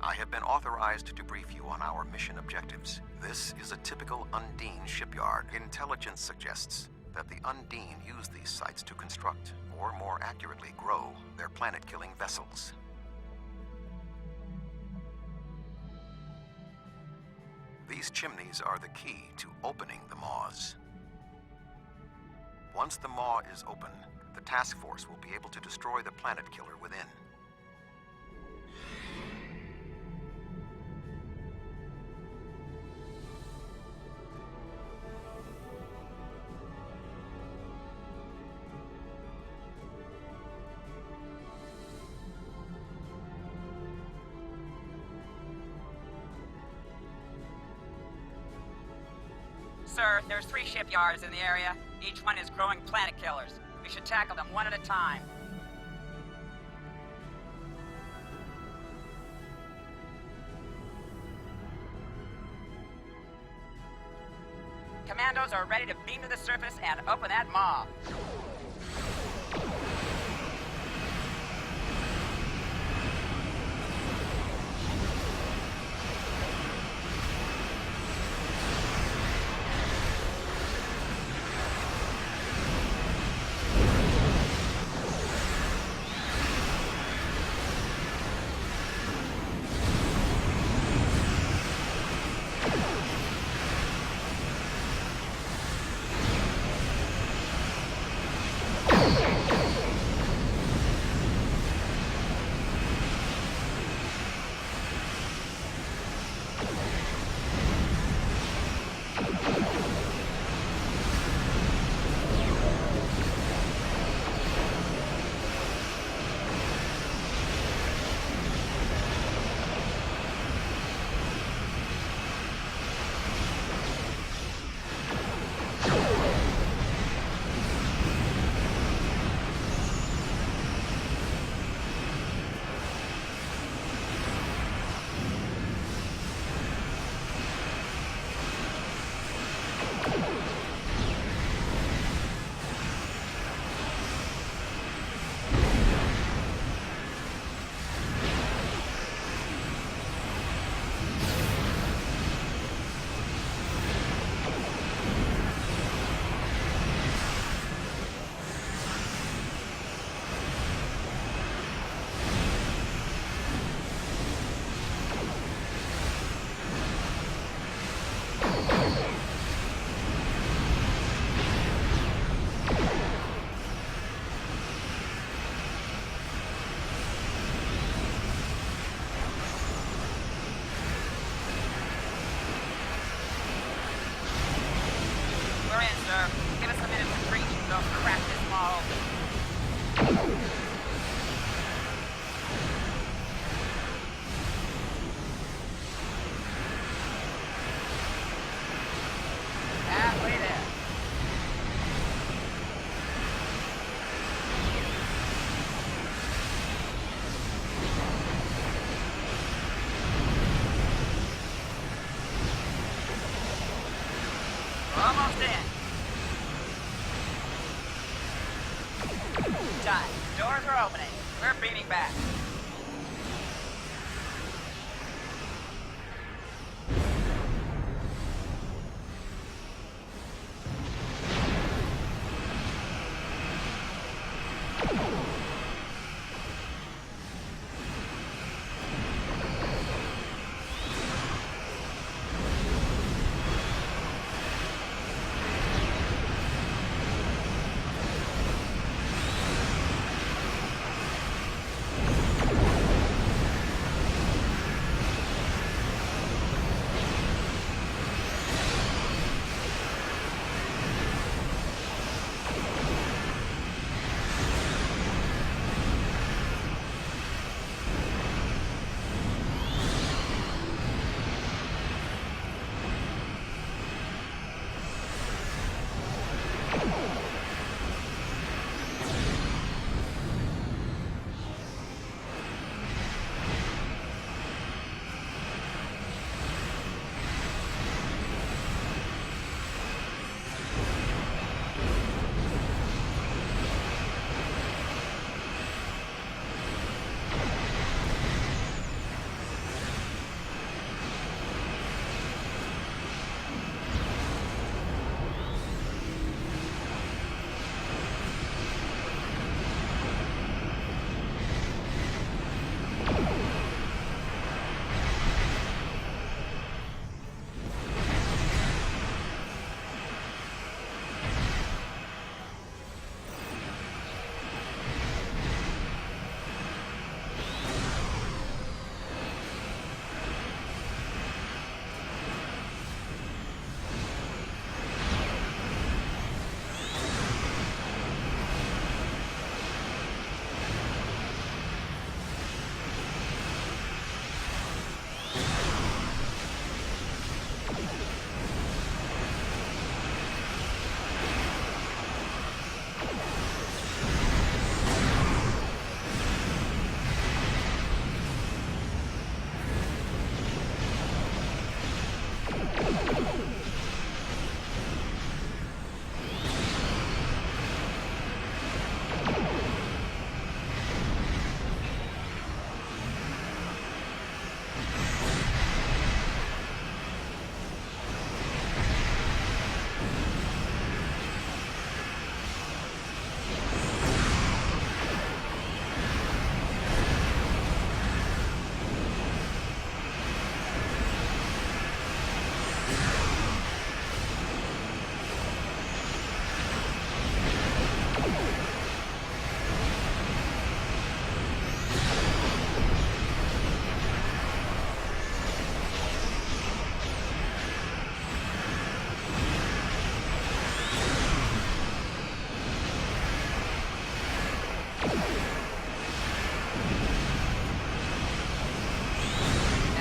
I have been authorized to brief you on our mission objectives. This is a typical Undine shipyard. Intelligence suggests that the Undine use these sites to construct, or more accurately grow, their planet-killing vessels. These chimneys are the key to opening the maws. Once the maw is open, the task force will be able to destroy the planet killer within. Sir, there's 3 shipyards in the area. Each one is growing planet killers. We should tackle them one at a time. Commandos are ready to beam to the surface and open that maw. Give us a minute to breach and go crack this maw open. Halfway there. Almost in. Done. Doors are opening. We're beaming back.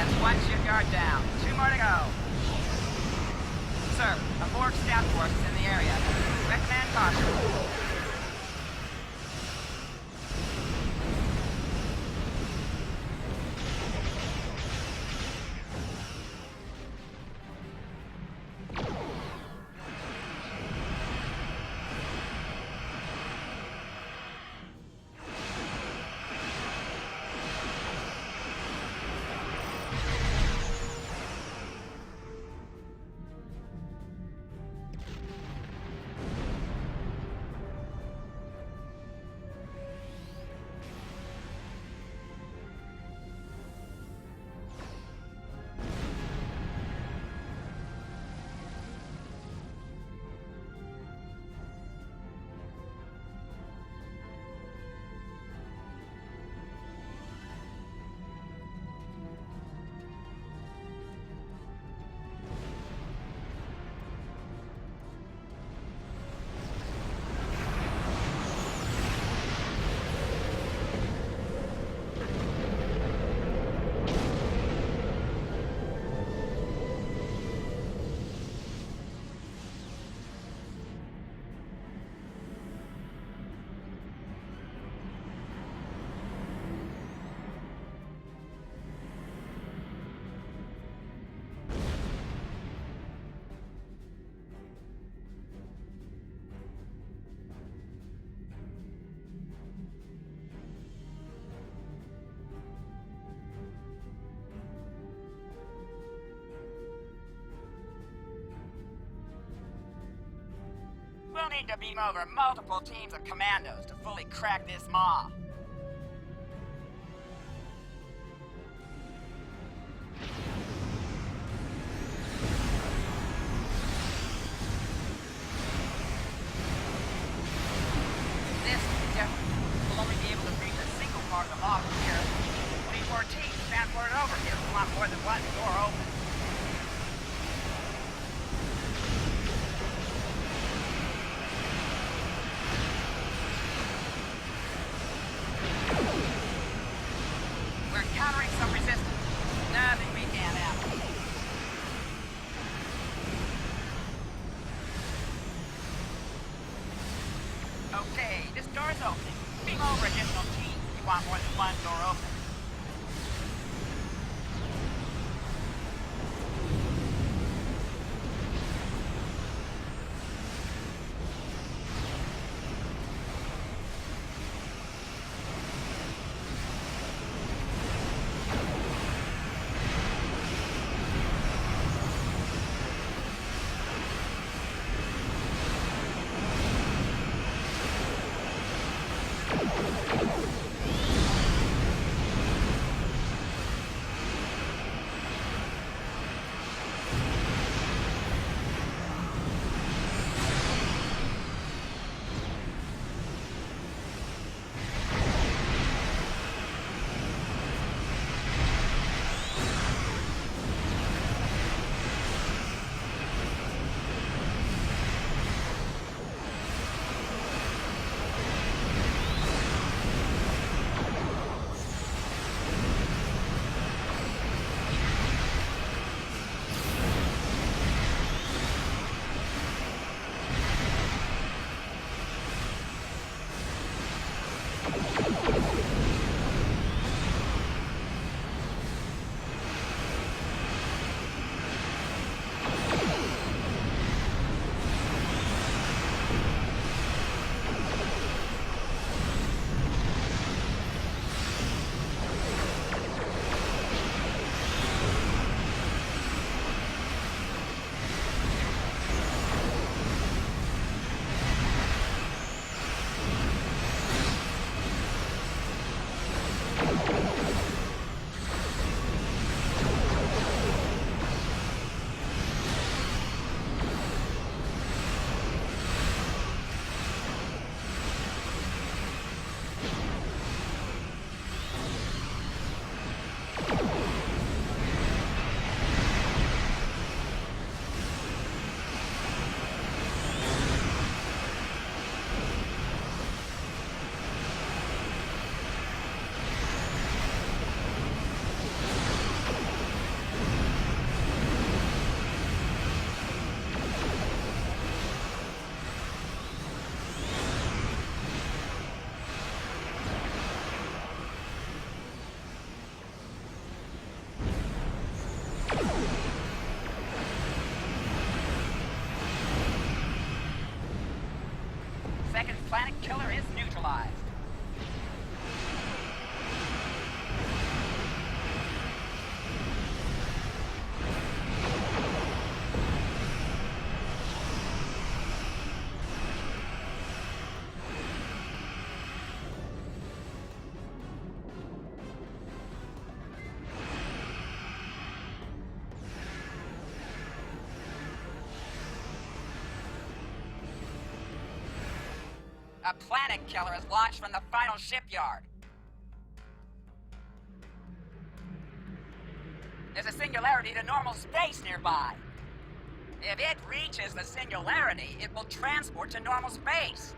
That's one shipyard down. 2 more to go. Sir, a Borg staff force is in the area. Recommend caution. We'll need to beam over multiple teams of commandos to fully crack this maw. This is different. We'll only be able to reach a single part of the maw from here. 24 teams transported over here. We want more than one door open. Encountering some resistance. Nothing we can't handle. Okay, this door's open. Beam over additional teams if you want more than one door open. A planet killer is launched from the final shipyard. There's a singularity to normal space nearby. If it reaches the singularity, it will transport to normal space.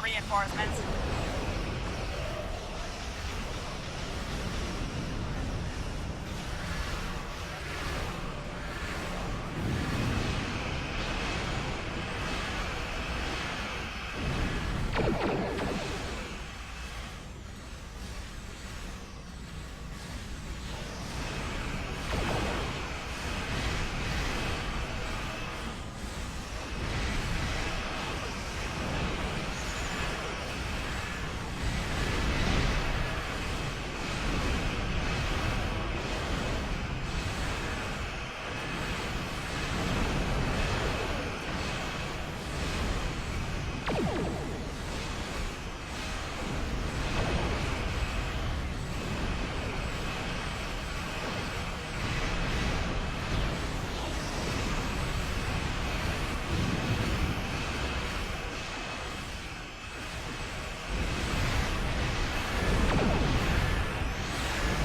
over reinforcements.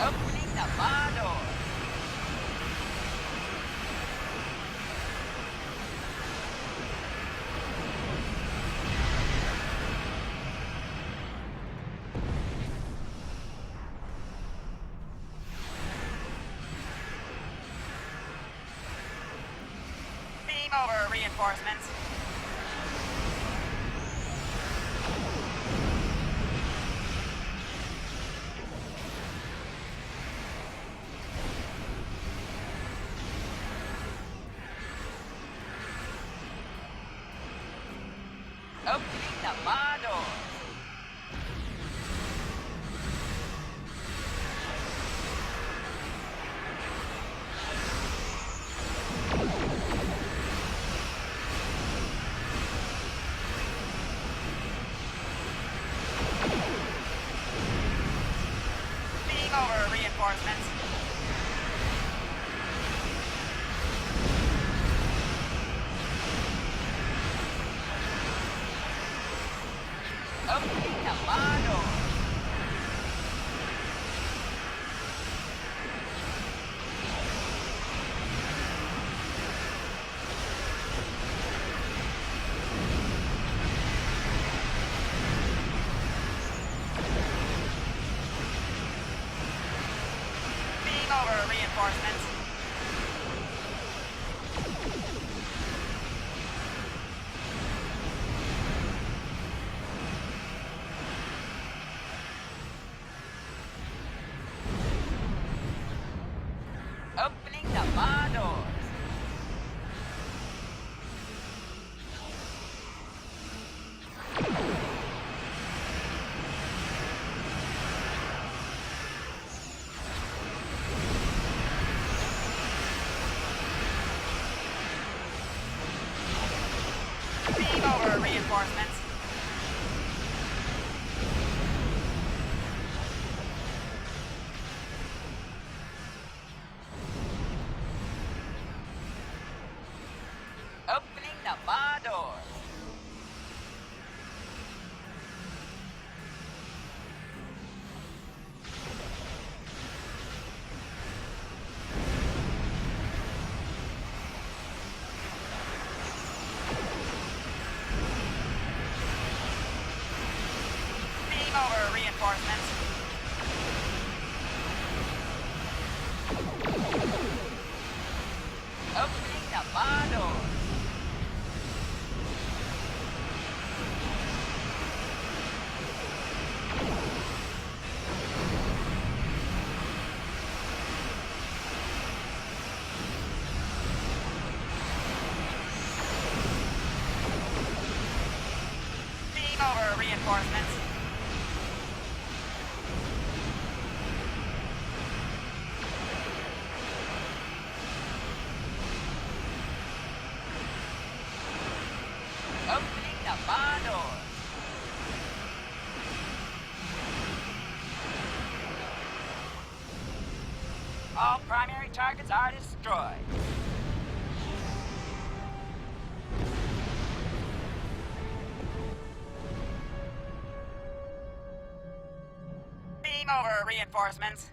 Opening the bar door. Beam over reinforcements. Opening the bar door. Beam over reinforcements. Opening the bar door. Beam over reinforcements. Opening the bar doors. Beam over reinforcements. Opening the bar doors. Beam over reinforcements. Opening the bar doors. Beam over reinforcements. Opening the bar doors. All primary targets are destroyed. Beam over reinforcements.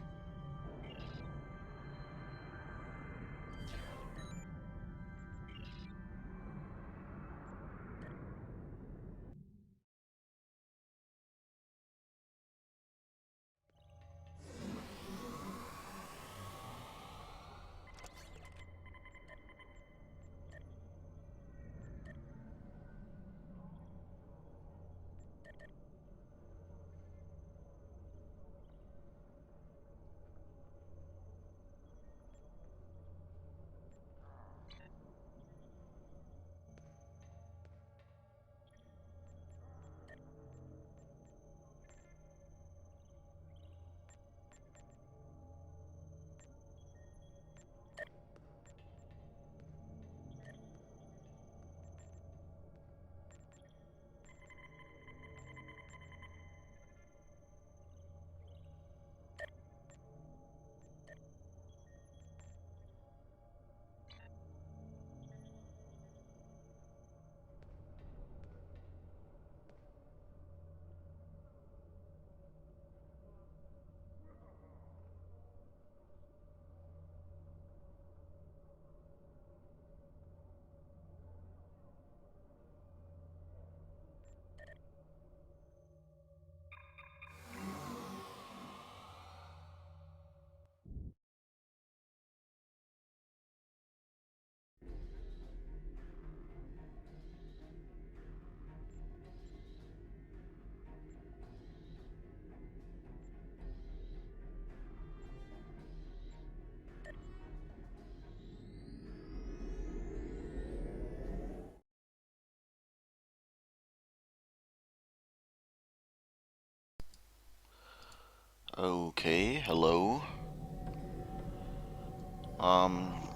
Okay, hello.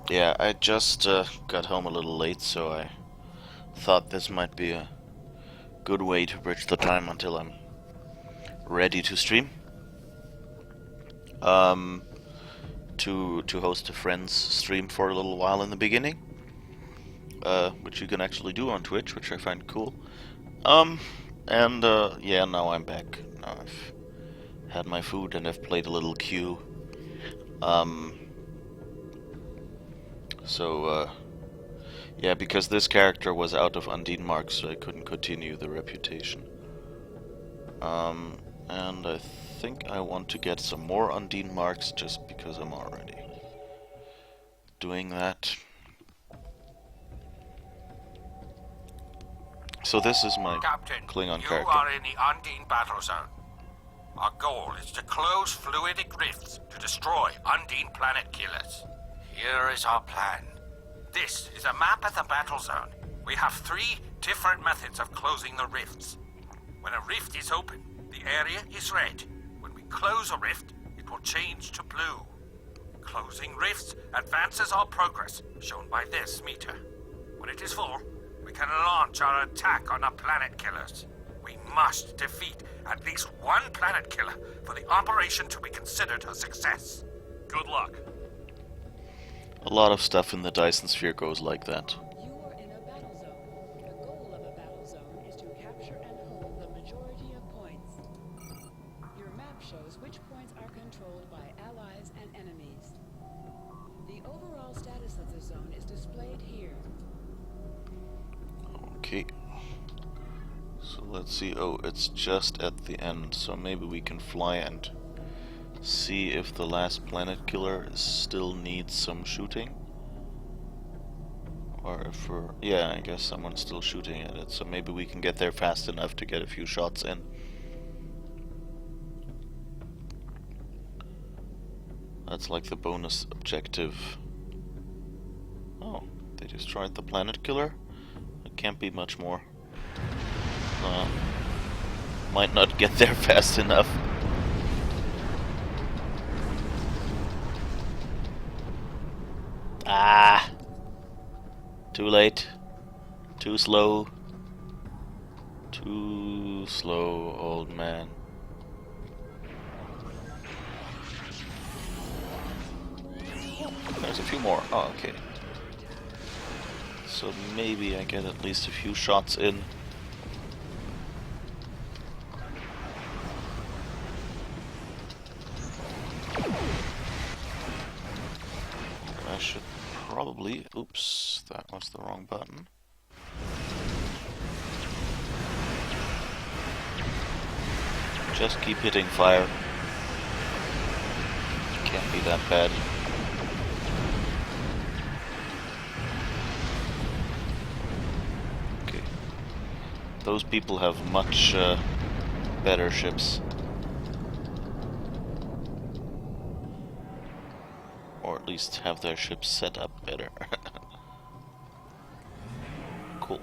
Yeah, I just got home a little late, so I thought this might be a good way to bridge the time until I'm ready to stream. To host a friend's stream for a little while in the beginning, which you can actually do on Twitch, which I find cool. Yeah, now I'm back. Now I've had my food and I've played a little queue. Yeah, because this character was out of Undine marks, so I couldn't continue the reputation. And I think I want to get some more Undine marks just because I'm already doing that. So this is my Captain, Klingon you character. are in the Undine battle zone. Our goal is to close fluidic rifts to destroy Undine planet killers. Here is our plan. This is a map of the battle zone. We have 3 different methods of closing the rifts. When a rift is open, the area is red. When we close a rift, it will change to blue. Closing rifts advances our progress, shown by this meter. When it is full, we can launch our attack on the planet killers. We must defeat at least one planet killer for the operation to be considered a success. Good luck. A lot of stuff in the Dyson Sphere goes like that. You are in a battle zone. The goal of a battle zone is to capture and hold the majority of points. Your map shows which points are controlled by allies and enemies. The overall status of the zone is displayed here. Okay. So let's see. Oh, it's just at the end, so maybe we can fly and see if the last planet killer still needs some shooting. Or if we're... yeah, I guess someone's still shooting at it, so maybe we can get there fast enough to get a few shots in. That's like the bonus objective. Oh, they destroyed the planet killer? It can't be much more. Might not get there fast enough. Ah! Too late. Too slow. Too slow, old man. There's a few more. Oh, okay. So maybe I get at least a few shots in. I should probably... oops, that was the wrong button. Just keep hitting fire. Can't be that bad. Okay. Those people have much better ships. Or at least have their ships set up better. Cool.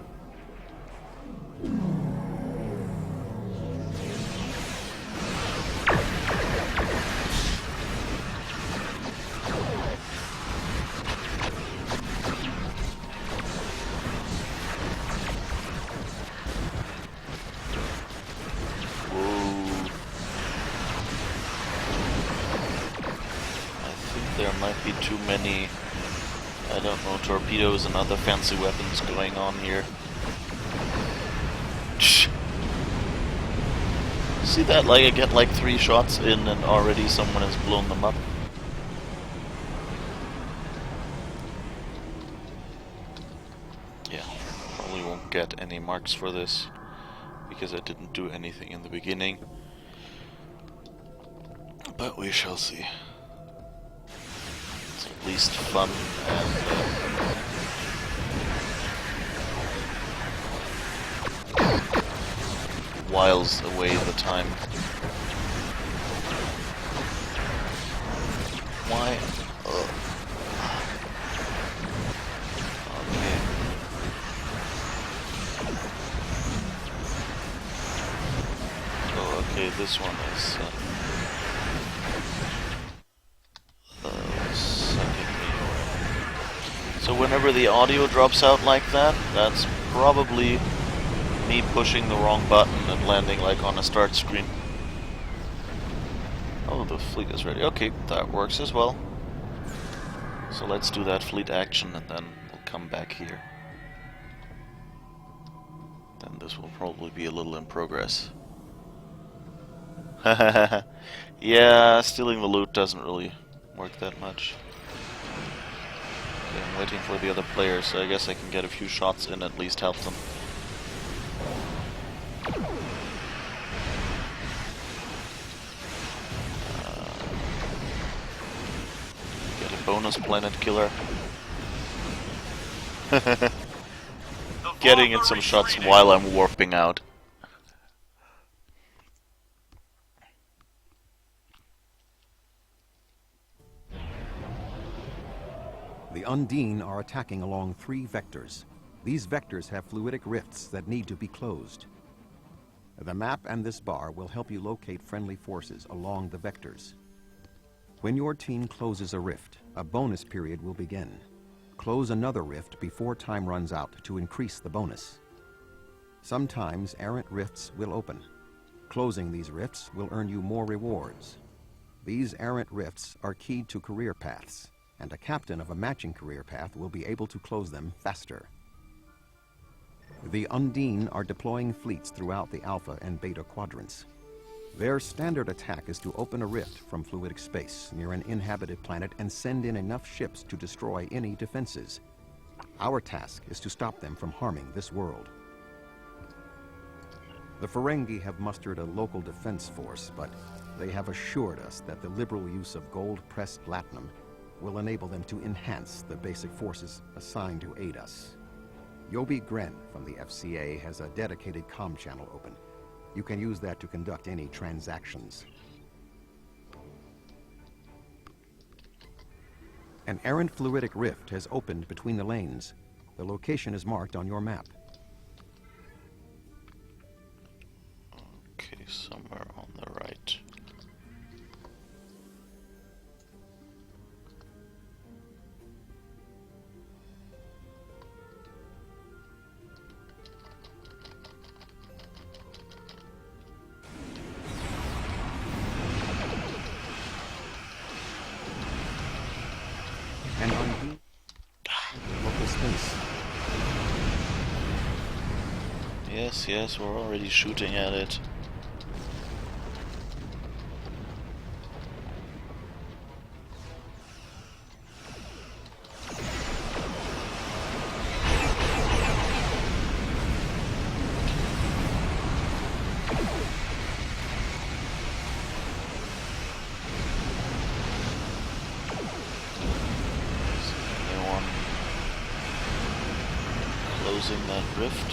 There might be too many, I don't know, torpedoes and other fancy weapons going on here. See that? Like, I get like 3 shots in and already someone has blown them up. Yeah, probably won't get any marks for this because I didn't do anything in the beginning. But we shall see. At least fun and whiles away the time. Why? Okay. Oh, okay, this one is So whenever the audio drops out like that, that's probably me pushing the wrong button and landing like on a start screen. Oh, the fleet is ready. Okay, that works as well. So let's do that fleet action and then we'll come back here. Then this will probably be a little in progress. Yeah, stealing the loot doesn't really work that much. Okay, I'm waiting for the other players, so I guess I can get a few shots in, at least help them. Get a bonus planet killer. Getting in some shots while I'm warping out. The Undine are attacking along 3 vectors. These vectors have fluidic rifts that need to be closed. The map and this bar will help you locate friendly forces along the vectors. When your team closes a rift, a bonus period will begin. Close another rift before time runs out to increase the bonus. Sometimes errant rifts will open. Closing these rifts will earn you more rewards. These errant rifts are keyed to career paths, and a captain of a matching career path will be able to close them faster. The Undine are deploying fleets throughout the Alpha and Beta quadrants. Their standard attack is to open a rift from fluidic space near an inhabited planet and send in enough ships to destroy any defenses. Our task is to stop them from harming this world. The Ferengi have mustered a local defense force, but they have assured us that the liberal use of gold-pressed platinum will enable them to enhance the basic forces assigned to aid us. Yobi Gren from the FCA has a dedicated comm channel open. You can use that to conduct any transactions. An errant fluidic rift has opened between the lanes. The location is marked on your map. Okay, somewhere on the right. And on local space. Yes, we're already shooting at it. Closing that rift.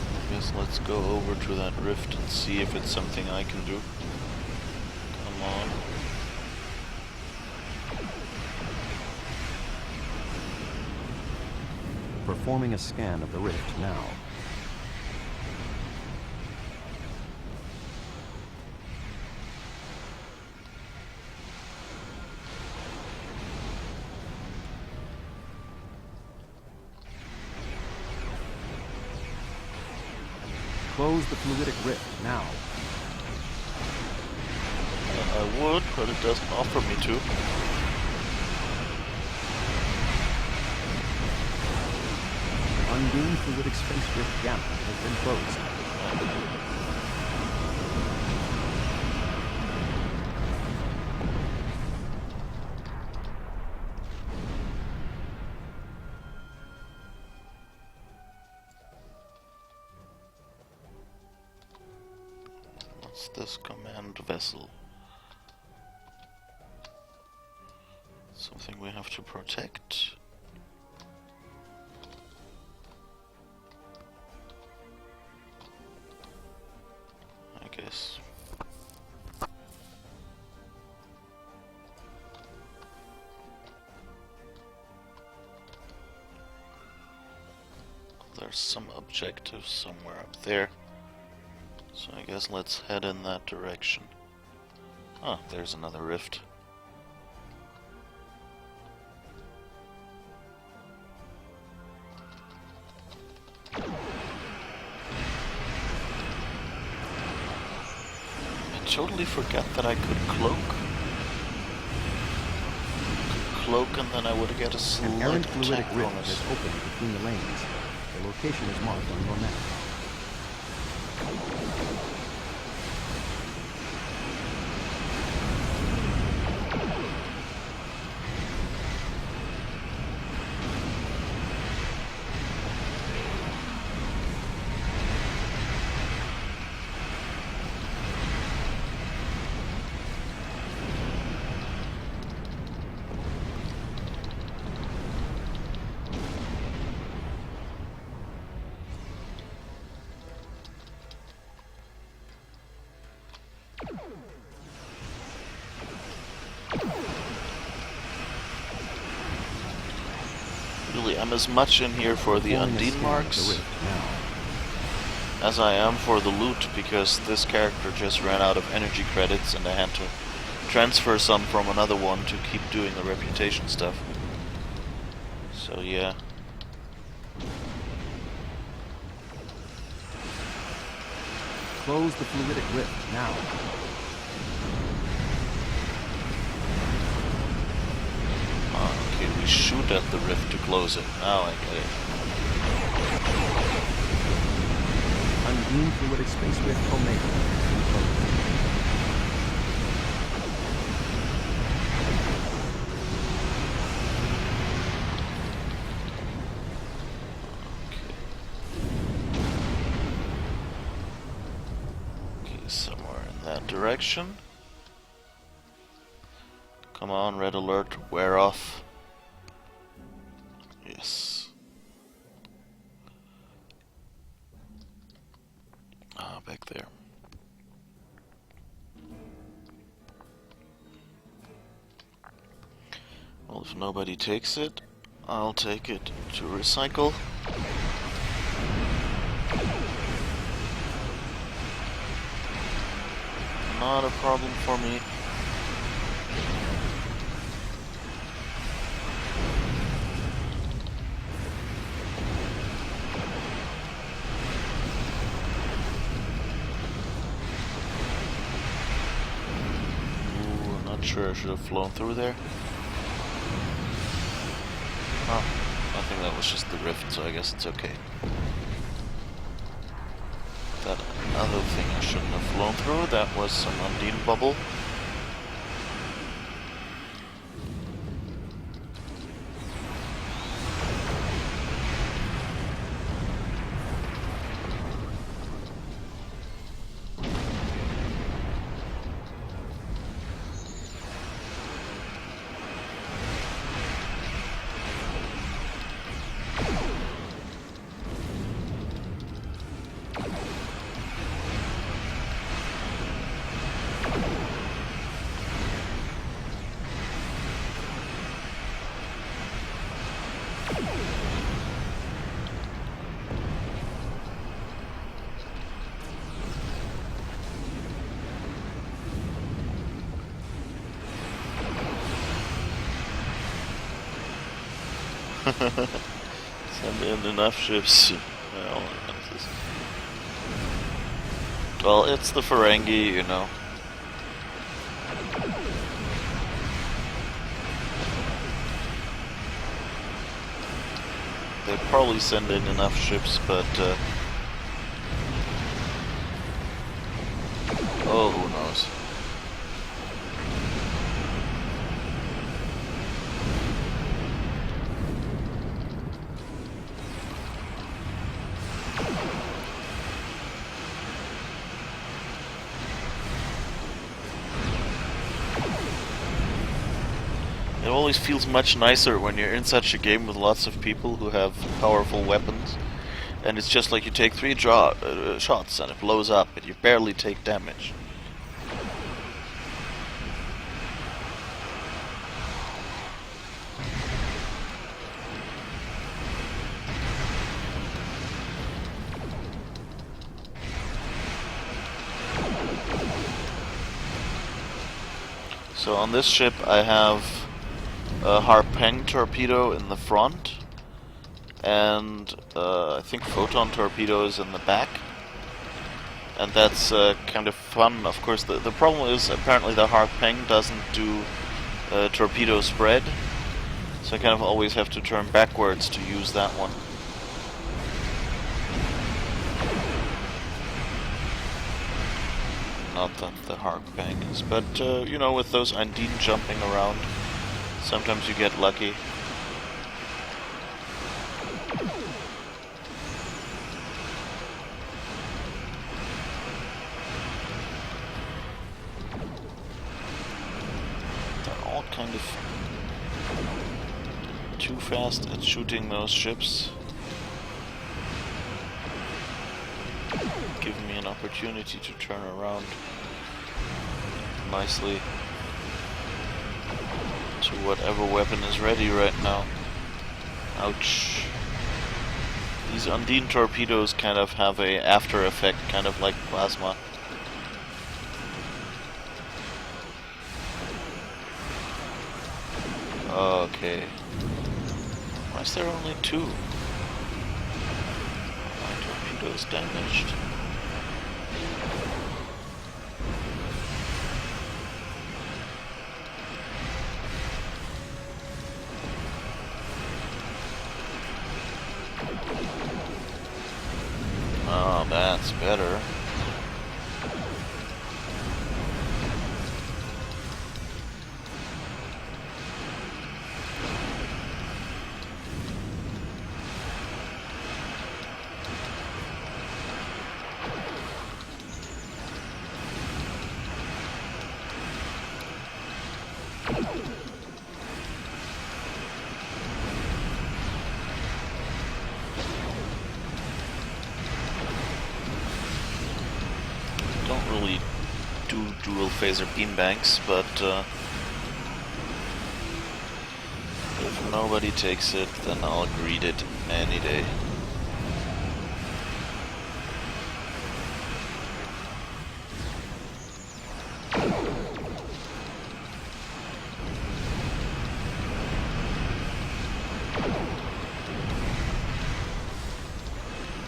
I guess let's go over to that rift and see if it's something I can do. Come on. Performing a scan of the rift now. Close the fluidic rift now. I would, but it doesn't offer me to. Undine fluidic space rift gap has been closed. What's this command vessel? Something we have to protect. I guess. There's some objective somewhere up there. So I guess let's head in that direction. Oh, there's another rift. I totally forgot that I could cloak. Cloak and then I would get a An slight errant fluidic attack rift bonus. is opened between the lanes. The location is marked on your map. Really, I'm as much in here for the Performing a Undine scan of marks the rift now. as I am for the loot, because this character just ran out of energy credits and I had to transfer some from another one to keep doing the reputation stuff. So yeah. Close the fluidic rift now. Okay, we shoot at the rift to close it. Now I get it. Undine fluidic space rift Omega. Enclosed. Okay, somewhere in that direction. Come on, red alert, wear off. Yes. Ah, back there. Well, if nobody takes it, I'll take it to recycle. Not a problem for me. Ooh, not sure I should have flown through there. Oh, I think that was just the rift, so I guess it's okay. That other thing I shouldn't have flown through, that was some Undine bubble. Send in enough ships. Well, it's the Ferengi, you know. They probably send in enough ships, but oh, who knows? It always feels much nicer when you're in such a game with lots of people who have powerful weapons, and it's just like you take 3 shots and it blows up, and you barely take damage. So on this ship I have a Harpeng torpedo in the front, and I think photon torpedoes in the back. And that's kind of fun. Of course, the problem is apparently the Harpeng doesn't do torpedo spread, so I kind of always have to turn backwards to use that one. Not that the Harpeng is, but you know, with those Undine jumping around, sometimes you get lucky. Kind of too fast at shooting those ships. Give me an opportunity to turn around nicely to whatever weapon is ready right now. Ouch. These Undine torpedoes kind of have a after effect, kind of like plasma. Okay. Why is there only 2? My torpedo's damaged. Oh, that's better. Don't really do dual phaser beam banks, but if nobody takes it, then I'll greet it any day.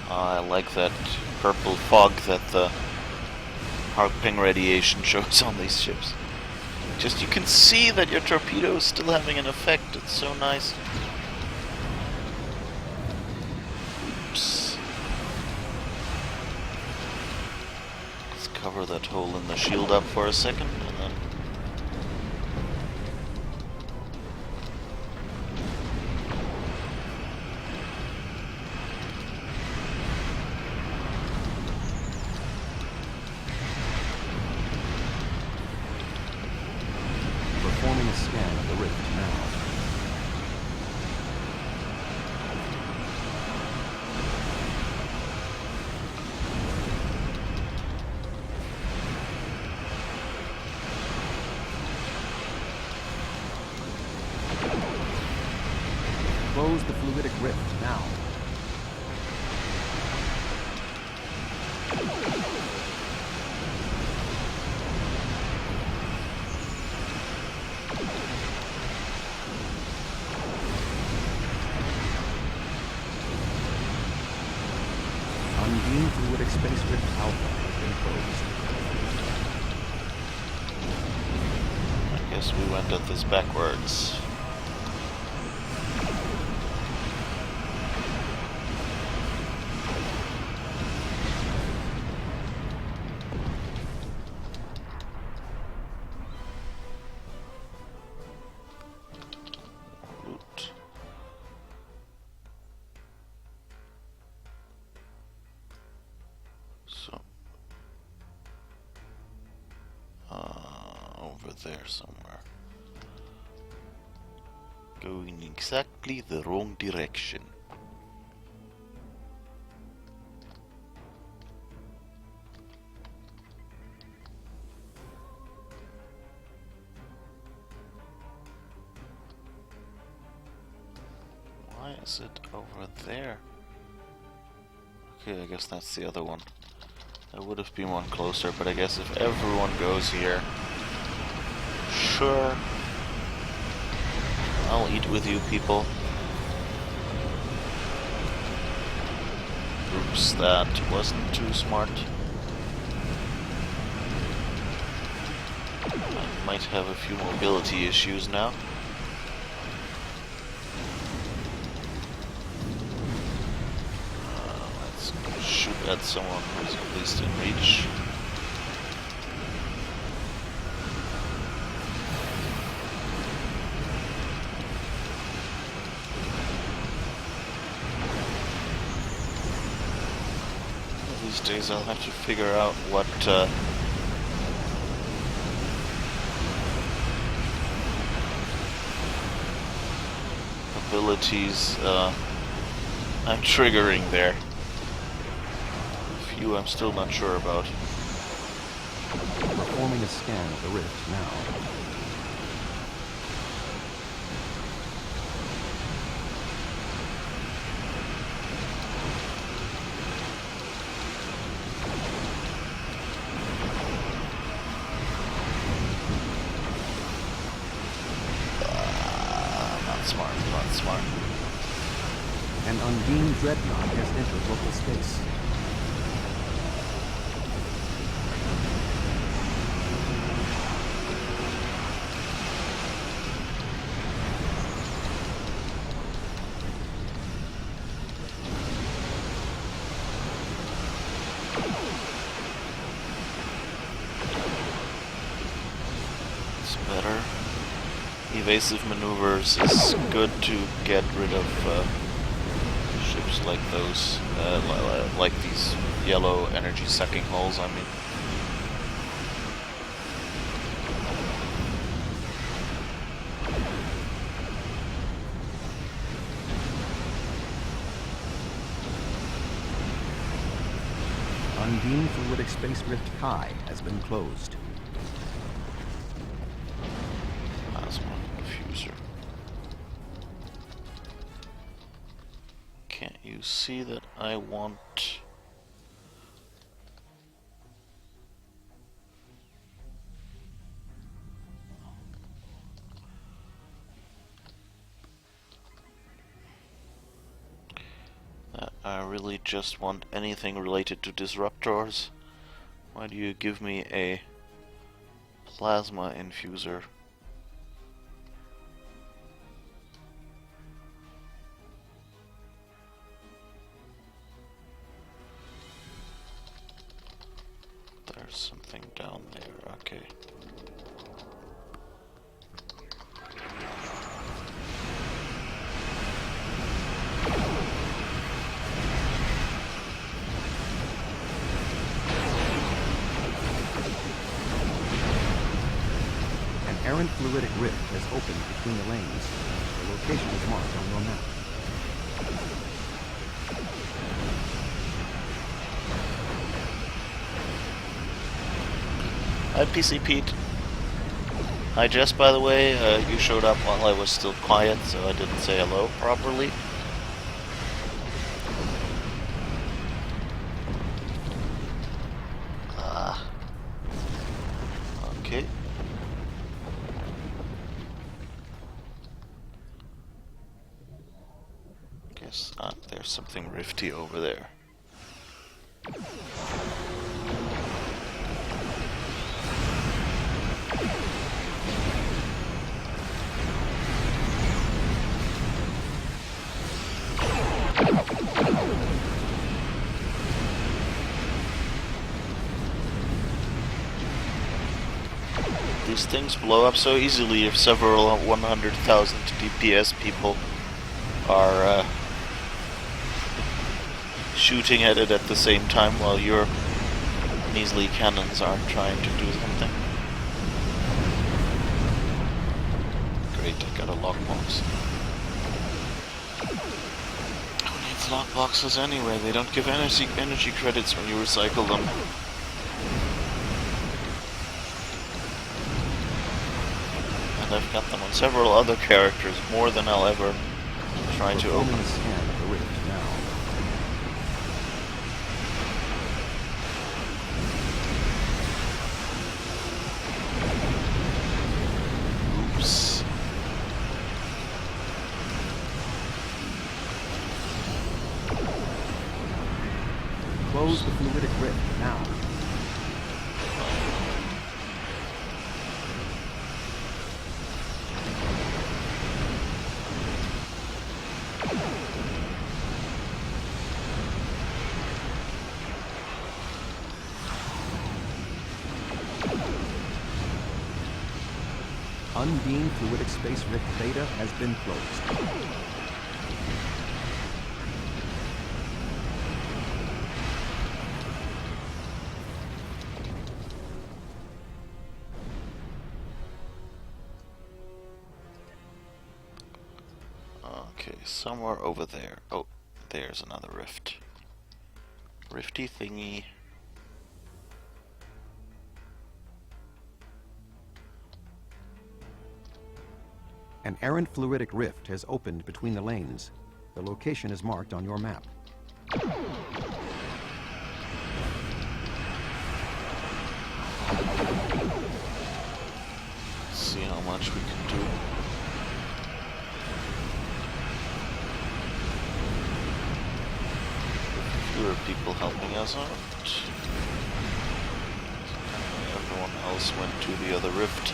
I like that purple fog that the Harpeng radiation shows on these ships. Just you can see that your torpedo is still having an effect. It's so nice. Oops. Let's cover that hole in the shield up for a second, and then Performing a scan of the rift now. Close the fluidic rift now. Undine fluidic space rift alpha has been closed. I guess we went at this backwards. Loot. So, over there somewhere. Going exactly the wrong direction. Why is it over there? Okay, I guess that's the other one. There would have been one closer, but I guess if everyone goes here... Sure. I'll eat with you people. Oops, that wasn't too smart. I might have a few mobility issues now. Let's shoot at someone who's at least in reach. These days I'll have to figure out what abilities I'm triggering there. A few I'm still not sure about. Performing a scan of the rift now. Not smart. An Undine dreadnought has entered local space. It's better. Evasive maneuvers is good to get rid of ships like those, like these yellow energy sucking holes, I mean. Undine fluidic space rift Chi has been closed. Plasma diffuser. Can't you see that I want... that I really just want anything related to disruptors? Why do you give me a plasma infuser? There's something down there, okay. An errant fluidic rift has opened between the lanes. The location is marked on your map. Hi, PC Pete. Hi, Jess, by the way. You showed up while I was still quiet, so I didn't say hello properly. Okay. Guess there's something rifty over there. These things blow up so easily if several 100,000 DPS people are shooting at it at the same time while your measly cannons are trying to do something. Great, I got a lockbox. Who needs lockboxes anyway? They don't give energy credits when you recycle them. And I've got them on several other characters, more than I'll ever try to open. Performing a scan of the rift now. Close the fluidic rift now. Undine fluidic space rift beta has been closed. Okay, somewhere over there. Oh, there's another rift. Rifty thingy. An errant fluidic rift has opened between the lanes. The location is marked on your map. Let's see how much we can do. Fewer people helping us out. Everyone else went to the other rift.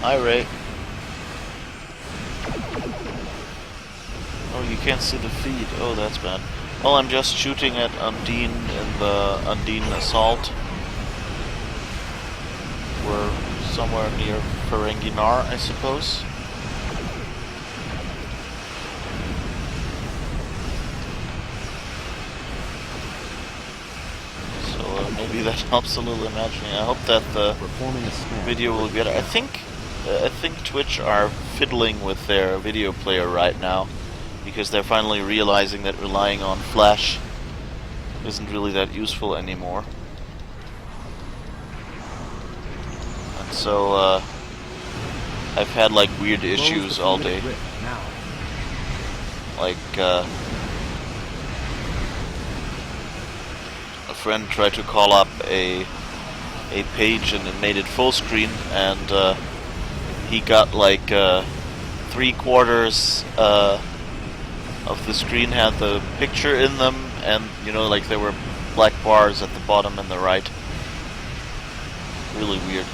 Hi, Ray. Oh, you can't see the feed. Oh, that's bad. Well, I'm just shooting at Undine in the Undine assault. We're somewhere near Ferenginar, I suppose. So maybe that helps a little imagining. I hope that the video will get. I think Twitch are fiddling with their video player right now, because they're finally realizing that relying on Flash isn't really that useful anymore. And so I've had like weird issues all day. Like a friend tried to call up a page and it made it full screen, and he got like 3/4 of the screen had the picture in them, and you know, like there were black bars at the bottom and the right. Really weird.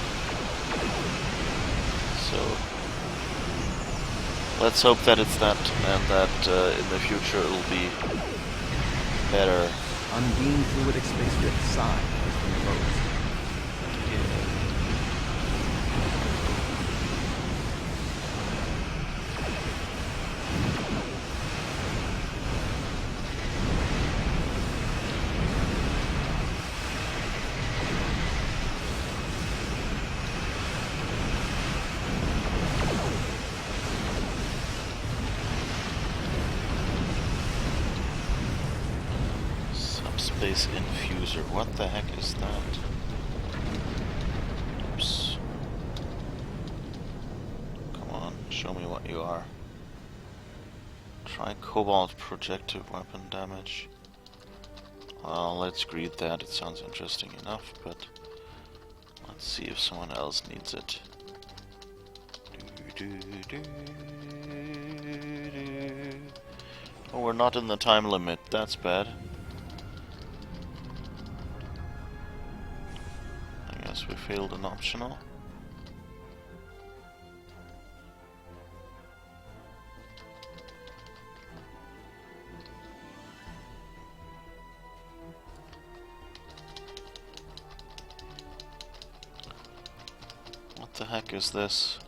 So let's hope that it's that, and that in the future it'll be better. Undine fluidic space rift side has been closed. Subspace infuser. What the heck is that? Oops. Come on, show me what you are. Try cobalt projective weapon damage. Well, let's greet that. It sounds interesting enough, but let's see if someone else needs it. Oh, we're not in the time limit. That's bad. I guess we failed an optional. What the heck is this?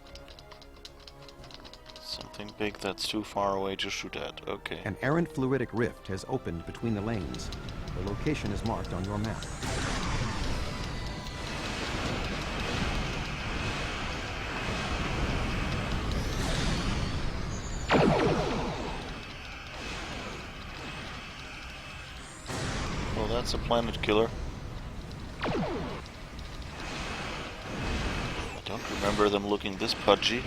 Something big that's too far away to shoot at. Okay. An errant fluidic rift has opened between the lanes. The location is marked on your map. Well, that's a planet killer. remember them looking this pudgy.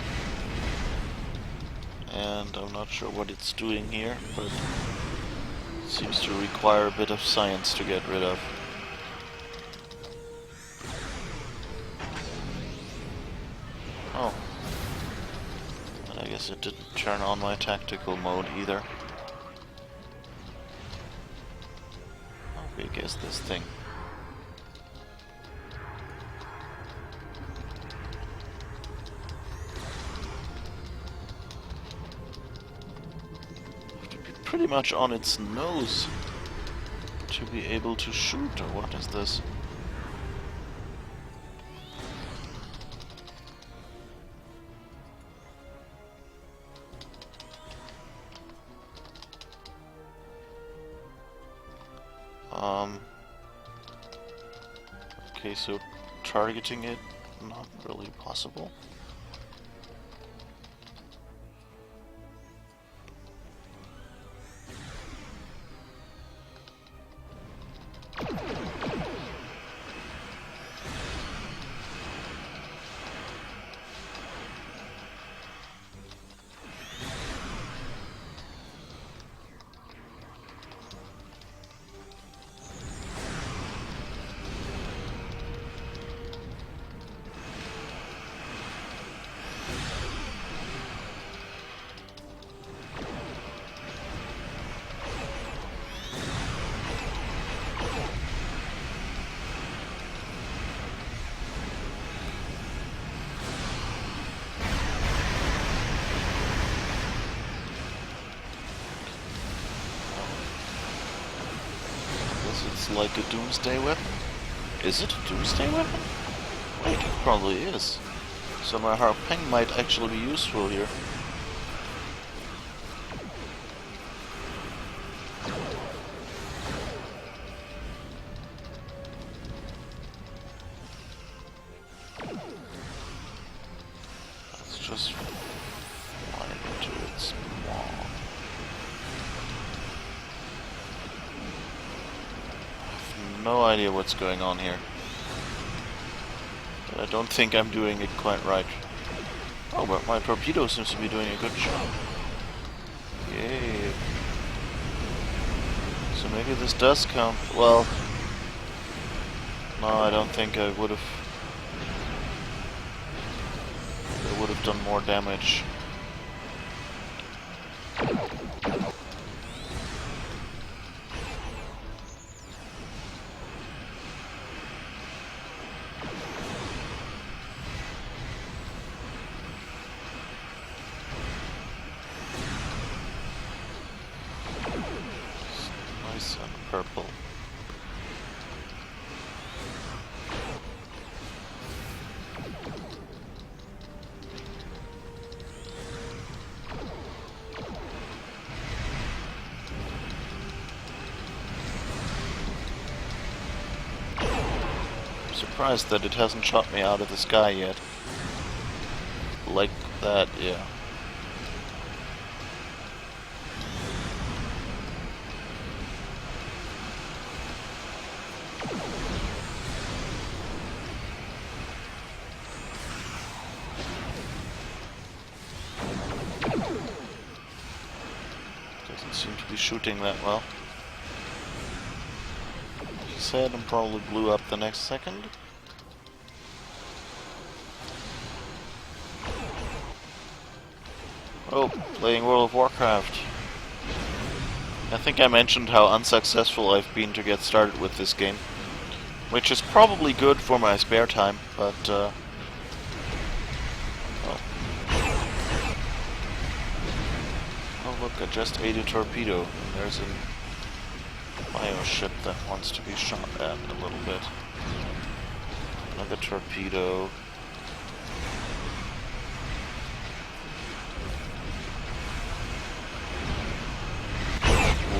And I'm not sure what it's doing here, but it seems to require a bit of science to get rid of. Oh. And I guess it didn't turn on my tactical mode either. How big is this thing? Pretty much on its nose to be able to shoot, or what is this? Okay, so targeting it, not really possible. It's like a doomsday weapon. Is it a doomsday weapon? Wait, it probably is. So my harping might actually be useful here. Let's just fly into its maw. No idea what's going on here. But I don't think I'm doing it quite right. Oh, but my torpedo seems to be doing a good job. Yay. So maybe this does count. Well, no, I don't think I would have. It would have done more damage. Nice and purple. I'm surprised that it hasn't shot me out of the sky yet. Like that, yeah. Doesn't seem to be shooting that well. He said and probably blew up the next second. Oh, playing World of Warcraft. I think I mentioned how unsuccessful I've been to get started with this game. Which is probably good for my spare time, but well. Oh look, I just ate a torpedo, and there's a bioship that wants to be shot at a little bit. Another torpedo.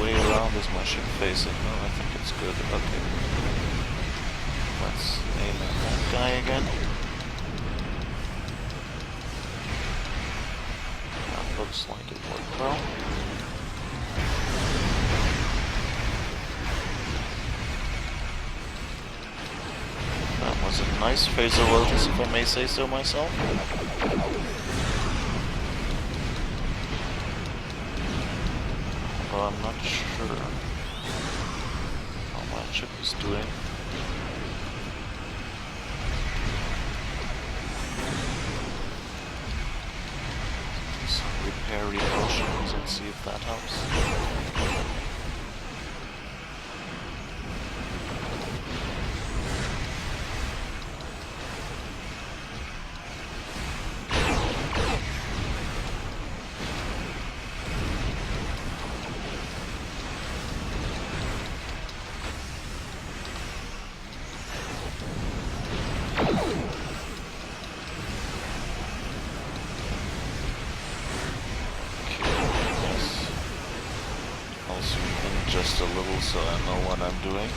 Way around is my ship facing? No, I think it's good. Okay. Let's aim at that guy again. That looks like it worked well. That was a nice phaser lotus, if I may say so myself. Well, I'm not sure how my chip is doing. Do some repair motions and see if that helps. Just a little so I know what I'm doing.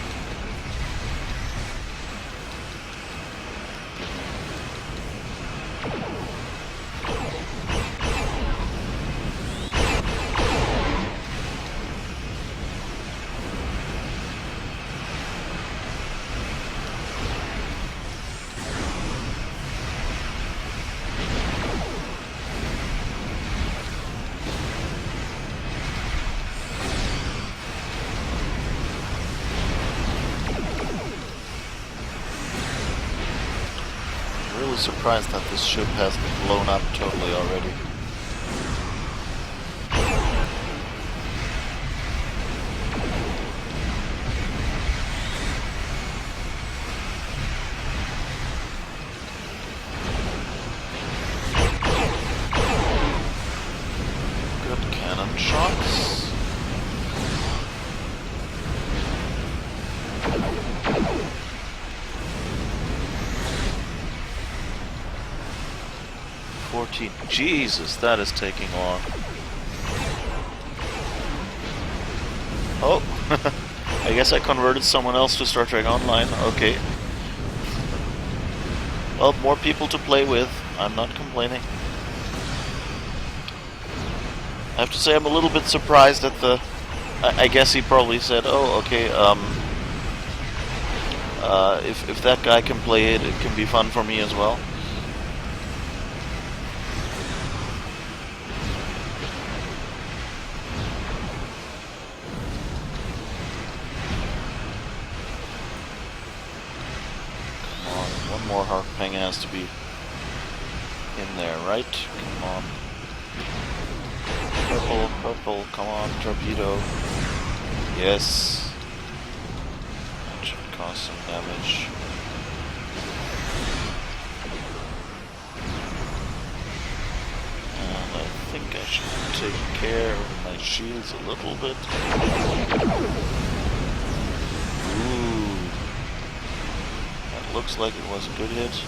Surprised that this ship hasn't blown up totally already. Good cannon shots. Jesus, that is taking long. Oh, I guess I converted someone else to Star Trek Online. Okay. Well, more people to play with. I'm not complaining. I have to say I'm a little bit surprised at the... I guess he probably said, oh, okay, if that guy can play it, it can be fun for me as well. More Harping has to be in there, right? Come on. Purple, purple, come on, torpedo. Yes. That should cause some damage. And I think I should take care of my shields a little bit. Looks like it was a good hit.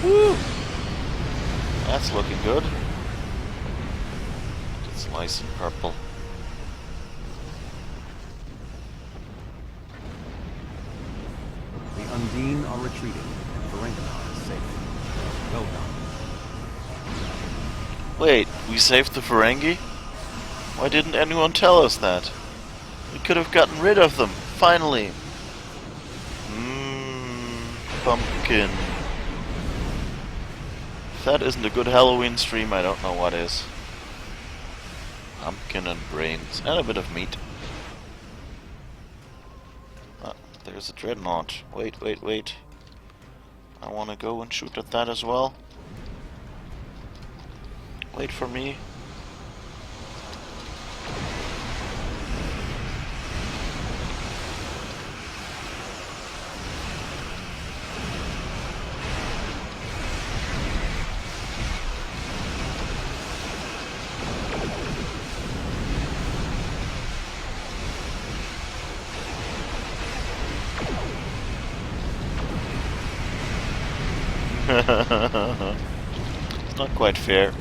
Woo! That's looking good. It's nice and purple. Undine are retreating, and Ferengi is safe. Well done. Wait, we saved the Ferengi? Why didn't anyone tell us that? We could have gotten rid of them, finally. Pumpkin. If that isn't a good Halloween stream, I don't know what is. Pumpkin and brains, and a bit of meat. There's a dreadnought. Wait, wait, wait. I want to go and shoot at that as well. Wait for me. It's not quite fair.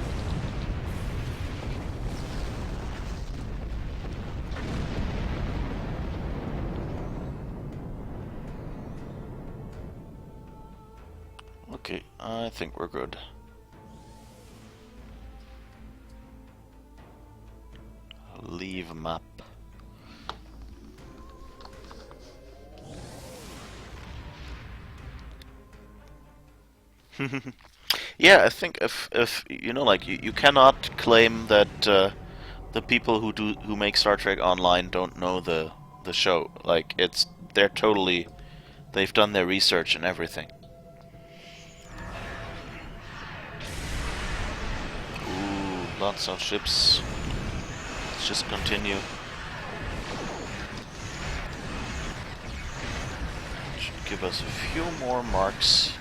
Okay, I think we're good. Leave map. Yeah, I think if you know, like you cannot claim that the people who make Star Trek Online don't know the show. Like they've done their research and everything. Ooh, lots of ships. Let's just continue. Should give us a few more marks.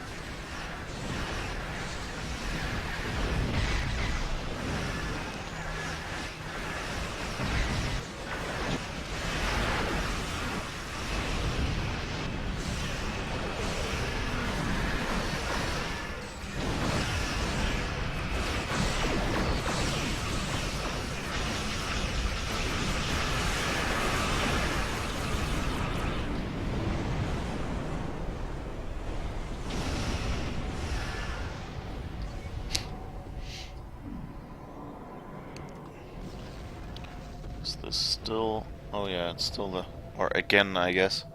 Is this still... Oh yeah, it's still the... Or again, I guess.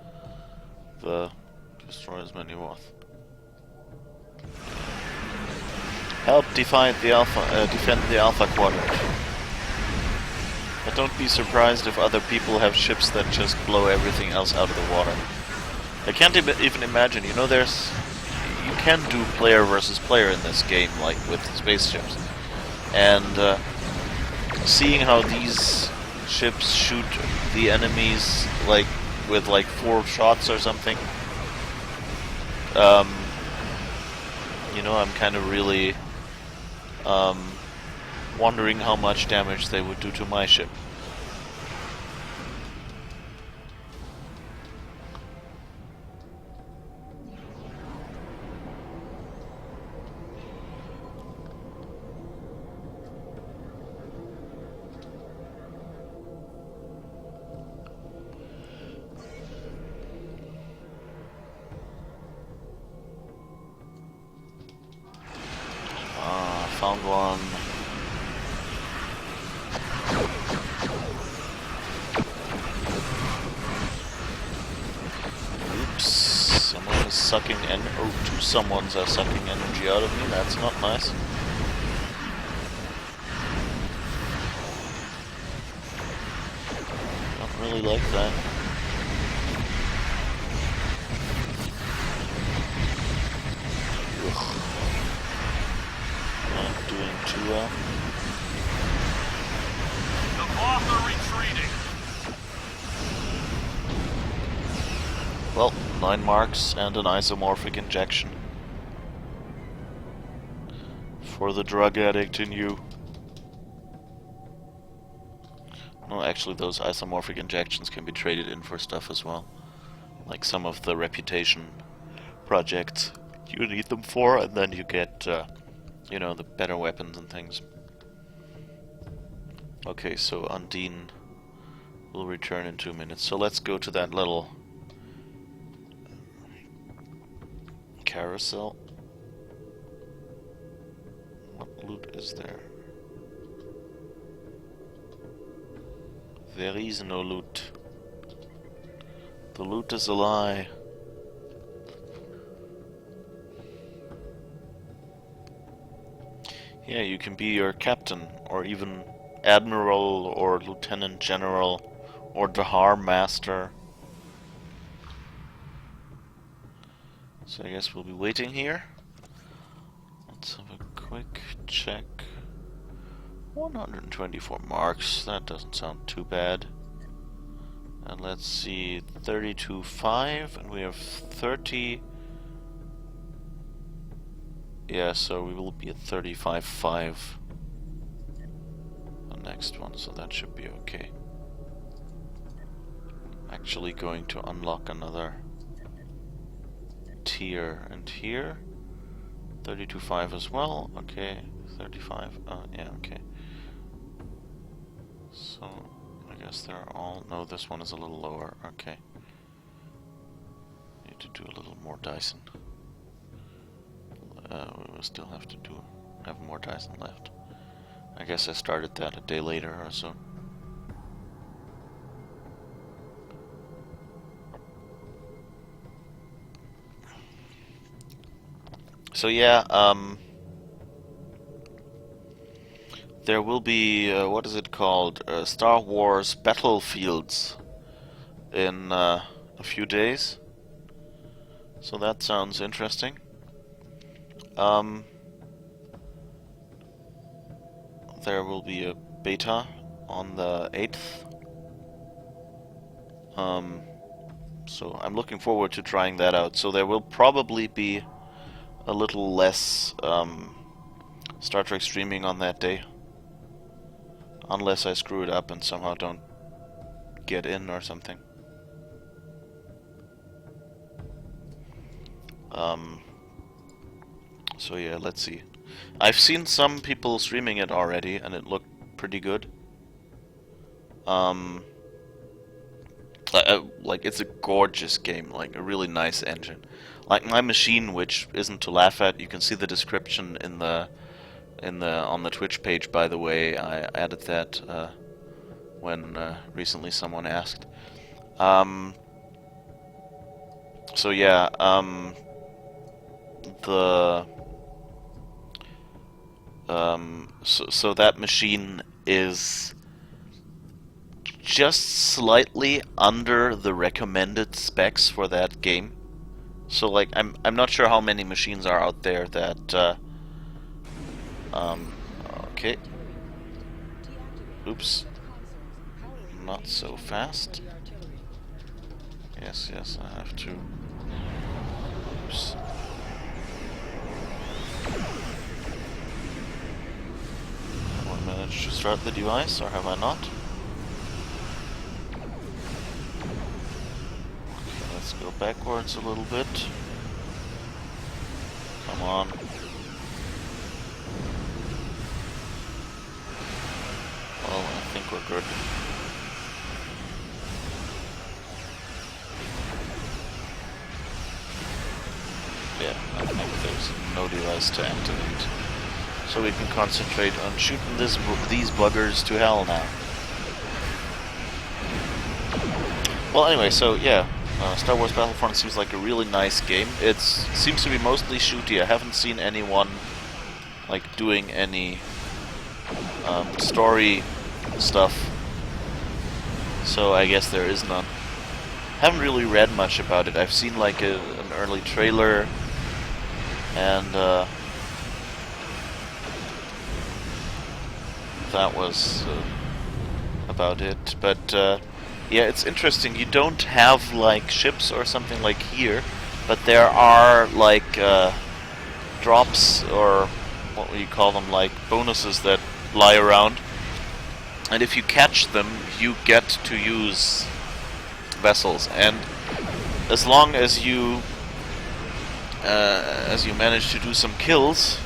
The... Destroy as many Worth. Help defend the Alpha Quadrant. But don't be surprised if other people have ships that just blow everything else out of the water. I can't even imagine, you know, you can do player versus player in this game, like with spaceships. And seeing how these ships shoot the enemies like with like 4 shots or something, you know, I'm kind of really wondering how much damage they would do to my ship. Found one. Oops. Someone is sucking two someones are sucking energy out of me. That's not nice. Don't really like that. Ugh. Not doing too well. The Moth are retreating. Well, 9 marks and an isomorphic injection. For the drug addict in you. No, actually those isomorphic injections can be traded in for stuff as well. Like some of the reputation projects you need them for, and then you get, you know, the better weapons and things. Okay, so Undine will return in 2 minutes. So let's go to that little carousel. What loot is there? There is no loot. The loot is a lie. Yeah, you can be your captain, or even admiral, or lieutenant general, or Dahar master. So I guess we'll be waiting here. Let's have a quick check. 124 marks, that doesn't sound too bad. And let's see, 32.5, and we have 30. Yeah, so we will be at 35.5 the next one, so that should be okay. Actually going to unlock another tier, and here 32.5 as well. Okay, 35. Yeah, okay. So I guess they're all... No, this one is a little lower. Okay. Need to do a little more Dyson. we will still have to have more Dyson left. I guess I started that a day later or so. So yeah, there will be, what is it called? Star Wars Battlefields in a few days. So that sounds interesting. There will be a beta on the 8th. So I'm looking forward to trying that out. So there will probably be a little less Star Trek streaming on that day. Unless I screw it up and somehow don't get in or something. So yeah, let's see. I've seen some people streaming it already, and it looked pretty good. Like it's a gorgeous game, like a really nice engine. Like my machine, which isn't to laugh at. You can see the description on the Twitch page. By the way, I added that when recently someone asked. So yeah, so that machine is just slightly under the recommended specs for that game. So like I'm not sure how many machines are out there that okay. Oops. Not so fast. Yes, I have to. Oops. Have I managed to start the device, or have I not? Okay, let's go backwards a little bit. Come on. Well, I think we're good. Yeah, I think there's no device to activate. So we can concentrate on shooting these buggers to hell now. Well, anyway, so yeah, Star Wars Battlefront seems like a really nice game. It seems to be mostly shooty. I haven't seen anyone like doing any story stuff, so I guess there is none. Haven't really read much about it. I've seen like an early trailer, and that was about it. But yeah, it's interesting. You don't have like ships or something like here, but there are like drops, or what would you call them, like bonuses that lie around. And if you catch them, you get to use vessels. And as long as you manage to do some kills,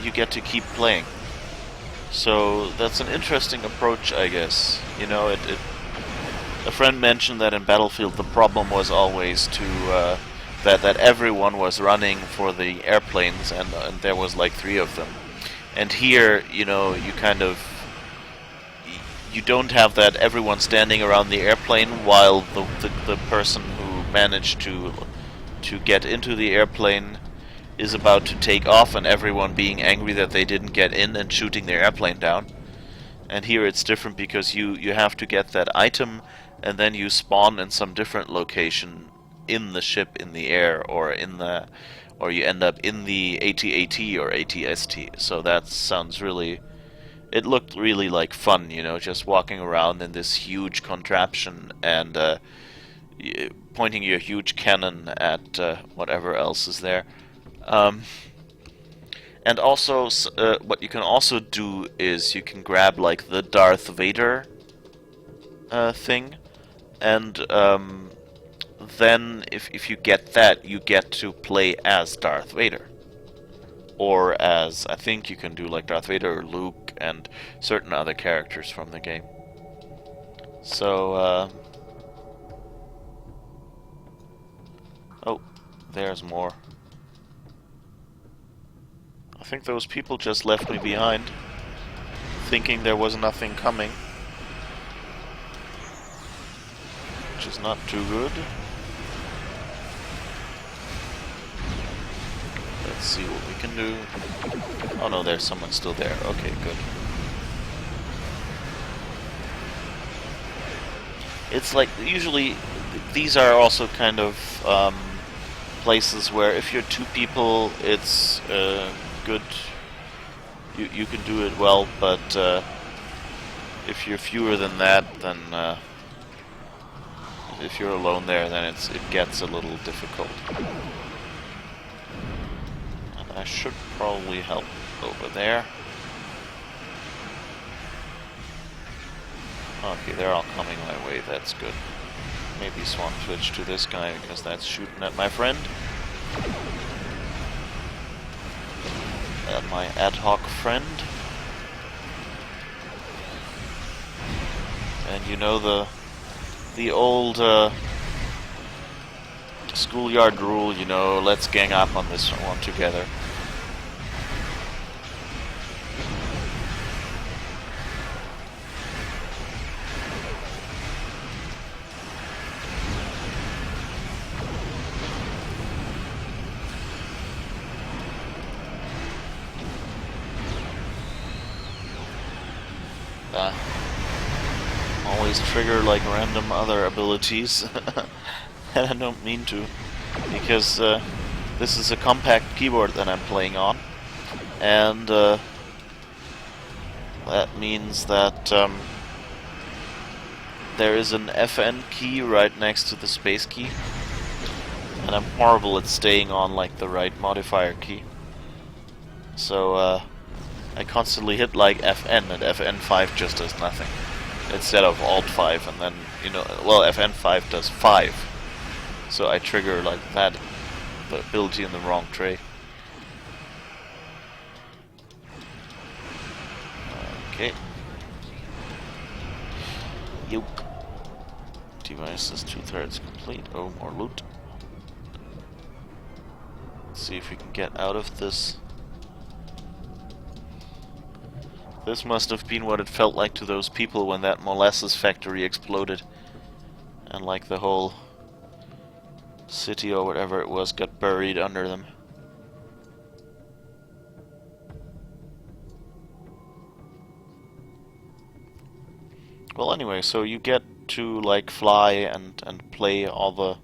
you get to keep playing. So that's an interesting approach, I guess. You know, a friend mentioned that in Battlefield the problem was always to that everyone was running for the airplanes, and there was like 3 of them. And here, you know, you don't have that everyone standing around the airplane while the person who managed to get into the airplane is about to take off, and everyone being angry that they didn't get in and shooting their airplane down. And here it's different because you have to get that item, and then you spawn in some different location in the ship, in the air, or you end up in the AT-AT or AT-ST. So that sounds really... It looked really like fun, you know, just walking around in this huge contraption and pointing your huge cannon at whatever else is there. And also, what you can also do is you can grab like the Darth Vader thing, and then if you get that, you get to play as Darth Vader. Or as, I think you can do like Darth Vader or Luke and certain other characters from the game. So, oh, there's more. think those people just left me behind, thinking there was nothing coming. Which is not too good. Let's see what we can do. Oh no, there's someone still there. Okay, good. It's like, usually, these are also kind of places where if you're two people, it's good. You can do it well, but if you're fewer than that, then if you're alone there, then it gets a little difficult. And I should probably help over there. Okay, they're all coming my way, that's good. Maybe Swan switch to this guy, because that's shooting at my friend. At my ad hoc friend. And you know the old schoolyard rule, you know, let's gang up on this one together. Always trigger like random other abilities, and I don't mean to, because this is a compact keyboard that I'm playing on, and that means that there is an FN key right next to the space key, and I'm horrible at staying on like the right modifier key. So I constantly hit like FN, and FN5 just does nothing. Instead of Alt 5, and then, you know, well, FN5 does 5. So I trigger like that, the ability in the wrong tray. Okay. Yoke. Device is 2/3 complete. Oh, more loot. Let's see if we can get out of this. This must have been what it felt like to those people when that molasses factory exploded. And like the whole city or whatever it was got buried under them. Well, anyway, so you get to like fly and play all the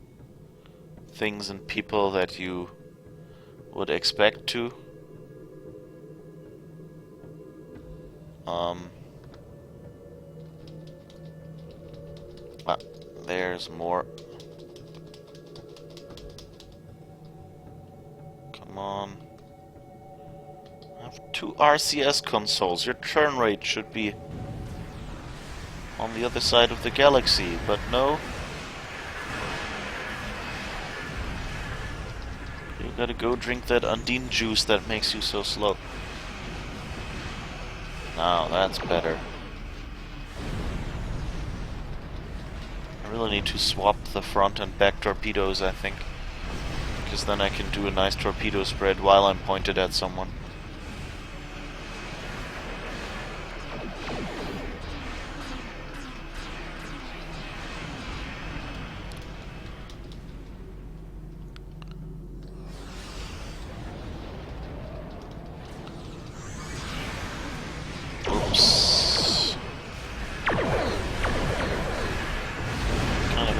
things and people that you would expect to. There's more. Come on. I have 2 RCS consoles. Your turn rate should be on the other side of the galaxy, but no. You gotta go drink that Undine juice that makes you so slow. Now that's better. I really need to swap the front and back torpedoes, I think. Because then I can do a nice torpedo spread while I'm pointed at someone.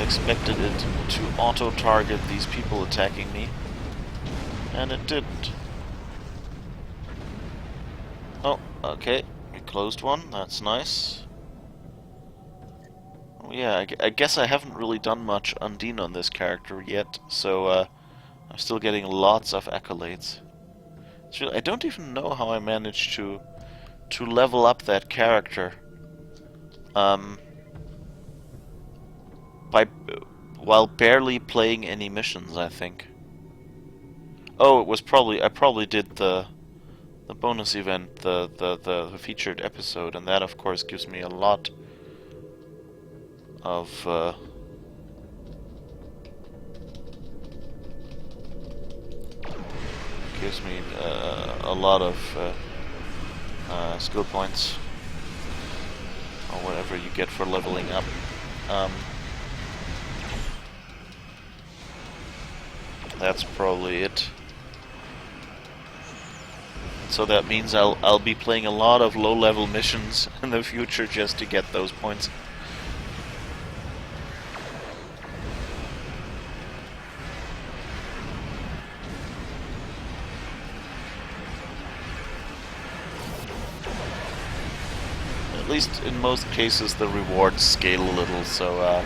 Expected it to auto-target these people attacking me, and it didn't. Oh, okay, we closed one, that's nice. Oh yeah, I guess I haven't really done much Undine on this character yet, so I'm still getting lots of accolades. I don't even know how I managed to level up that character. While barely playing any missions, I think. Oh, it was I probably did the bonus event, the featured episode, and that of course gives me a lot of gives me a lot of skill points, or whatever you get for leveling up. That's probably it. So that means I'll be playing a lot of low-level missions in the future just to get those points. At least in most cases the rewards scale a little, so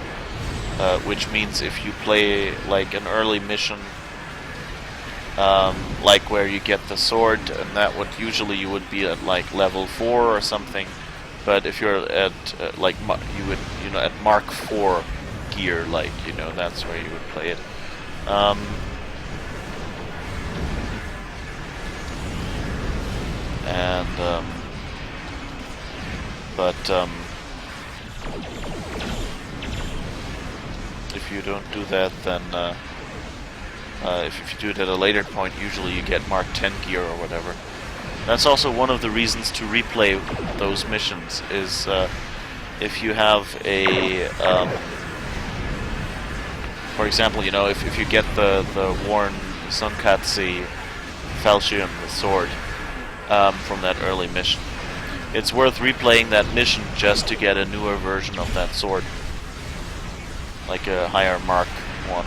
which means if you play like an early mission, like where you get the sword, and that would usually you would be at like level 4 or something, but if you're at like at Mark 4 gear, like that's where you would play it. If you don't do that, then if you do it at a later point, usually you get Mark 10 gear or whatever. That's also one of the reasons to replay those missions, is if you have a... for example, if you get the worn Sunkatse Falchion, the sword, from that early mission, it's worth replaying that mission just to get a newer version of that sword. Like a higher Mark 1.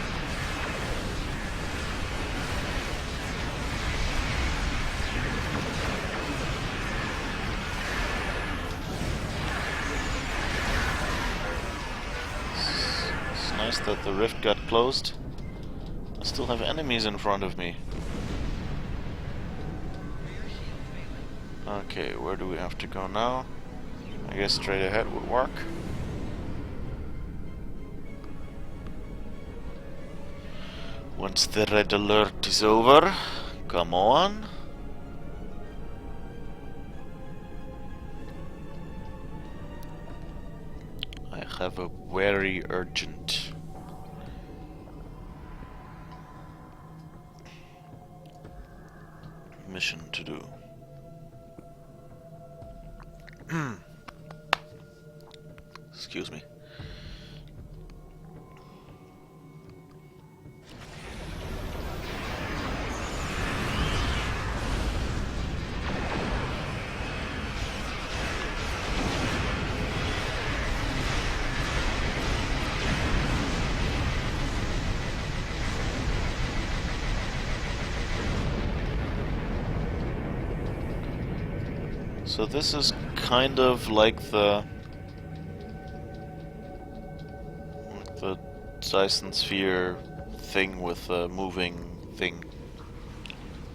It's nice that the rift got closed. I still have enemies in front of me. Okay, where do we have to go now? I guess straight ahead would work. Once the red alert is over, come on. I have a very urgent mission to do. Excuse me. So this is kind of like the Dyson sphere thing with a moving thing.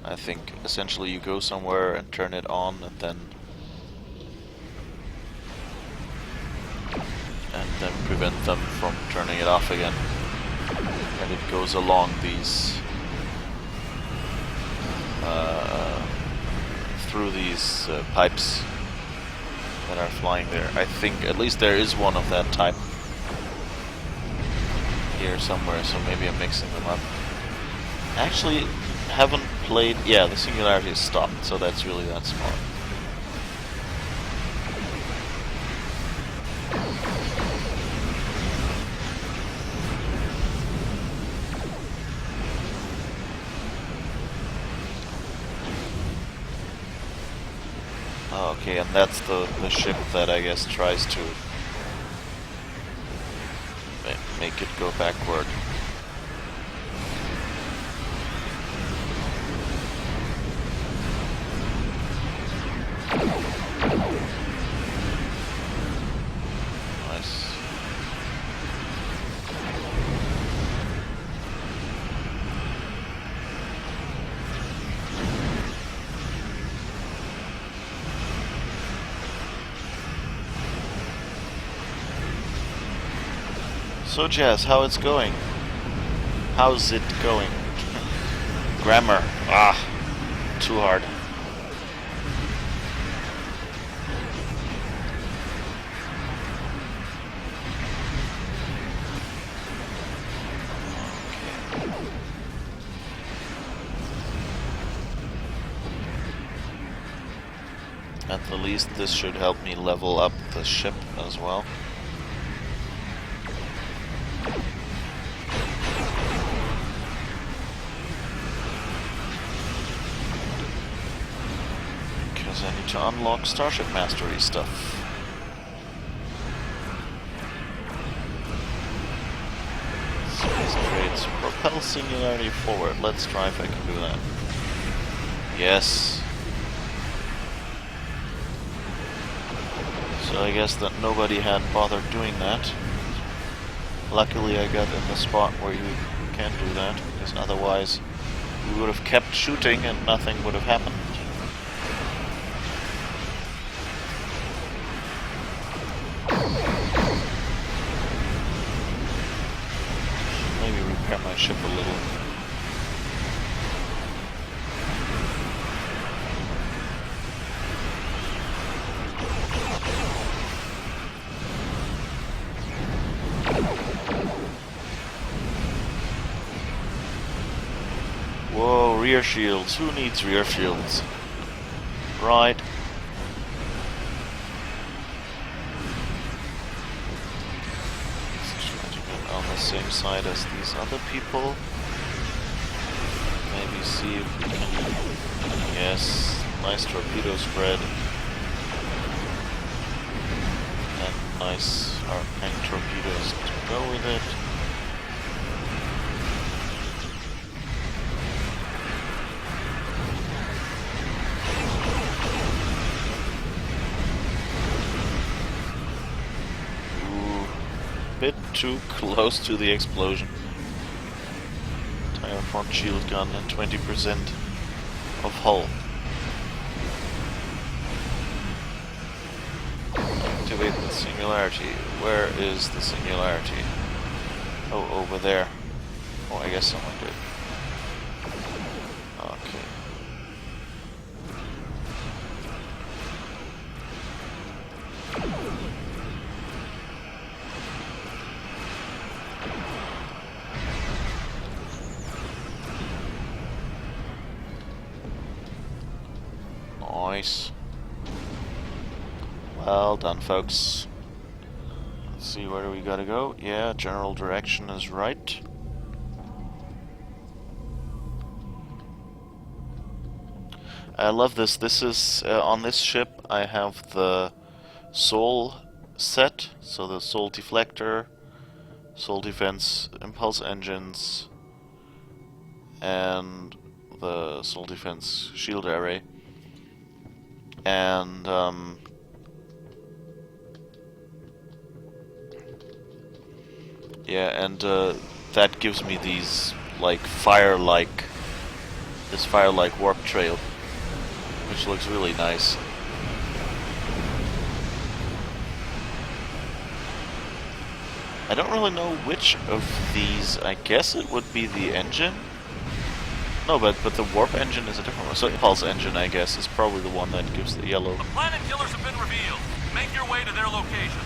I think essentially you go somewhere and turn it on, and then prevent them from turning it off again. And it goes along these through these pipes that are flying there. I think at least there is one of that type here somewhere, so maybe I'm mixing them up. Actually, haven't played... Yeah, the singularity is stopped, so that's really that smart. Okay, and that's the ship that I guess tries to make it go backward. Nice. So Jazz, how it's going? How's it going? Grammar. Too hard. At the least, this should help me level up the ship as well. Because I need to unlock Starship Mastery stuff. Space traits. Propel Singularity forward. Let's try if I can do that. Yes. So I guess that nobody had bothered doing that. Luckily I got in the spot where you can do that, because otherwise we would have kept shooting and nothing would have happened. Maybe repair my ship a little. Whoa, rear shields. Who needs rear shields? Right. Let's try to get on the same side as these other people. Maybe see if we can... Yes, nice torpedo spread. And nice arc tank torpedoes to go with it. Bit too close to the explosion. Tire front shield gun and 20% of hull. Activate the singularity. Where is the singularity? Oh, over there. Oh, I guess someone did. Okay. Nice. Well done, folks. Let's see, where do we gotta go? Yeah, general direction is right. I love this. This is, on this ship, I have the Soul set. So the Soul Deflector, Soul Defense Impulse Engines, and the Soul Defense Shield Array. And yeah, and that gives me these like fire-like warp trail, which looks really nice. I don't really know which of these. I guess it would be the engine. No, but the warp engine is a different one. So impulse engine, I guess, is probably the one that gives the yellow. The planet killers have been revealed. Make your way to their location.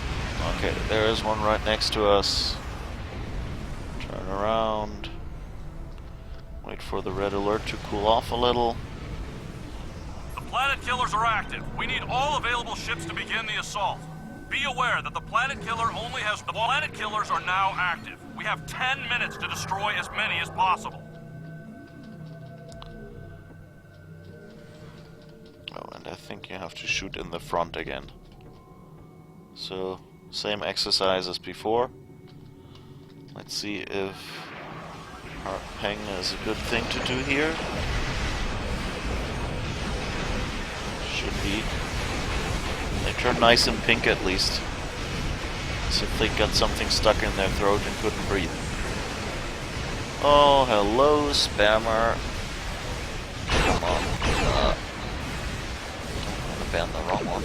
Okay, there is one right next to us. Turn around. Wait for the red alert to cool off a little. The planet killers are active. We need all available ships to begin the assault. Be aware that the planet killer only has... The planet killers are now active. We have 10 minutes to destroy as many as possible. Oh, and I think you have to shoot in the front again. So, same exercise as before. Let's see if our ping is a good thing to do here. Should be. They turn nice and pink at least. As if they got something stuck in their throat and couldn't breathe. Oh, hello, spammer. Come on. Found the wrong one.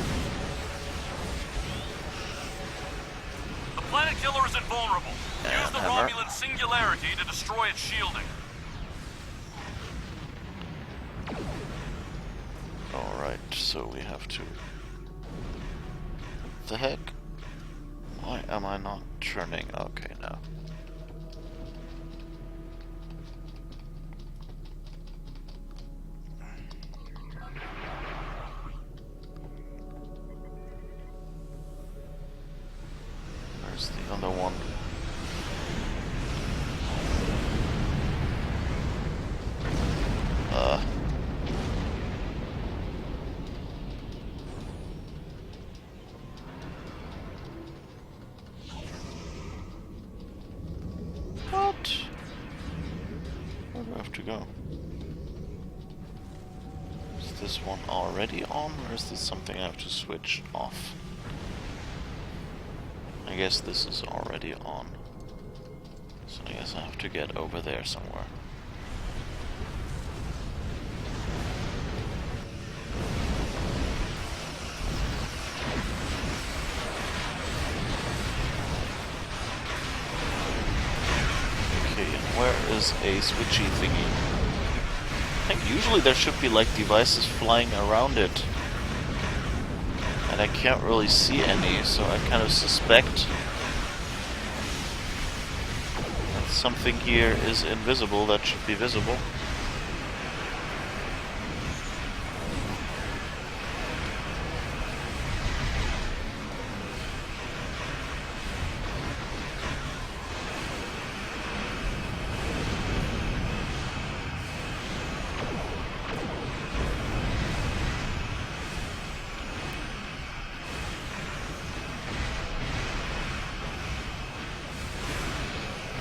The planet killer is invulnerable. Use the Romulan singularity to destroy its shielding. Alright, so we have to... The heck? Why am I not turning? Okay, now. one already on, or is this something I have to switch off? I guess this is already on. So I guess I have to get over there somewhere. Okay, and where is a switchy thingy? I think usually there should be like devices flying around it. And I can't really see any, so I kind of suspect that something here is invisible that should be visible.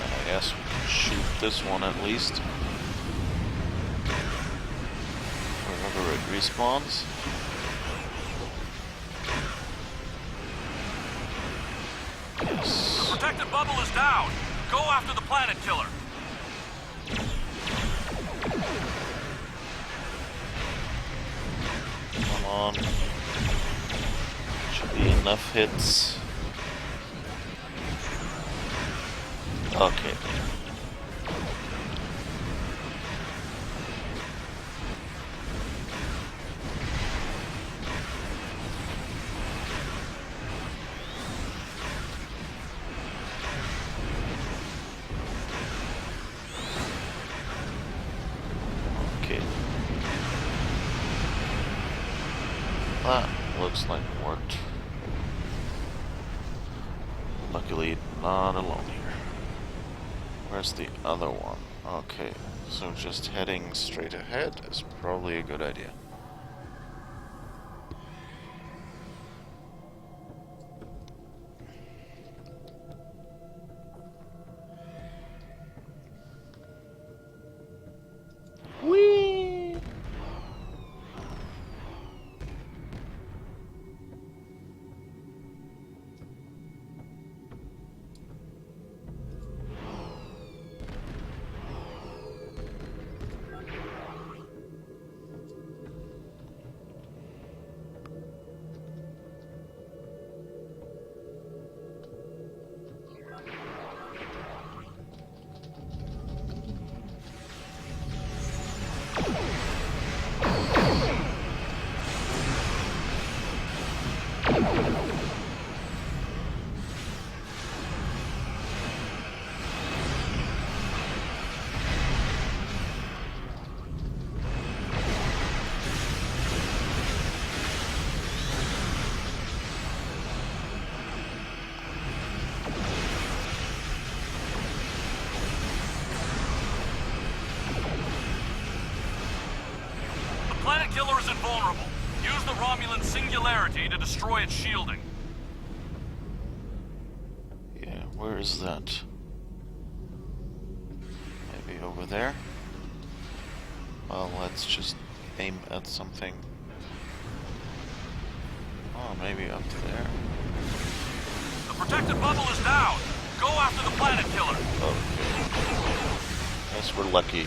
I guess we can shoot this one at least. Wherever it respawns. Yes. The protected bubble is down. Go after the planet killer. Come on. Should be enough hits. Okay. Okay. That looks like it worked. Luckily, not alone here. Where's the other one? Okay, so just heading straight ahead is probably a good idea. Whee! Killer is invulnerable. Use the Romulan singularity to destroy its shielding. Yeah, where is that? Maybe over there? Well, let's just aim at something. Oh, maybe up there. The protected bubble is down. Go after the planet killer. Okay. Guess we're lucky.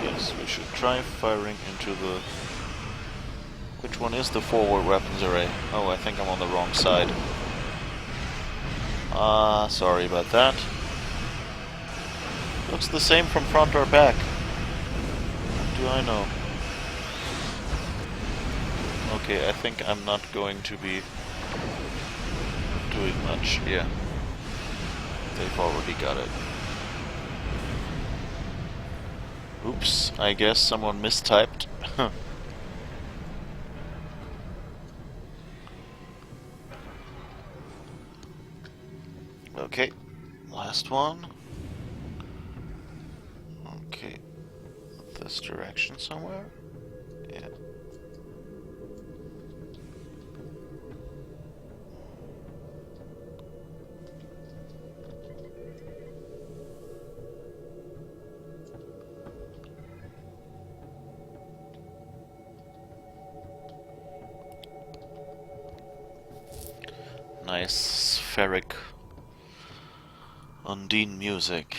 Yes, we should try firing into the... Which one is the forward weapons array? Oh, I think I'm on the wrong side. Sorry about that. Looks the same from front or back. What do I know? Okay, I think I'm not going to be doing much. Yeah. They've already got it. Oops, I guess someone mistyped. Okay, last one. Okay, this direction somewhere? Yeah. Nice spheric Undine music.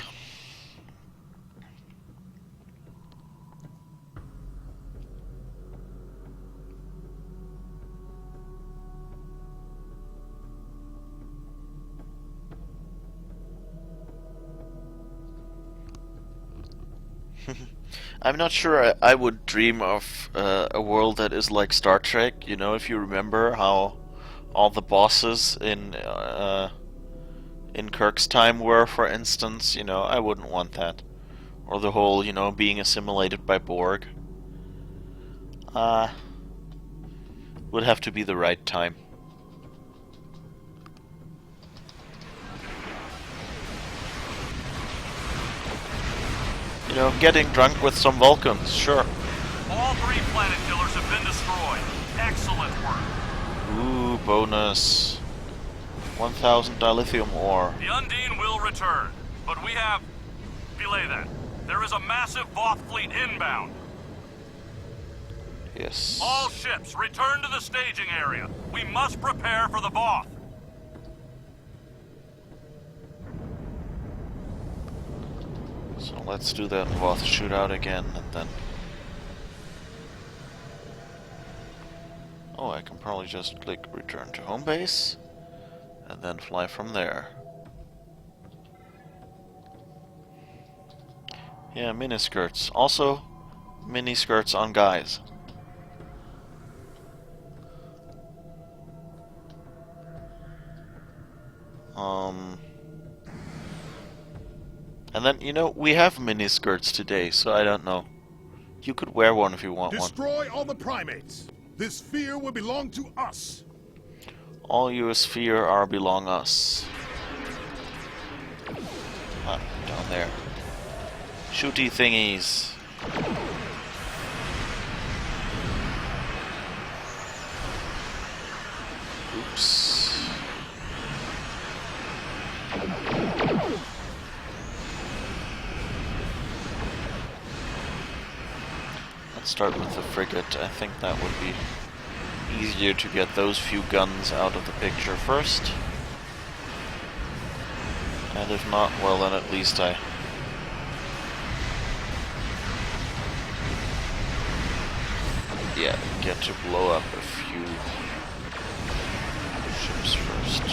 I'm not sure I would dream of a world that is like Star Trek. You know, if you remember how all the bosses in Kirk's time were, for instance, you know, I wouldn't want that. Or the whole, you know, being assimilated by Borg. Would have to be the right time. You know, getting drunk with some Vulcans, sure. All 3 planet killers have been destroyed. Excellent work. Ooh, bonus. 1,000 dilithium ore. The Undine will return, but we have... Belay that. There is a massive Voth fleet inbound. Yes. All ships, return to the staging area. We must prepare for the Voth. So let's do that Voth shootout again, and then... Oh, I can probably just click return to home base, and then fly from there. Yeah, miniskirts. Also, miniskirts on guys. And then, you know, we have miniskirts today, so I don't know. You could wear one if you want one. Destroy all the primates. This sphere will belong to us. All your sphere are belong us. Ah, down there. Shooty thingies. Oops. Let's start with the frigate. I think that would be easier to get those few guns out of the picture first. And if not, well then at least I... yeah, get to blow up a few ships first.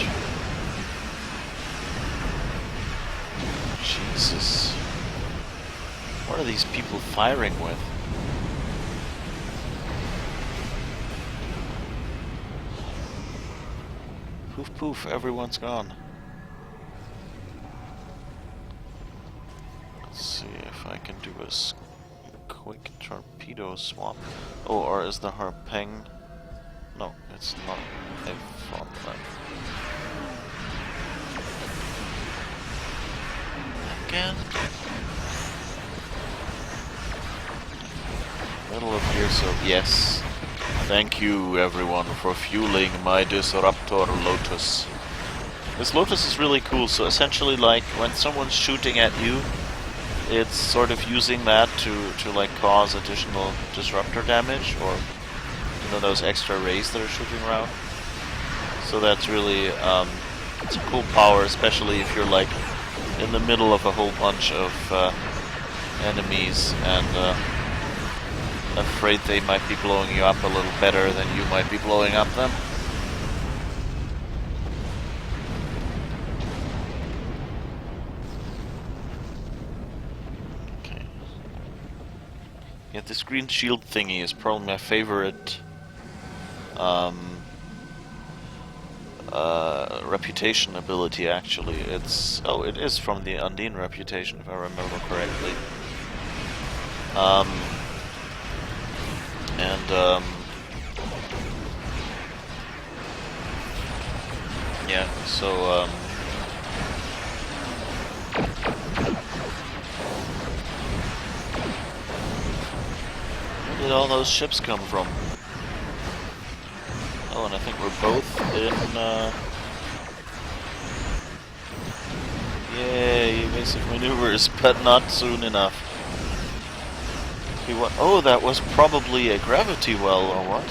Jesus. What are these people firing with? Poof poof, everyone's gone. Let's see if I can do a quick torpedo swap. Oh, or is the Harpeng? No, it's not a from that. Again? Middle of here, so yes. Thank you everyone for fueling my Disruptor Lotus. This Lotus is really cool, so essentially like when someone's shooting at you, it's sort of using that to like cause additional disruptor damage, or you know, those extra rays that are shooting around. So that's really it's a cool power, especially if you're like in the middle of a whole bunch of enemies and afraid they might be blowing you up a little better than you might be blowing up them. Okay. Yeah, this green shield thingy is probably my favorite reputation ability, actually. It's... oh, it is from the Undine reputation, if I remember correctly. Yeah, so, did all those ships come from? Oh, and I think we're both in, yay, evasive maneuvers, but not soon enough. Oh, that was probably a gravity well, or what?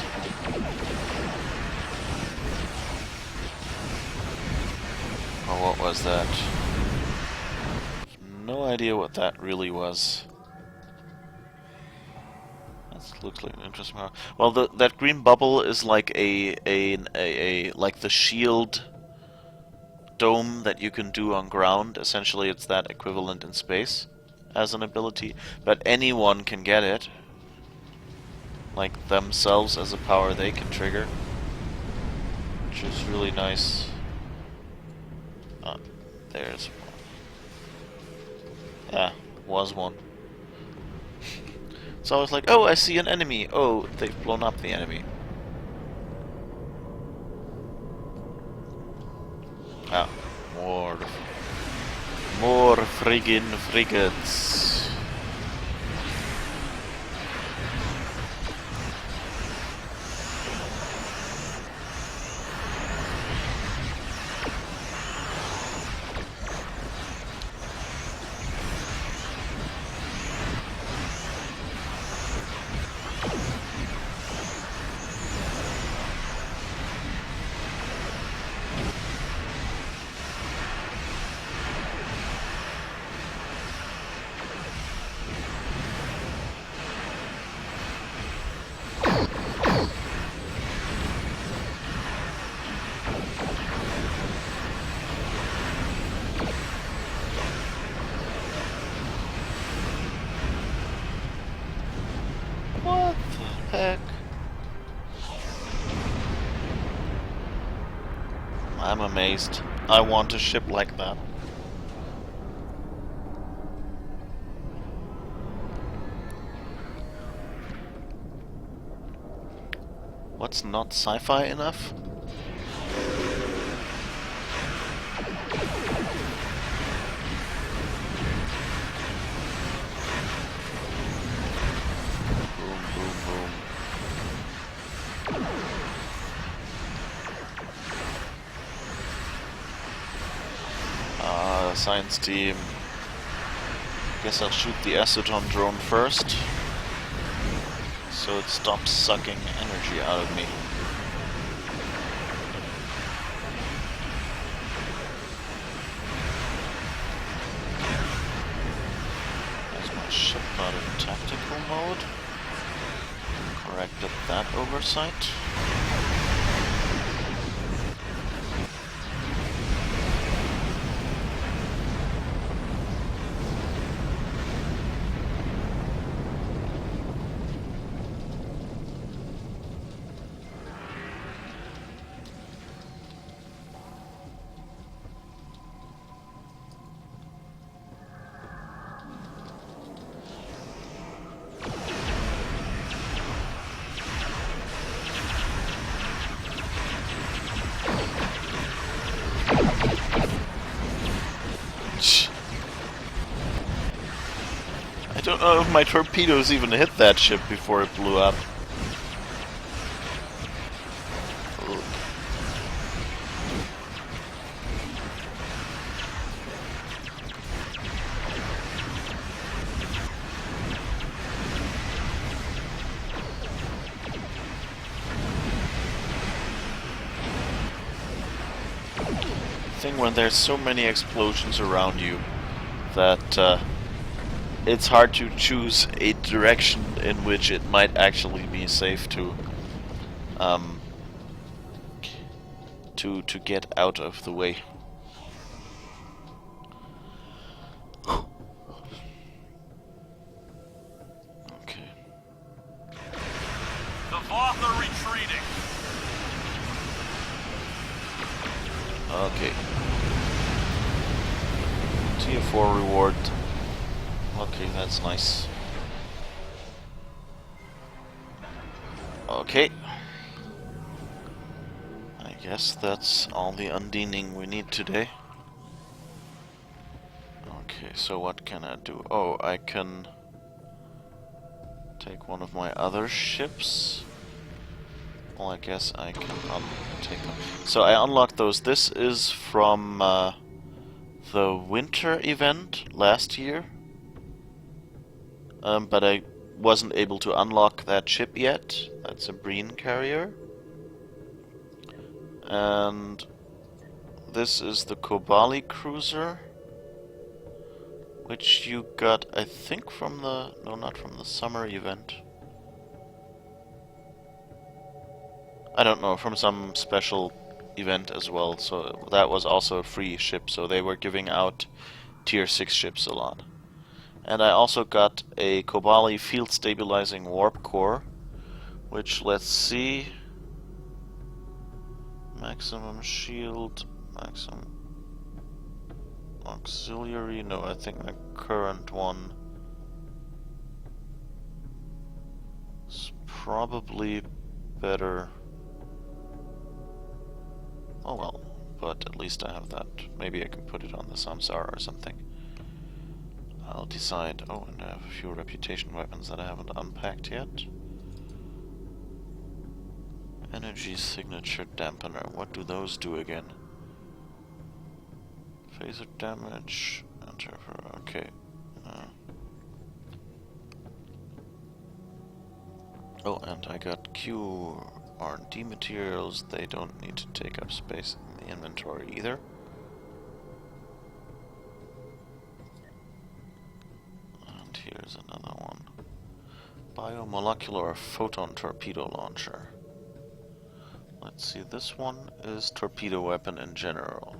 Or what was that? No idea what that really was. That looks like an interesting power. Well, that green bubble is like like the shield dome that you can do on ground. Essentially, it's that equivalent in space as an ability, but anyone can get it. Like themselves as a power they can trigger, which is really nice. There's one. Yeah, was one. So I was like, oh, I see an enemy. Oh, they've blown up the enemy. Ah, more friggin' frigates. What the heck? I'm amazed. I want a ship like that. What's not sci-fi enough? Science team. Guess I'll shoot the acetone drone first, so it stops sucking energy out of me. There's my ship not in tactical mode. Corrected that oversight. I don't know if my torpedoes even hit that ship before it blew up. Thing when there's so many explosions around you that it's hard to choose a direction in which it might actually be safe to get out of the way. Okay. The Voth are retreating. Okay. Tier 4 reward. Okay, that's nice. Okay. I guess that's all the undining we need today. Okay, so what can I do? Oh, I can take one of my other ships. Well, I guess I can take them. So I unlocked those. This is from the winter event last year. But I wasn't able to unlock that ship yet. That's a Breen carrier. And this is the Kobali cruiser, which you got, I think, from the... no, not from the summer event. I don't know, from some special event as well, so that was also a free ship, so they were giving out tier 6 ships a lot. And I also got a Kobali field stabilizing warp core, which, let's see, maximum shield, maximum auxiliary, no, I think my current one is probably better. Oh well, but at least I have that. Maybe I can put it on the Samsara or something. I'll decide. Oh, and I have a few reputation weapons that I haven't unpacked yet. Energy signature dampener. What do those do again? Phaser damage. Enter for... okay. Oh, and I got Q R&D materials. They don't need to take up space in the inventory either. And here's another one. Biomolecular photon torpedo launcher. Let's see, this one is torpedo weapon in general.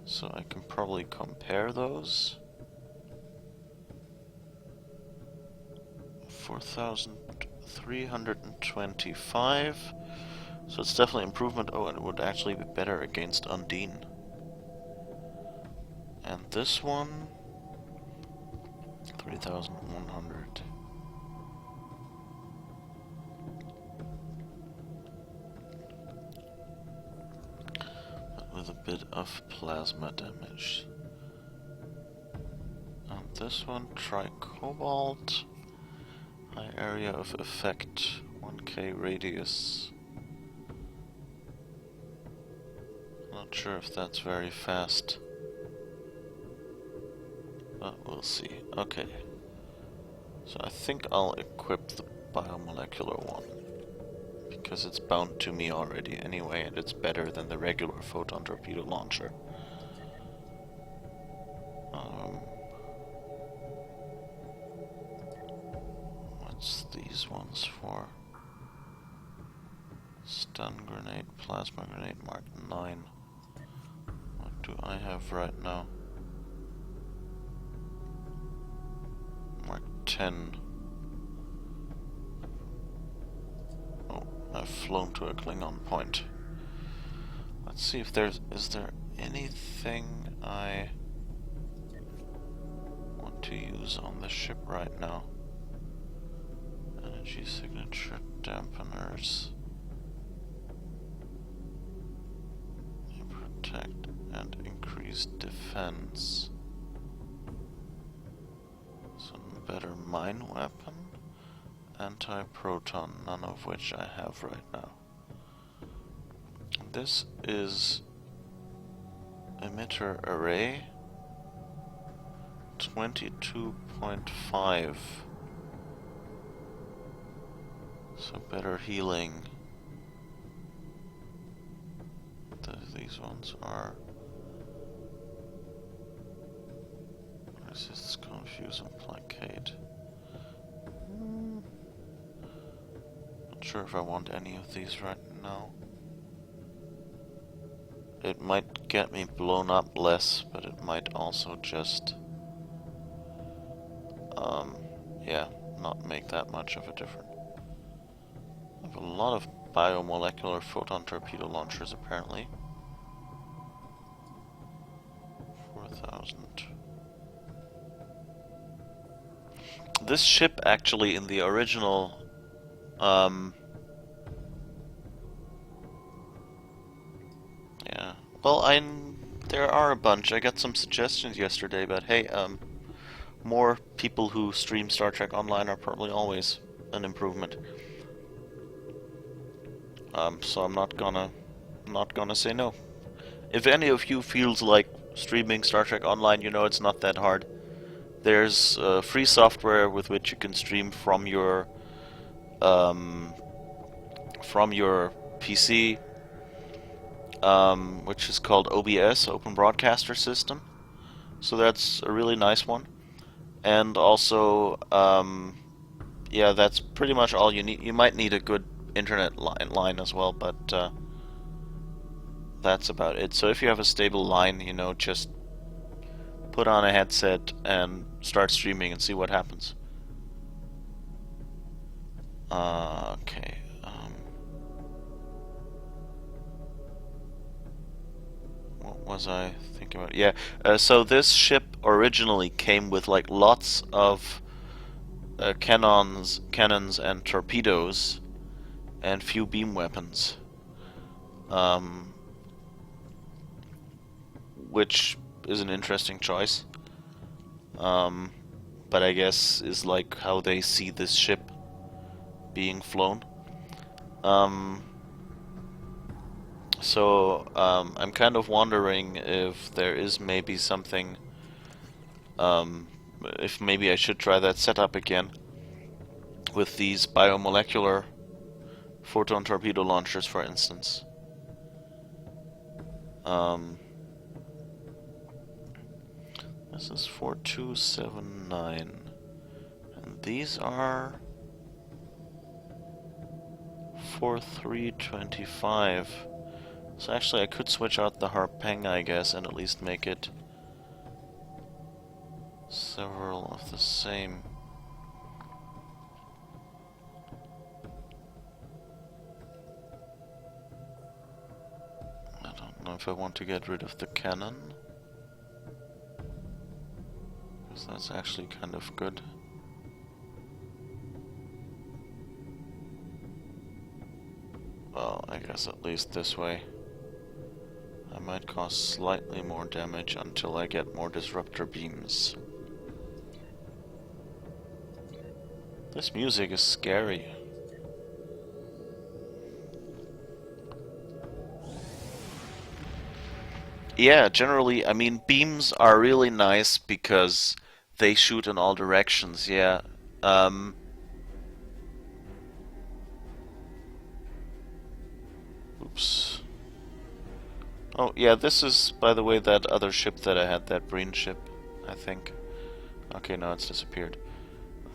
So I can probably compare those. 4,325. So it's definitely improvement. Oh, and it would actually be better against Undine. And this one, 3,100. But with a bit of plasma damage. And this one, Tri-Cobalt. High area of effect, 1k radius. Not sure if that's very fast, but we'll see. Okay, so I think I'll equip the biomolecular one, because it's bound to me already anyway, and it's better than the regular photon torpedo launcher. What's these ones for? Stun grenade, plasma grenade, Mark 9. What do I have right now? Mark 10. Oh, I've flown to a Klingon point. Let's see if is there anything I want to use on the ship right now. Energy signature dampeners. Protect and increase defense. Some better mine weapon. Anti-proton, none of which I have right now. This is emitter array 22.5. So better healing. These ones are resists, confuse, and placate. Not sure if I want any of these right now. It might get me blown up less, but it might also just yeah, not make that much of a difference. I have a lot of biomolecular photon torpedo launchers apparently. 4,000. This ship actually in the original yeah. Well, there are a bunch. I got some suggestions yesterday, but hey, more people who stream Star Trek Online are probably always an improvement. So I'm not gonna say no. If any of you feels like streaming Star Trek Online, you know it's not that hard. There's free software with which you can stream from your PC, which is called OBS, Open Broadcaster System. So that's a really nice one. And also, yeah, that's pretty much all you need. You might need a good internet line as well, but that's about it. So if you have a stable line, you know, just put on a headset and start streaming and see what happens. Okay. What was I thinking about? Yeah. So this ship originally came with like lots of cannons and torpedoes, and few beam weapons. Which is an interesting choice. But I guess is like how they see this ship being flown. So I'm kind of wondering if there is maybe something, if maybe I should try that setup again with these biomolecular photon torpedo launchers, for instance. This is 4279, and these are 4325. So actually I could switch out the Harpeng, I guess, and at least make it several of the same. I don't know if I want to get rid of the cannon, because that's actually kind of good. Well, I guess at least this way I might cause slightly more damage until I get more disruptor beams. This music is scary. Yeah, generally, I mean, beams are really nice because they shoot in all directions, yeah. Oops. Oh, yeah, this is, by the way, that other ship that I had, that Breen ship, I think. Okay, now it's disappeared.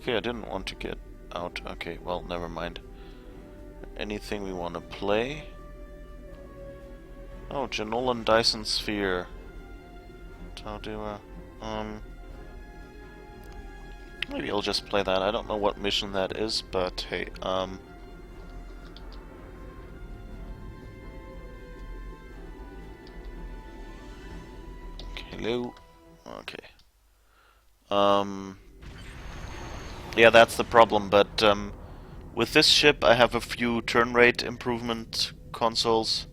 Okay, I didn't want to get out. Okay, well, never mind. Anything we want to play? Oh, Janolan Dyson Sphere. Taudua. Maybe I'll just play that. I don't know what mission that is, but hey, hello. Okay. Yeah, that's the problem, but with this ship I have a few turn rate improvement consoles.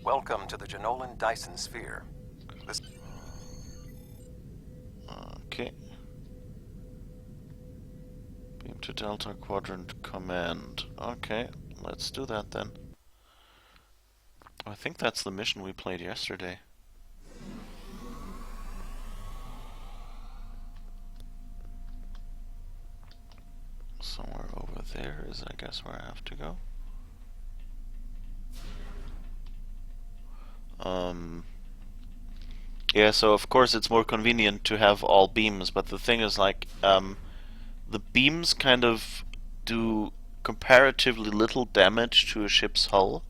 Welcome to the Janolan Dyson Sphere. This Okay. Beam to Delta Quadrant Command. Okay, let's do that then. I think that's the mission we played yesterday. Somewhere over there is, I guess, where I have to go. Yeah, so of course it's more convenient to have all beams, but the thing is, like, the beams kind of do comparatively little damage to a ship's hull,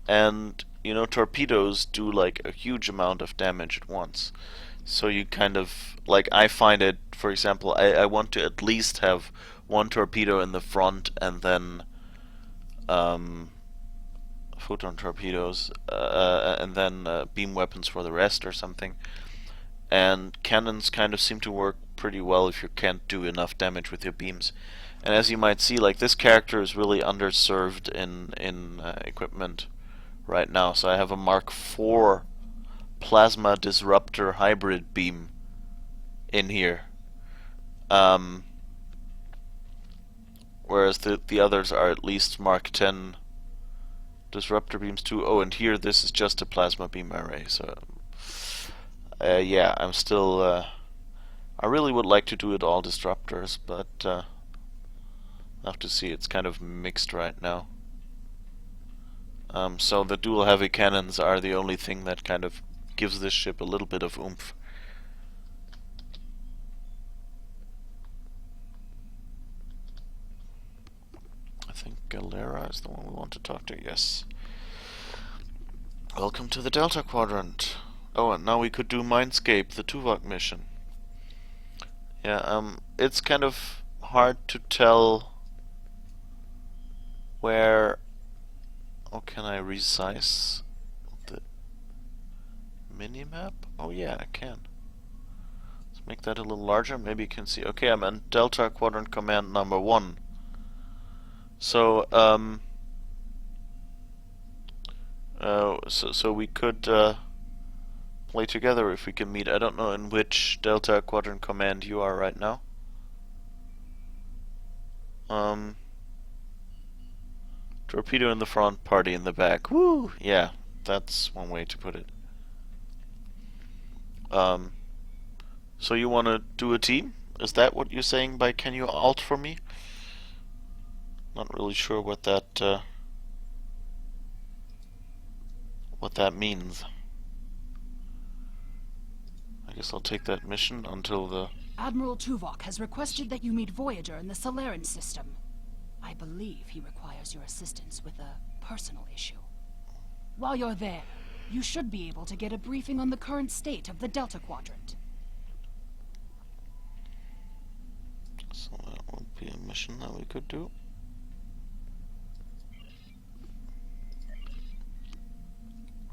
and, you know, torpedoes do, like, a huge amount of damage at once. So you kind of, like, I find it, for example, I want to at least have one torpedo in the front, and then photon torpedoes, and then beam weapons for the rest or something. And cannons kind of seem to work pretty well if you can't do enough damage with your beams. And as you might see, like, this character is really underserved in equipment right now. So I have a Mark IV Plasma Disruptor Hybrid Beam in here. Whereas the others are at least Mark 10 disruptor beams too. Oh, and here this is just a plasma beam array. So yeah, I'm still. I really would like to do it all disruptors, but I have to see. It's kind of mixed right now. So the dual heavy cannons are the only thing that kind of gives this ship a little bit of oomph. I think Galera is the one we want to talk to, yes. Welcome to the Delta Quadrant. Oh, and now we could do Mindscape, the Tuvok mission. Yeah, it's kind of hard to tell where... Oh, can I resize the minimap? Oh yeah, I can. Let's make that a little larger, maybe you can see. Okay, I'm in Delta Quadrant Command number 1. So, so we could play together if we can meet. I don't know in which Delta Quadrant Command you are right now. Torpedo in the front, party in the back. Woo! Yeah, that's one way to put it. So you want to do a team? Is that what you're saying by can you alt for me? Not really sure what that means. I guess I'll take that mission until the... Admiral Tuvok has requested that you meet Voyager in the Solarian system. I believe he requires your assistance with a personal issue. While you're there, you should be able to get a briefing on the current state of the Delta Quadrant. So that would be a mission that we could do.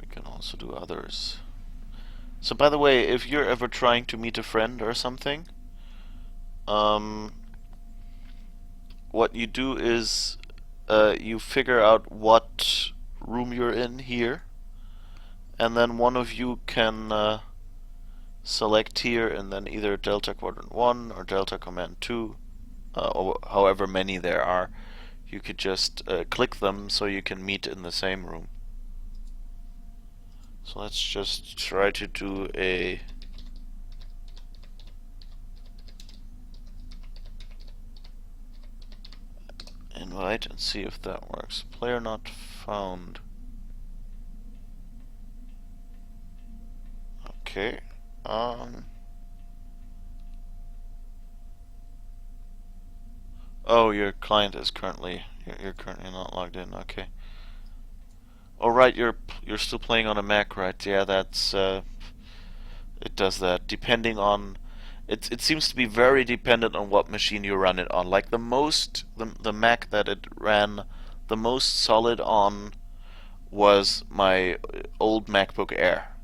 We can also do others. So by the way, if you're ever trying to meet a friend or something, what you do is you figure out what room you're in here, and then one of you can select here and then either Delta Quadrant 1 or Delta Command 2, or however many there are. You could just click them so you can meet in the same room. So let's just try to do a invite and see if that works. Player not found. Okay. Oh, your client is currently you're currently not logged in. Okay. Oh right, you're still playing on a Mac, right? Yeah, that's it does that depending on it seems to be very dependent on what machine you run it on. Like the Mac that it ran the most solid on was my old MacBook Air.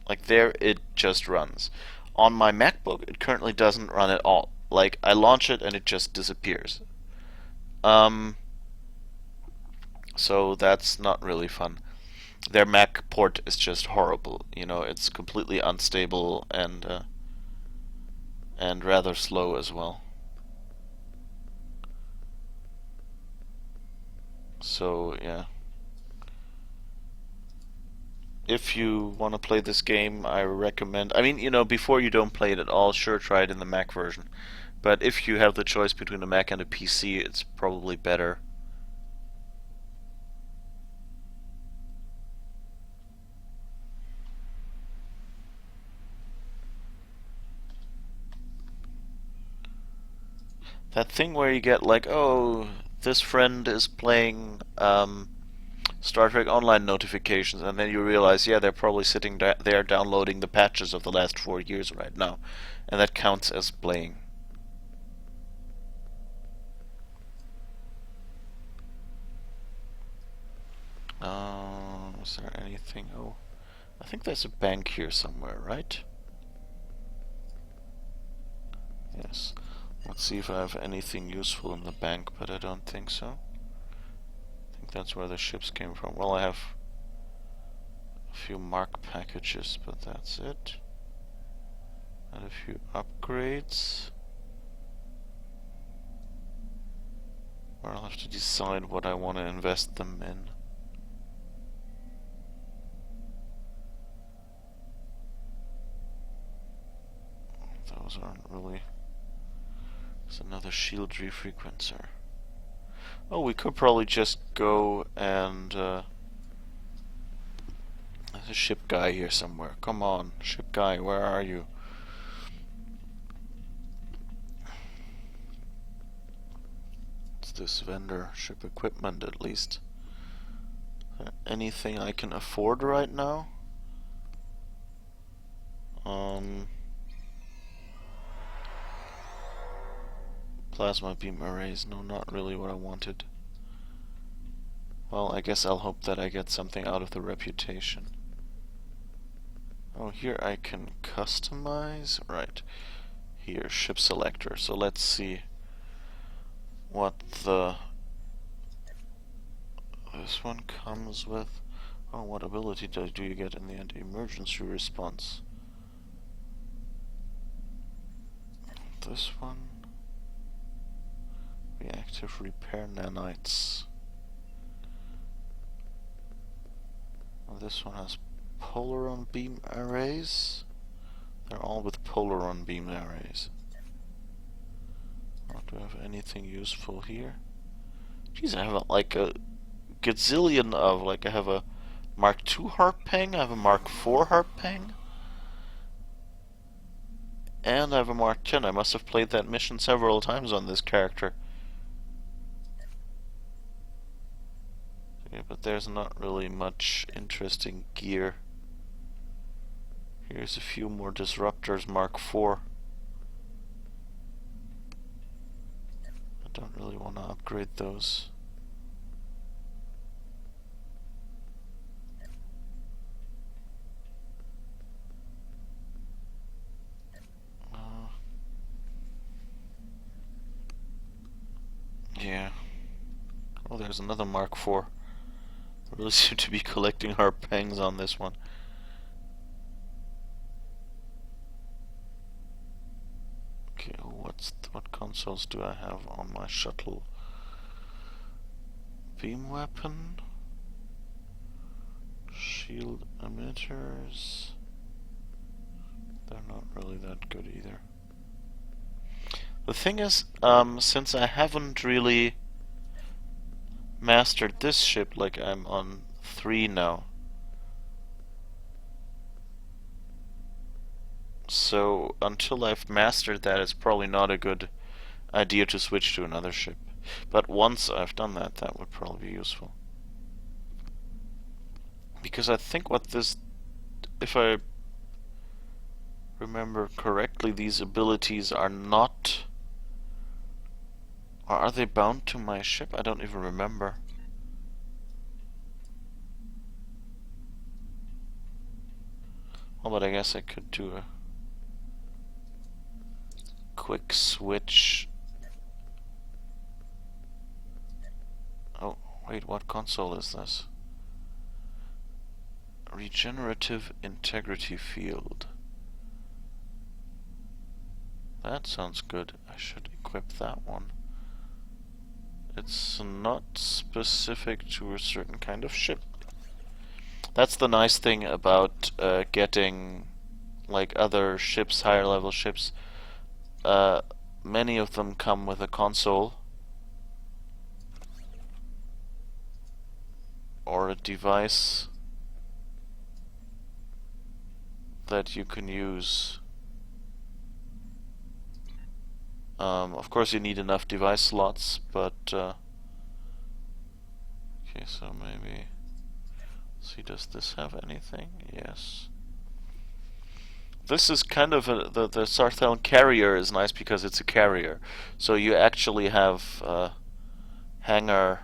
Like there it just runs. On my MacBook it currently doesn't run at all. Like I launch it and it just disappears. So that's not really fun. Their Mac port is just horrible. You know, it's completely unstable and rather slow as well. So yeah, if you want to play this game, I recommend. I mean, you know, before you don't play it at all, sure, try it in the Mac version. But if you have the choice between a Mac and a PC, it's probably better. That thing where you get like, oh, this friend is playing Star Trek Online notifications, and then you realize, yeah, they're probably sitting there downloading the patches of the last 4 years right now, and that counts as playing. Is there anything? Oh, I think there's a bank here somewhere, right? Yes. Let's see if I have anything useful in the bank, but I don't think so. I think that's where the ships came from. Well, I have a few mark packages, but that's it. And a few upgrades. Or I'll have to decide what I want to invest them in. Those aren't really... There's another shield refrequencer. Oh, we could probably just go and... There's a ship guy here somewhere. Come on, ship guy, where are you? It's this vendor, ship equipment at least. Anything I can afford right now? Plasma beam arrays, no, not really what I wanted. Well, I guess I'll hope that I get something out of the reputation. Oh, here I can customize, right. Here, ship selector, so let's see what this one comes with. Oh, what ability do you get in the end? Emergency response. This one. Reactive repair nanites. Well, this one has polaron beam arrays. They're all with polaron beam arrays. Oh, do I have anything useful here? Jeez, I have like a gazillion of, like, I have a Mark II Harpang, I have a Mark IV Harpang, and I have a Mark 10. I must have played that mission several times on this character. Yeah, but there's not really much interesting gear. Here's a few more disruptors, Mark IV. I don't really want to upgrade those. Yeah. Oh, there's another Mark IV. I really seem to be collecting harpangs on this one. Okay, what consoles do I have on my shuttle? Beam weapon, shield emitters. They're not really that good either. The thing is, since I haven't really mastered this ship, like I'm on 3 now, so until I've mastered that, it's probably not a good idea to switch to another ship. But once I've done that, that would probably be useful. Because I think what this, if I remember correctly, these abilities are not... Or are they bound to my ship? I don't even remember. Well, but I guess I could do a quick switch. Oh, wait, what console is this? Regenerative integrity field. That sounds good. I should equip that one. It's not specific to a certain kind of ship. That's the nice thing about getting like other ships, higher level ships. Many of them come with a console or a device that you can use. Of course you need enough device slots, but okay, so maybe, see, does this have anything? Yes. This is kind of the Sarthel carrier is nice because it's a carrier, so you actually have hangar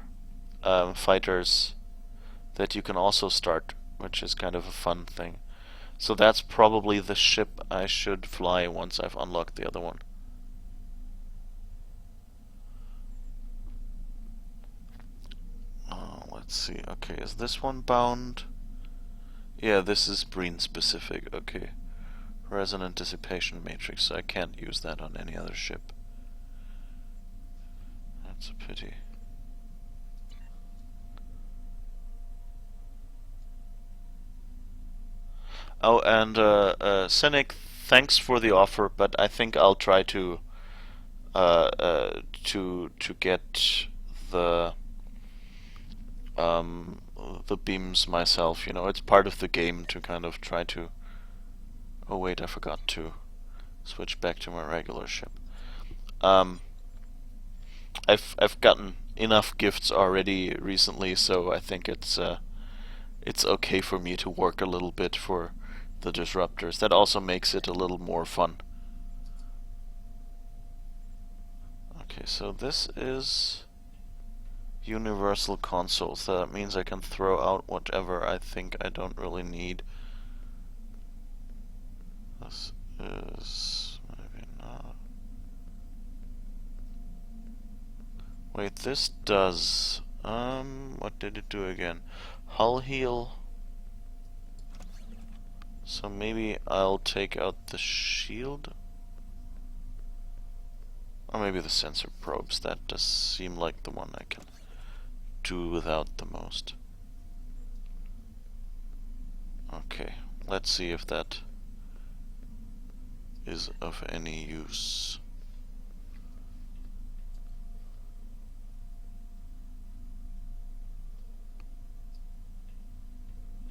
fighters that you can also start, which is kind of a fun thing. So that's probably the ship I should fly once I've unlocked the other one. Let's see. Okay, is this one bound? Yeah, this is Breen specific. Okay. resonant dissipation matrix, so I can't use that on any other ship. That's a pity. Oh, and Cynic, thanks for the offer, but I think I'll try to get the beams myself. You know, it's part of the game to kind of try to. Oh wait, I forgot to switch back to my regular ship. I've gotten enough gifts already recently, so I think it's okay for me to work a little bit for the disruptors. That also makes it a little more fun. Okay, so this is universal console, so that means I can throw out whatever I think I don't really need. This is maybe not. Wait, this does what did it do again? Hull heal. So maybe I'll take out the shield. Or maybe the sensor probes. That does seem like the one I can do without the most. Okay, let's see if that is of any use.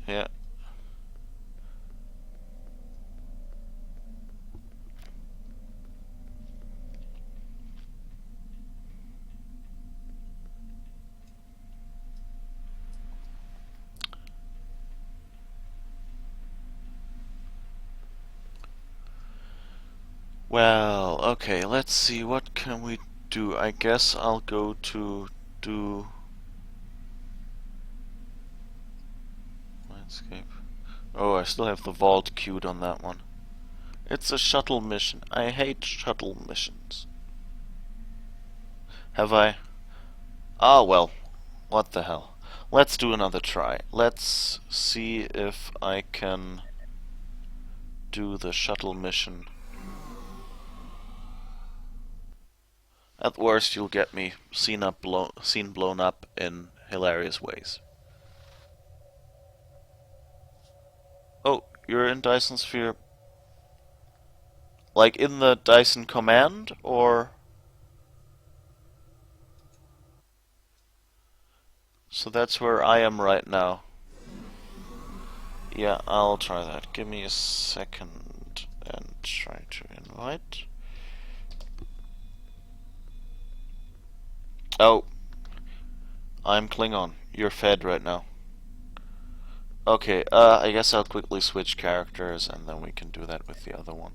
Yeah. Well, okay, let's see, what can we do? I guess I'll go to do landscape. Oh, I still have the vault queued on that one. It's a shuttle mission. I hate shuttle missions. Have I? Ah, well, what the hell. Let's do another try. Let's see if I can do the shuttle mission. At worst, you'll get me seen blown up in hilarious ways. Oh, you're in Dyson Sphere. Like in the Dyson command, or? So that's where I am right now. Yeah, I'll try that. Give me a second and try to invite. Oh, I'm Klingon. You're fed right now. Okay, I guess I'll quickly switch characters and then we can do that with the other one.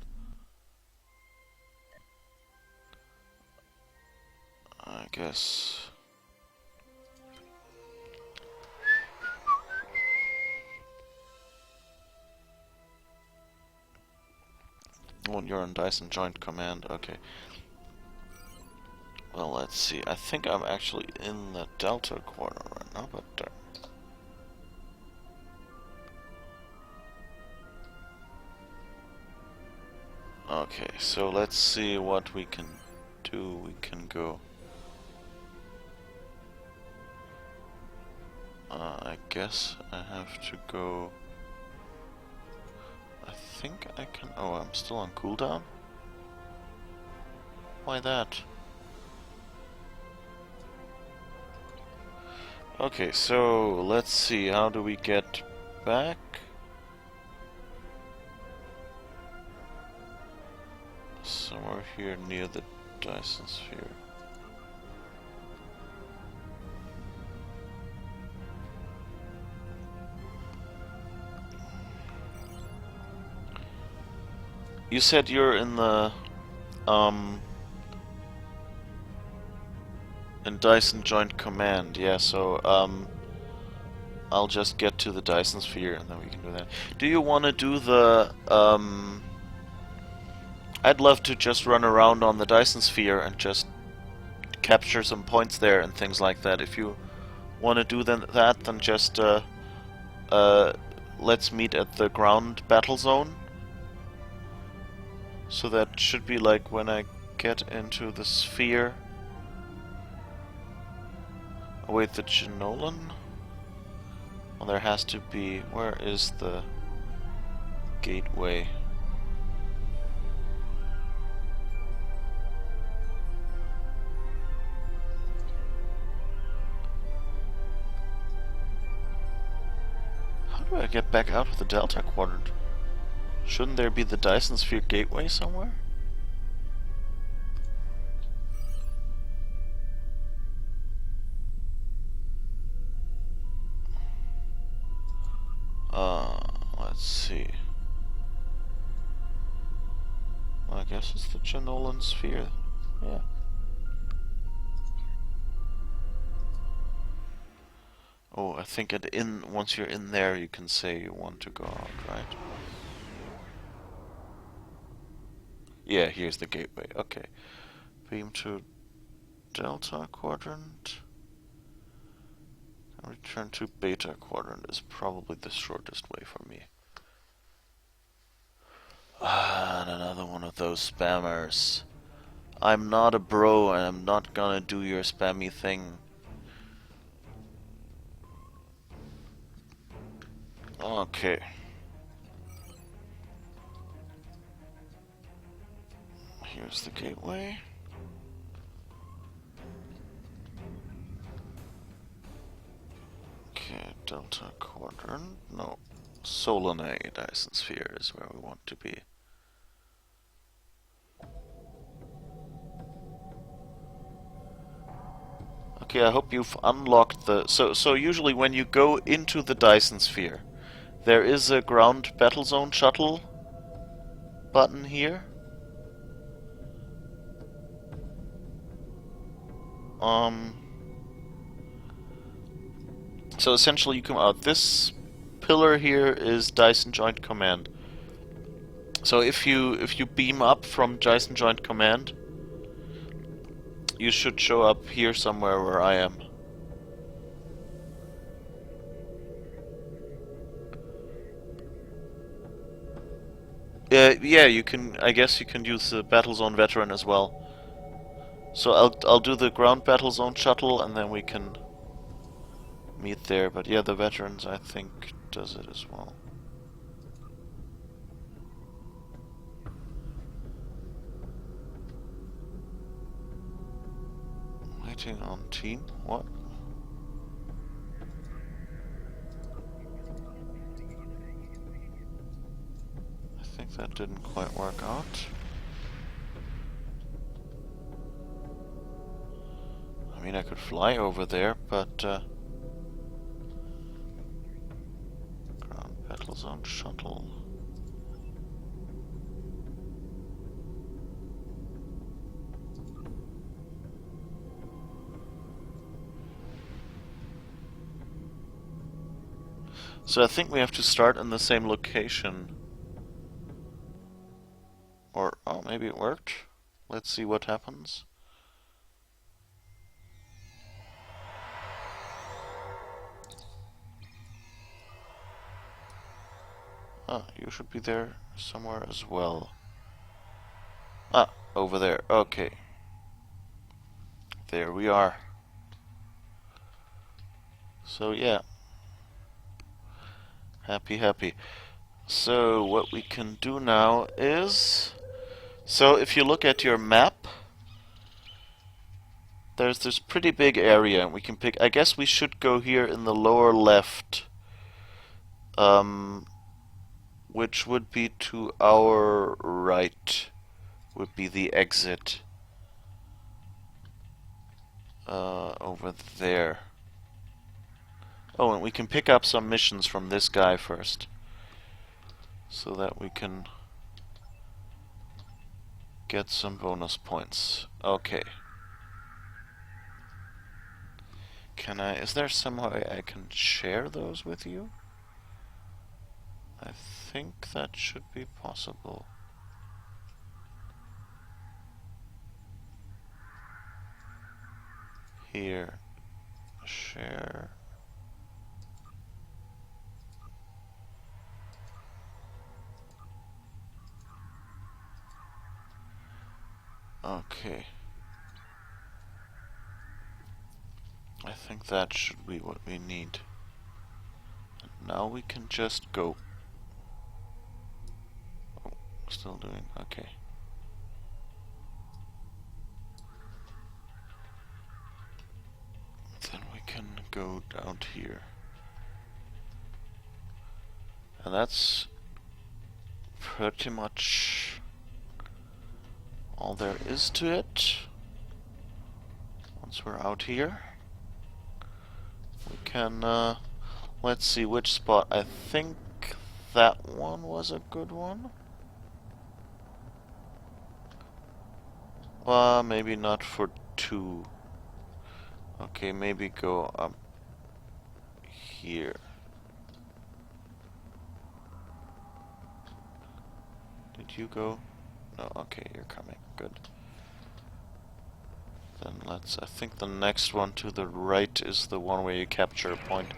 I guess. Oh, you're in Dyson Joint Command, okay. Well, let's see. I think I'm actually in the Delta Quarter right now, but... Okay, so let's see what we can do. We can go... I guess I have to go... I think I can... Oh, I'm still on cooldown? Why that? Okay, so let's see, how do we get back? Somewhere here near the Dyson Sphere. You said you're in the, in Dyson Joint Command, yeah, so, I'll just get to the Dyson Sphere and then we can do that. Do you want to do the, I'd love to just run around on the Dyson Sphere and just capture some points there and things like that. If you want to do that, then just, let's meet at the ground battle zone. So that should be like when I get into the sphere. Oh wait, the Genolan? Well, there has to be... Where is the gateway? How do I get back out of the Delta Quadrant? Shouldn't there be the Dyson Sphere gateway somewhere? Let's see. Well, I guess it's the Genolan Sphere. Yeah. Oh, I think once you're in there, you can say you want to go out, right? Yeah, here's the gateway. Okay. Beam to Delta Quadrant. And return to Beta Quadrant is probably the shortest way for me. Ah, and another one of those spammers. I'm not a bro, and I'm not gonna do your spammy thing. Okay. Here's the gateway. Okay, Delta Quadrant. No. Solanae Dyson Sphere is where we want to be. Okay, I hope you've unlocked the... So usually when you go into the Dyson Sphere, there is a ground battle zone shuttle button here. So essentially you come out. This pillar here is Dyson Joint Command. So if you beam up from Dyson Joint Command, you should show up here somewhere where I am. Yeah, you can. I guess you can use the Battle Zone Veteran as well. So I'll do the ground Battle Zone shuttle, and then we can meet there. But yeah, the Veterans I think does it as well. Waiting on team. What? I think that didn't quite work out. I mean, I could fly over there, but ground battle zone shuttle. So I think we have to start in the same location. Or, oh, maybe it worked. Let's see what happens. Ah, you should be there somewhere as well. Ah, over there. Okay. There we are. So yeah. Happy, happy. So what we can do now is... So if you look at your map, there's this pretty big area, and we can pick... I guess we should go here in the lower left. Which would be to our right. Would be the exit. Over there. Oh, and we can pick up some missions from this guy first. So that we can get some bonus points. Okay. Is there some way I can share those with you? I think that should be possible. Here. Share. Okay. I think that should be what we need. And now we can just go. Oh, still doing okay. Then we can go down here. And that's pretty much all there is to it. Once we're out here, we can, let's see which spot. I think that one was a good one. Maybe not for 2. Okay, maybe go up here. Did you go? No, okay, you're coming. Good. Then I think the next one to the right is the one where you capture a point.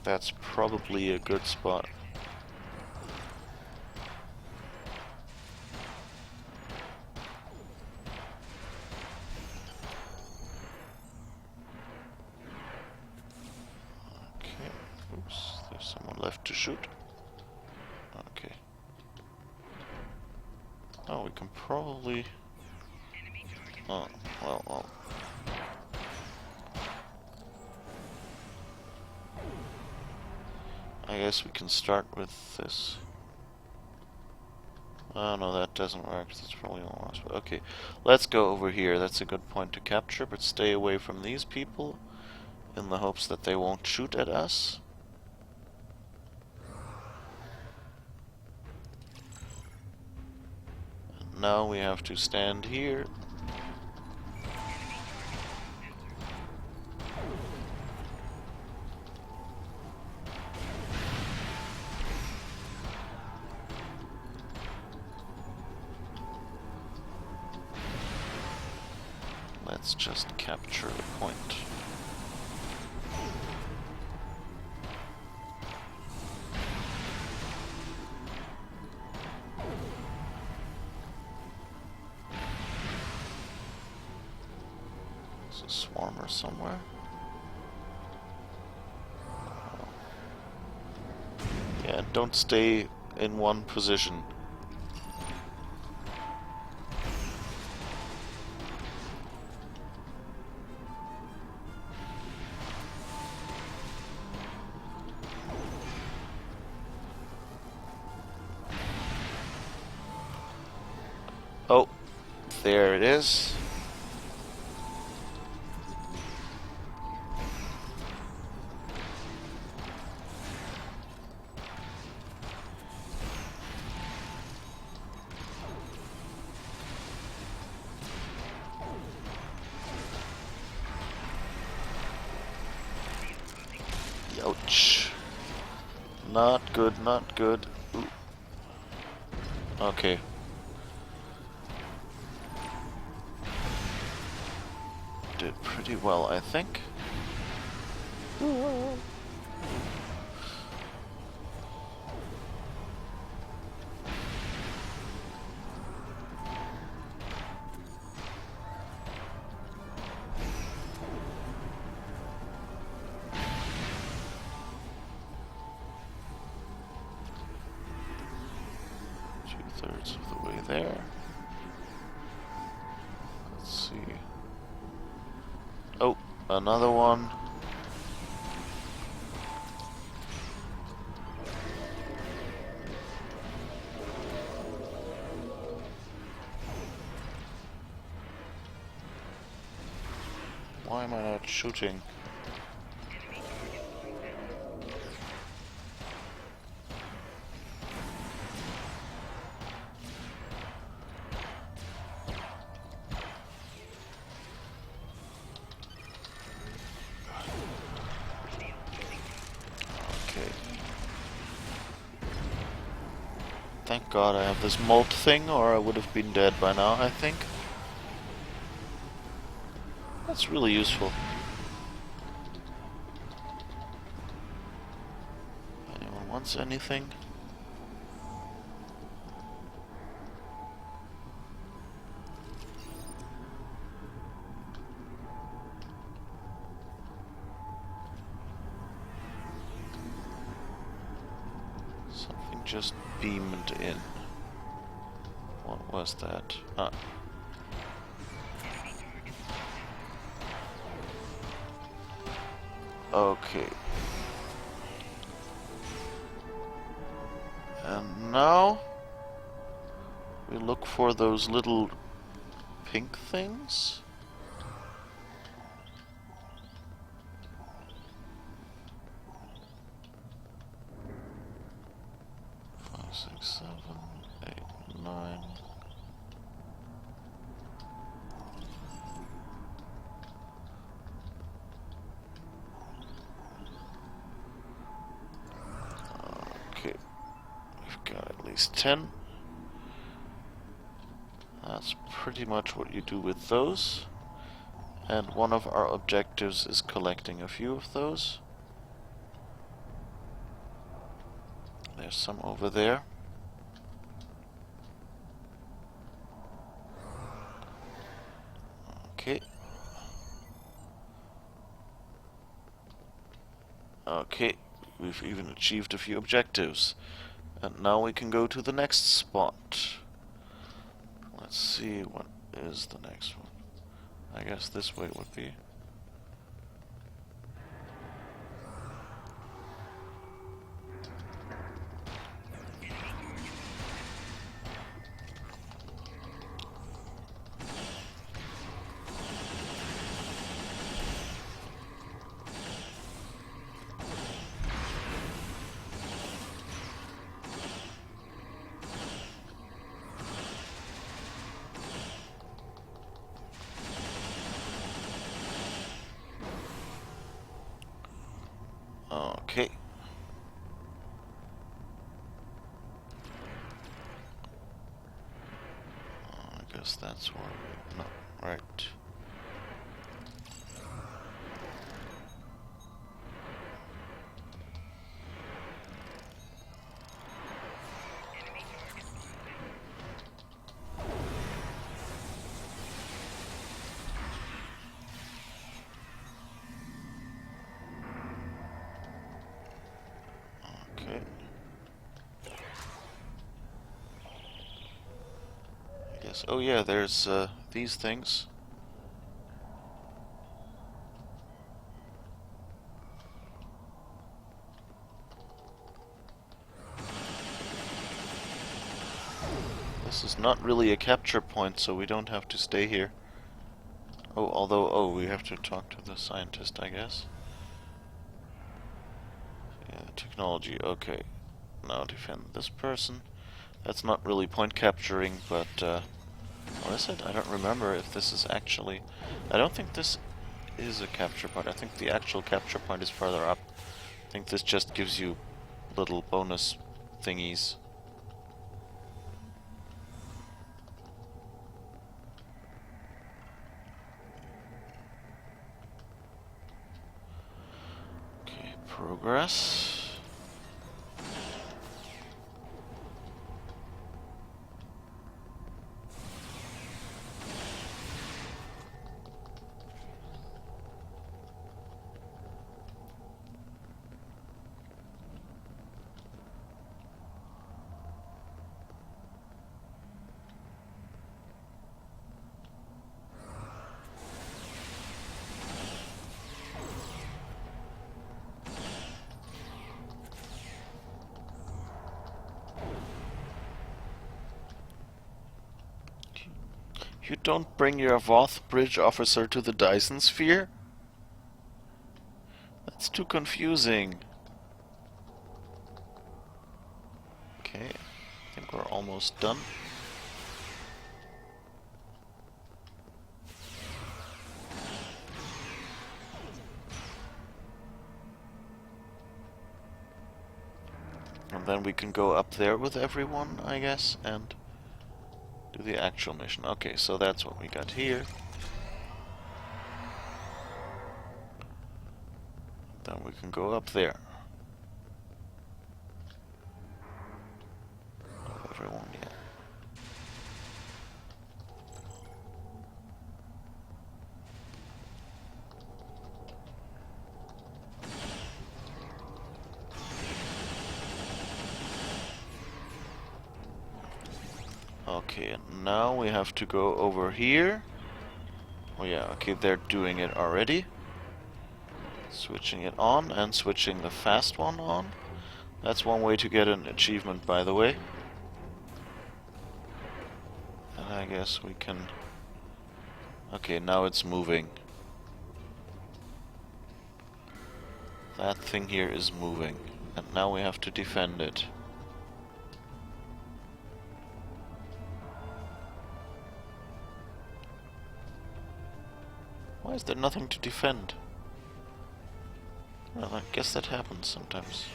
That's probably a good spot. Okay, oops, there's someone left to shoot. Okay. Oh, we can probably... Oh, well. I guess we can start with this. Oh no, that doesn't work. That's probably the last. Okay, let's go over here. That's a good point to capture, but stay away from these people in the hopes that they won't shoot at us. And now we have to stand here. Let's just capture the point. There's a swarmer somewhere. Yeah, don't stay in one position. Oh, there it is. Ouch. Not good, not good. Ooh. Okay. Did pretty well, I think. Two-thirds of the way there. Let's see. Oh, another one. Why am I not shooting? Thank God I have this molt thing, or I would have been dead by now, I think. That's really useful. Anyone wants anything? just beamed in. What was that? Ah. Okay. And now we look for those little pink things. 5, 6, 7, 8, 9. Okay, we've got at least 10. That's pretty much what you do with those. And one of our objectives is collecting a few of those. There's some over there. Okay. Okay, we've even achieved a few objectives. And now we can go to the next spot. Let's see, what is the next one? I guess this way would be. Okay. I guess that's where we... No, right. Okay. I guess. Oh yeah, there's these things. This is not really a capture point, so we don't have to stay here. Oh, although, oh, we have to talk to the scientist, I guess. Yeah, technology, okay. Now defend this person. That's not really point capturing, but, or is it? I don't remember if this is actually... I don't think this is a capture point. I think the actual capture point is further up. I think this just gives you little bonus thingies. Okay, progress. You don't bring your Voth bridge officer to the Dyson sphere? That's too confusing. Okay, I think we're almost done. And then we can go up there with everyone, I guess, and do the actual mission. Okay, so that's what we got here. Then we can go up there. Oh, everyone, yeah. Okay, and now we have to go over here. Oh yeah, okay, they're doing it already. Switching it on and switching the fast one on. That's one way to get an achievement, by the way. And I guess we can... Okay, now it's moving. That thing here is moving. And now we have to defend it. Why is there nothing to defend? Well, I guess that happens sometimes.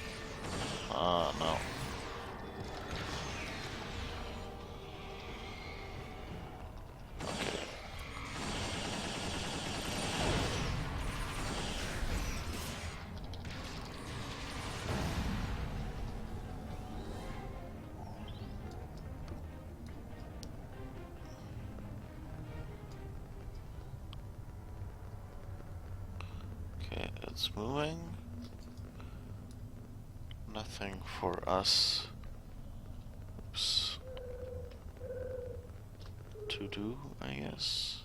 Ah, no. Okay. Okay, it's moving. Nothing for us. Oops. To do, I guess.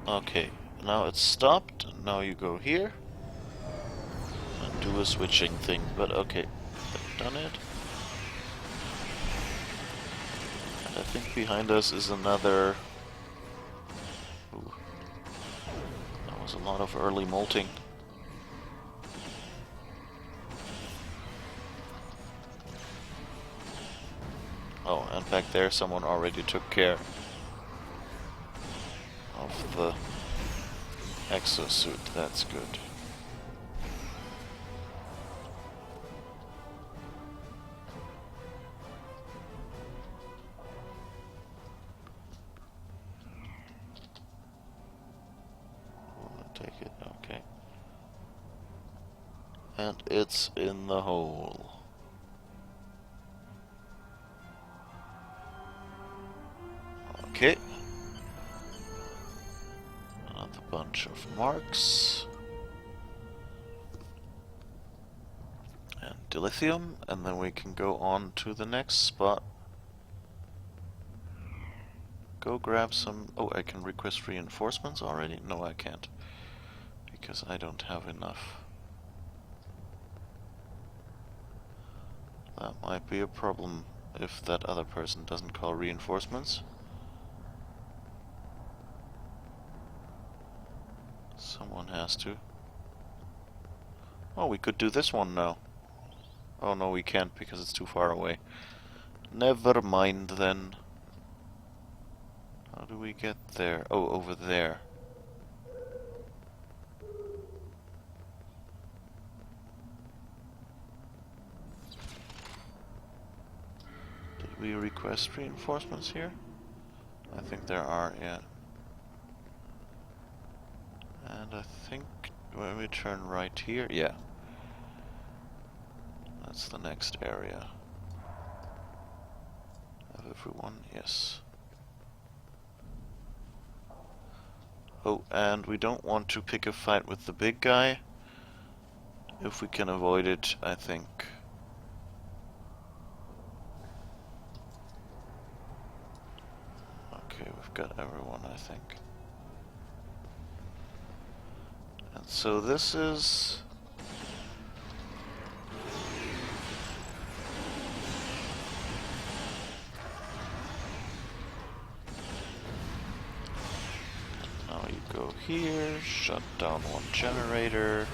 Okay, now it's stopped. Now you go here and do a switching thing. But okay, they've done it. And I think behind us is another... Ooh. That was a lot of early molting. Oh, and back there someone already took care of the exosuit. That's good. Take it, okay. And it's in the hole. Okay. Another bunch of marks. And dilithium, and then we can go on to the next spot. Go grab some... Oh, I can request reinforcements already? No, I can't. Because I don't have enough. That might be a problem if that other person doesn't call reinforcements. Someone has to. Oh, we could do this one now. Oh no, we can't because it's too far away. Never mind then. How do we get there? Oh, over there. Did we request reinforcements here? I think there are, yeah. And I think when we turn right here, yeah. That's the next area. Have everyone? Yes. Oh, and we don't want to pick a fight with the big guy. If we can avoid it, I think. Okay, we've got everyone, I think. And so this is... Now you go here, shut down one generator.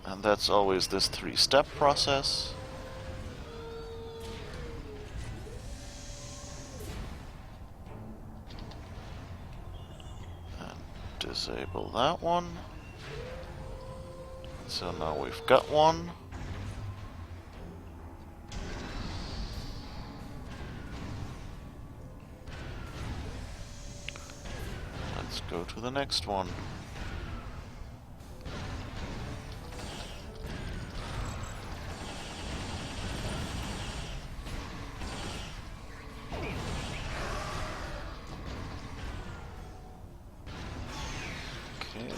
And that's always this 3-step process. And disable that one. So now we've got one. Let's go to the next one. Okay.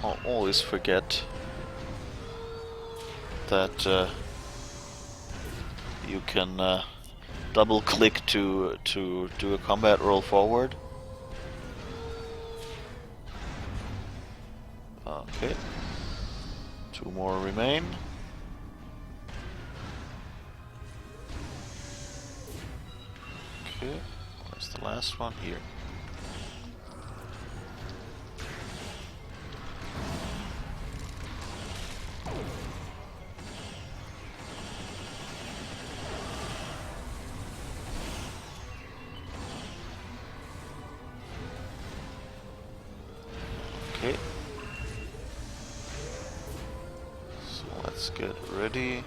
I'll always forget that you can double click to do a combat roll forward. Okay. 2 more remain. Okay. Where's the last one? Here. Okay. So let's get ready.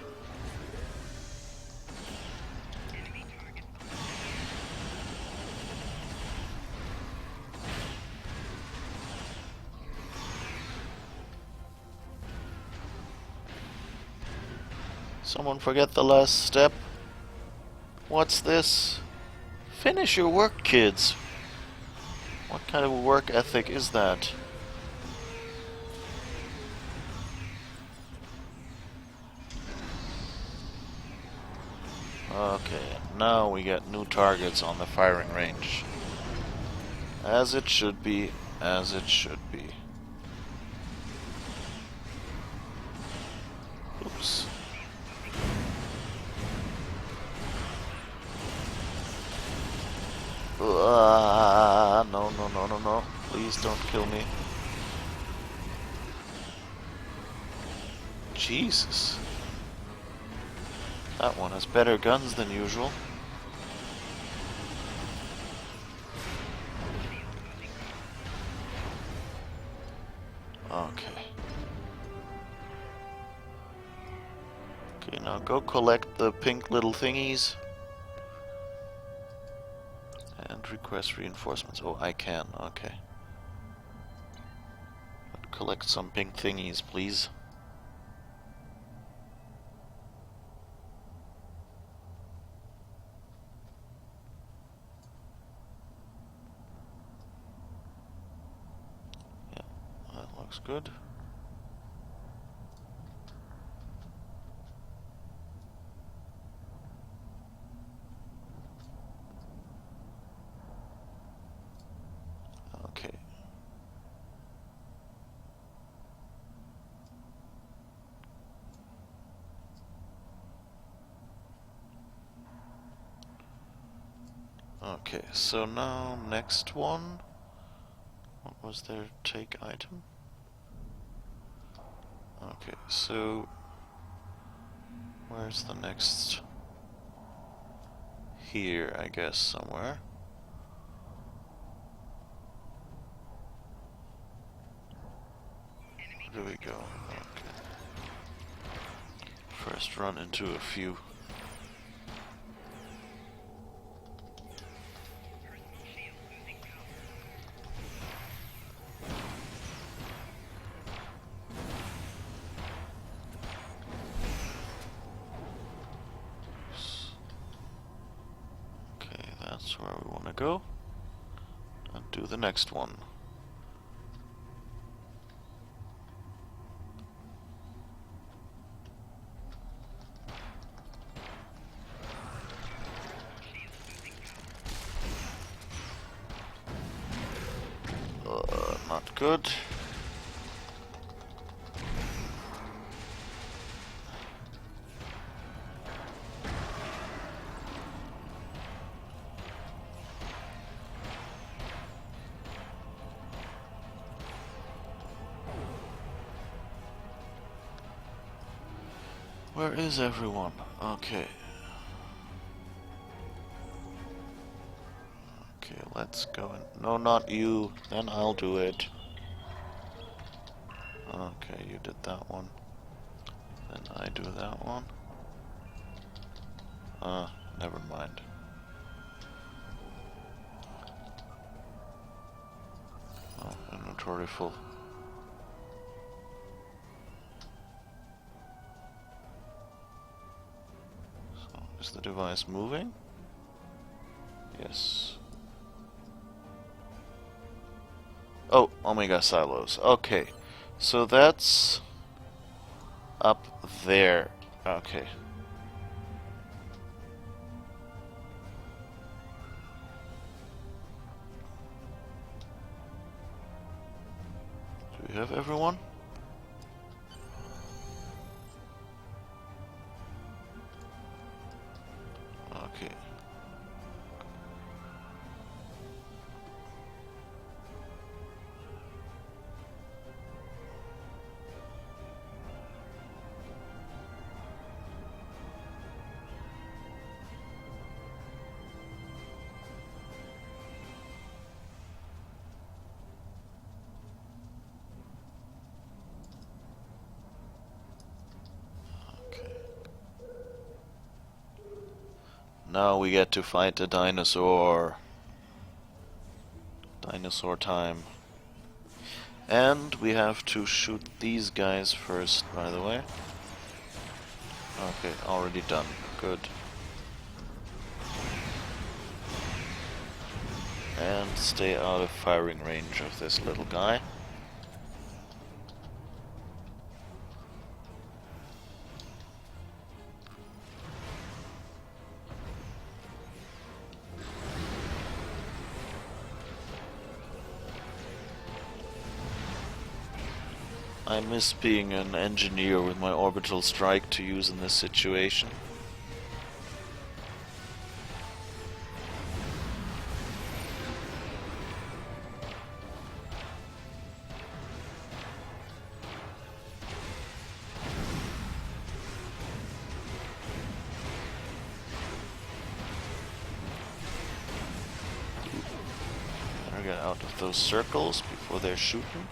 Someone forget the last step? What's this? Finish your work, kids. What kind of work ethic is that? Okay, now we get new targets on the firing range. As it should be, as it should be. Oops. No, no, no, no, no. Please don't kill me. Jesus. That one has better guns than usual. Okay. Okay, now go collect the pink little thingies. And request reinforcements. Oh, I can. Okay. But collect some pink thingies, please. Yeah, that looks good. Okay. Okay, so now next one. What was their take item? Okay, so where's the next? Here, I guess, somewhere. There we go. Okay. First run into a few. Okay, that's where we want to go. And do the next one. Not good. Where is everyone? Okay. Okay, let's go in. No, not you. Then I'll do it. Okay, you did that one. Then I do that one. Never mind. Oh, inventory full. Is the device moving? Yes. Oh, Omega silos. Okay. So that's up there. Okay. Do we have everyone? Okay. Now we get to fight a dinosaur. Dinosaur time. And we have to shoot these guys first, by the way. Okay, already done. Good. And stay out of firing range of this little guy. I miss being an engineer with my orbital strike to use in this situation. Better get out of those circles before they're shooting.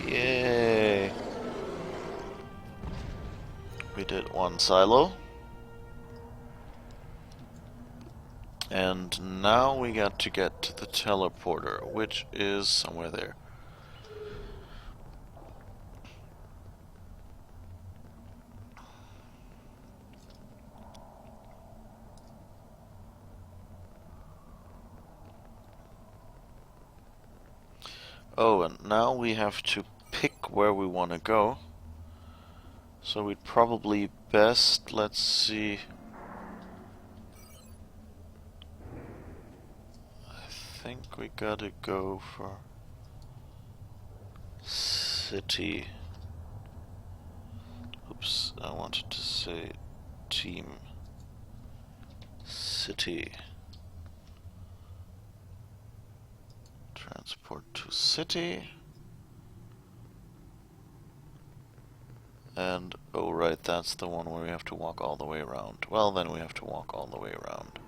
Yay! We did one silo. And now we got to get to the teleporter, which is somewhere there. Oh, and now we have to pick where we want to go. So we'd probably best, let's see. I think we gotta go for city. Oops, I wanted to say team. City. Transport to city. And, oh right, that's the one where we have to walk all the way around. Well, then we have to walk all the way around.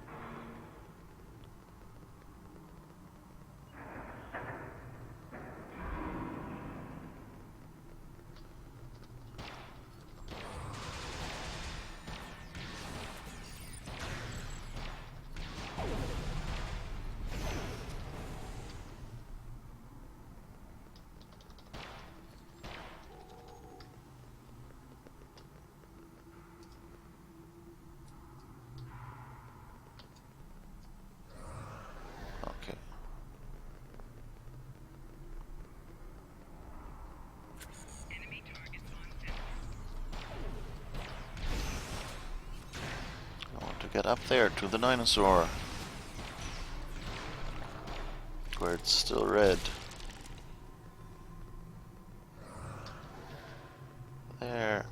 Okay. I want to get up there to the dinosaur. Where it's still red. There.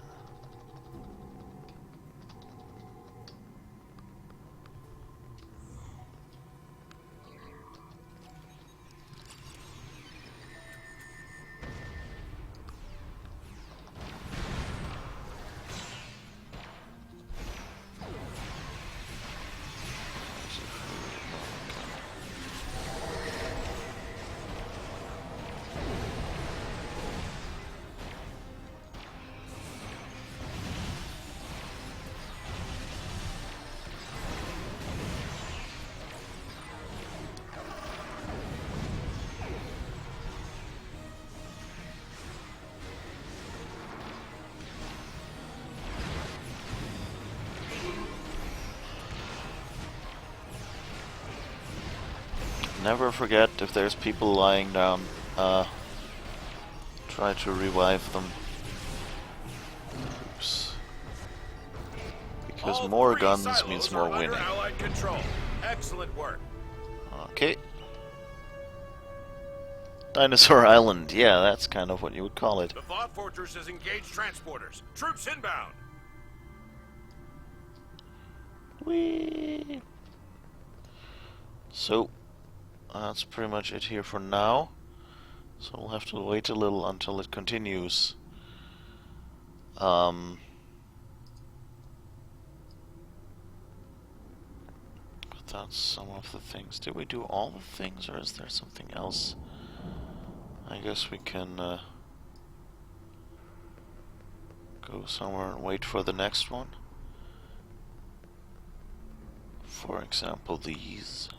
Never forget if there's people lying down, try to revive them. Oops. Because more guns means more winning. Allied control. Excellent work. Okay. Dinosaur Island, yeah, that's kind of what you would call it. The Voth Fortress has engaged transporters. Troops inbound. Whee! So, that's pretty much it here for now. So we'll have to wait a little until it continues. But that's some of the things. Did we do all the things, or is there something else? I guess we can go somewhere and wait for the next one. For example, these.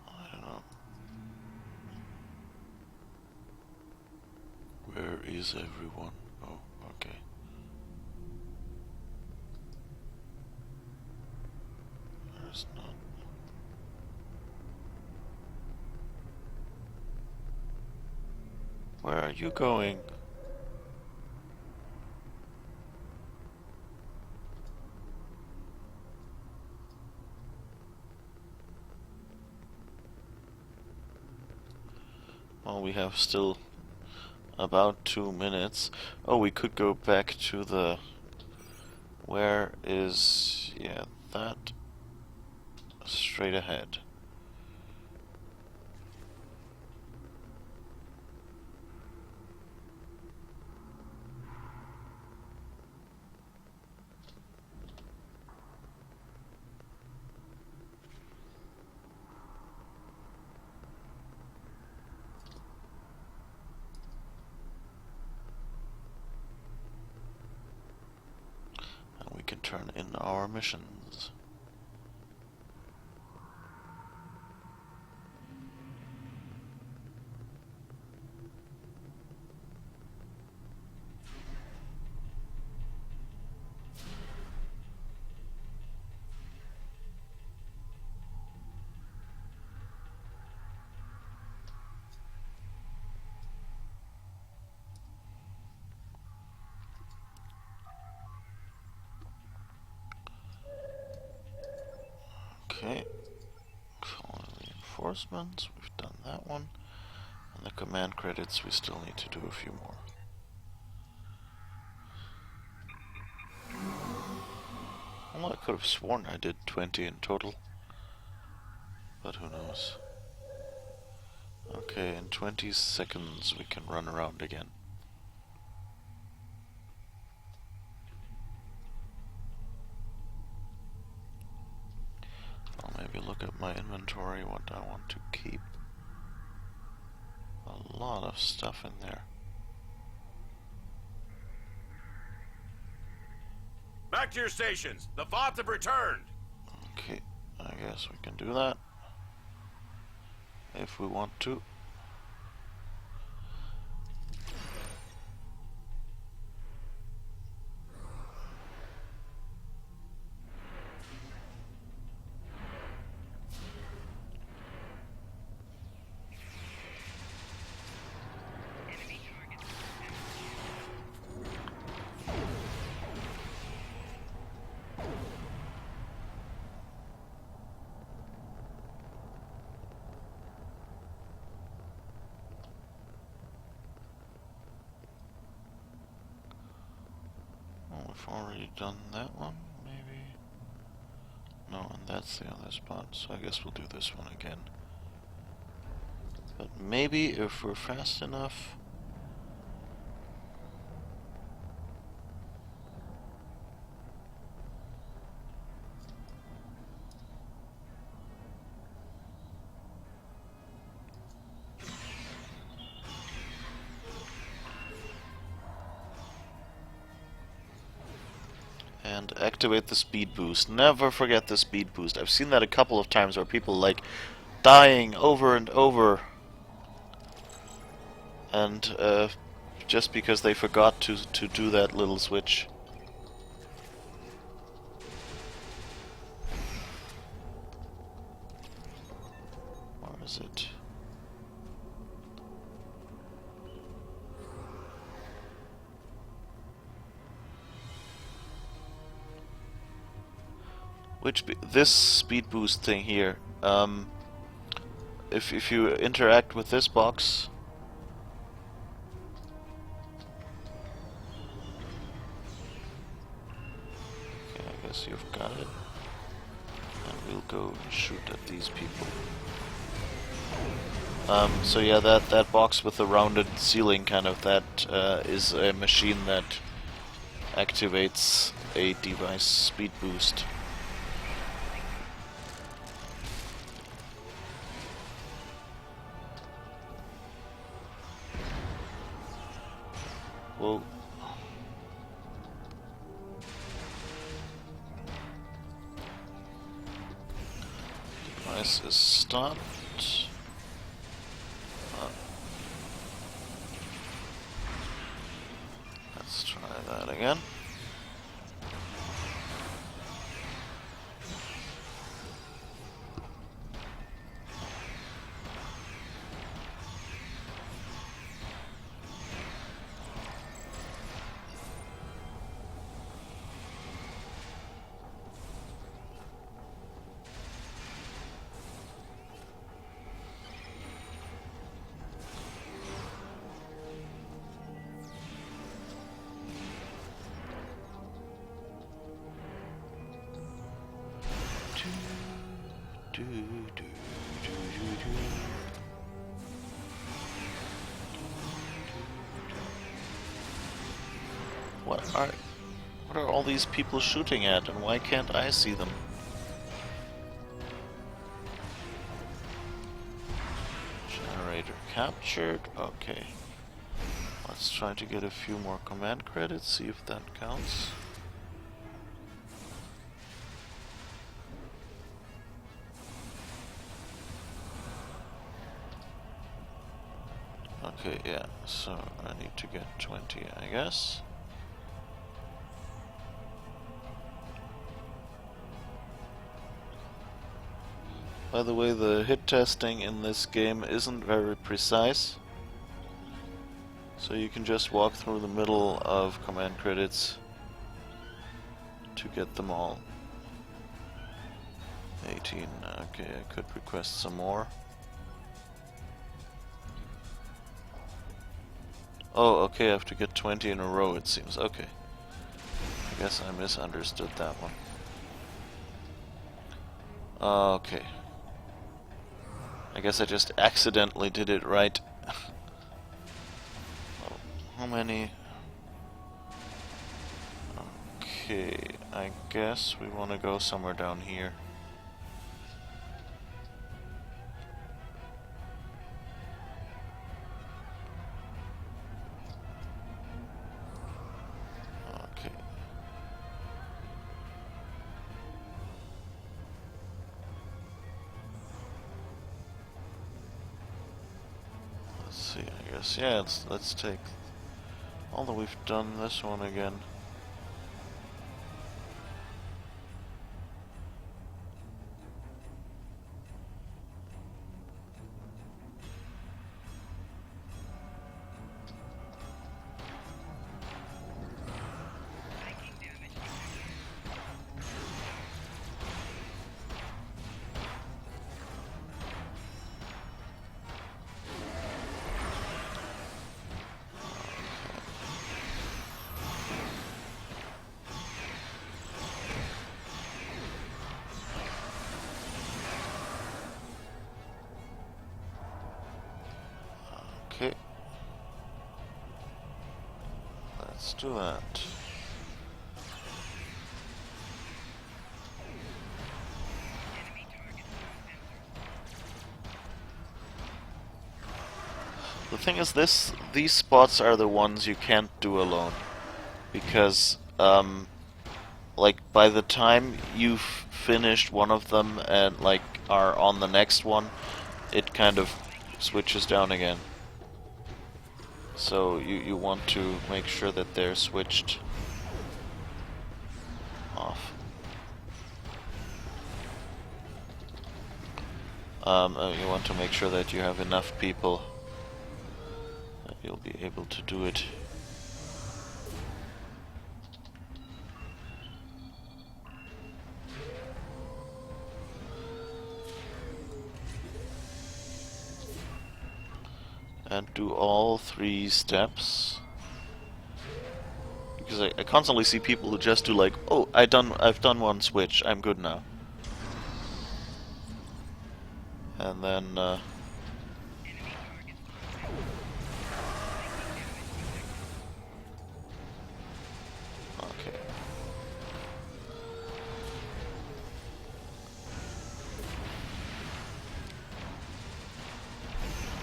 I don't know. Where is everyone? Oh, okay. There's none. Where are you going? Well, we have still about 2 minutes. Oh, we could go back to the... Where is... yeah, that... straight ahead. And we can turn in our missions. Okay, follow reinforcements, we've done that one, and the command credits we still need to do a few more. Well, I could have sworn I did 20 in total, but who knows. Okay, in 20 seconds we can run around again. I'll maybe look at my inventory, what I want to keep. A lot of stuff in there. Back to your stations. The Voth have returned. Okay, I guess we can do that. If we want to. We've already done that one, maybe? No, and that's the other spot, so I guess we'll do this one again. But maybe if we're fast enough... And activate the speed boost. Never forget the speed boost. I've seen that a couple of times where people like dying over and over. And just because they forgot to do that little switch. Or is it? This speed boost thing here, if you interact with this box, okay, I guess you've got it, and we'll go and shoot at these people. So yeah, that box with the rounded ceiling, kind of, that is a machine that activates a device speed boost. Whoa. Device is stopped. Let's try that again. What are all these people shooting at, and why can't I see them? Generator captured. Okay. Let's try to get a few more command credits, see if that counts. Okay, yeah, so I need to get 20, I guess. By the way, the hit testing in this game isn't very precise, so you can just walk through the middle of command credits to get them all. 18, okay, I could request some more. Oh, okay, I have to get 20 in a row, it seems. Okay. I guess I misunderstood that one. Okay. I guess I just accidentally did it right. Oh, how many? Okay, I guess we want to go somewhere down here. Okay. Let's see, I guess, yeah, let's take, although we've done this one again. Okay. Let's do that. The thing is, these spots are the ones you can't do alone, because like by the time you've finished one of them and like are on the next one, it kind of switches down again. So you want to make sure that they're switched off. You want to make sure that you have enough people that you'll be able to do it. And do all 3 steps. Because I constantly see people who just do like, oh, I've done one switch, I'm good now. And then okay.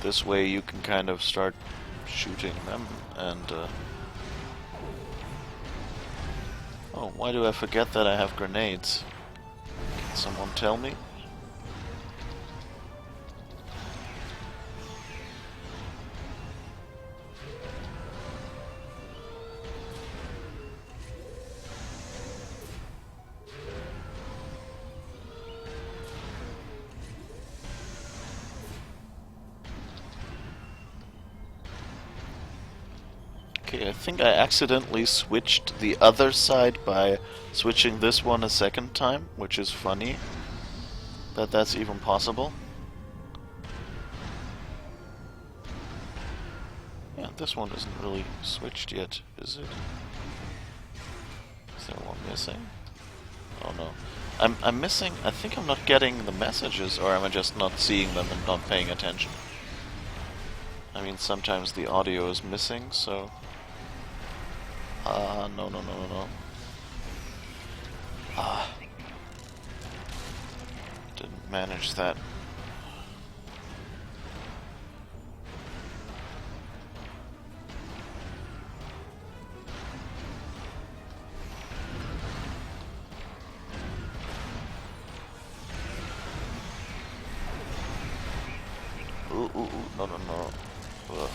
This way you can kind of start shooting them and oh, why do I forget that I have grenades? Can someone tell me? Okay, I think I accidentally switched the other side by switching this one a second time, which is funny that that's even possible. Yeah, this one isn't really switched yet, is it? Is there one missing? Oh no. I'm missing, I think I'm not getting the messages, or am I just not seeing them and not paying attention? I mean, sometimes the audio is missing, so... no. Didn't manage that. Ooh, no. Ugh.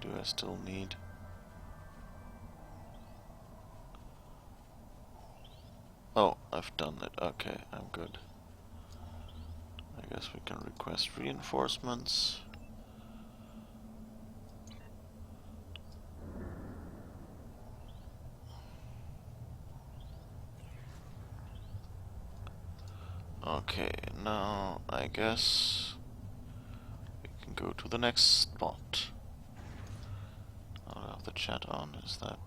Do I still need? Oh, I've done it. Okay, I'm good. I guess we can request reinforcements. Okay, now I guess we can go to the next spot. I'll have the chat on. Is that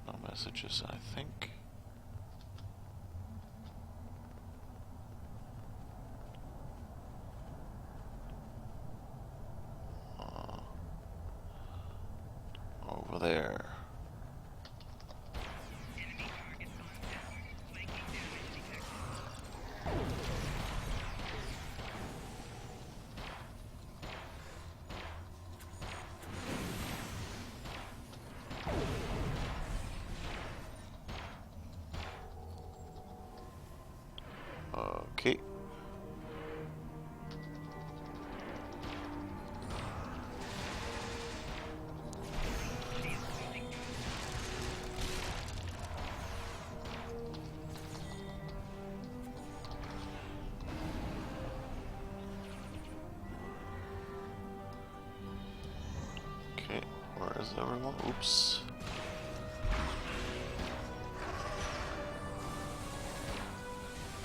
no messages, I think. Over there. Okay. Okay, where is everyone? Oops.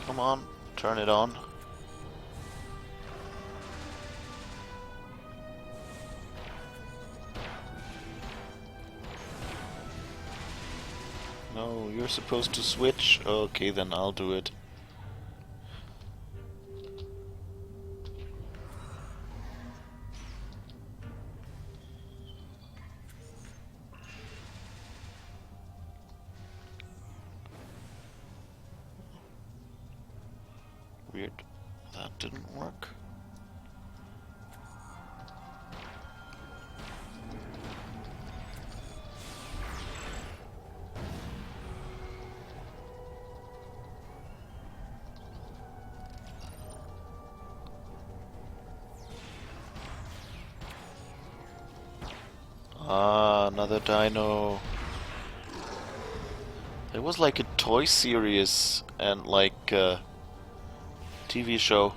Come on, turn it on. No, you're supposed to switch? Okay, then I'll do it. Weird. That didn't work. Ah, another dino. There was like a toy series and like a TV show.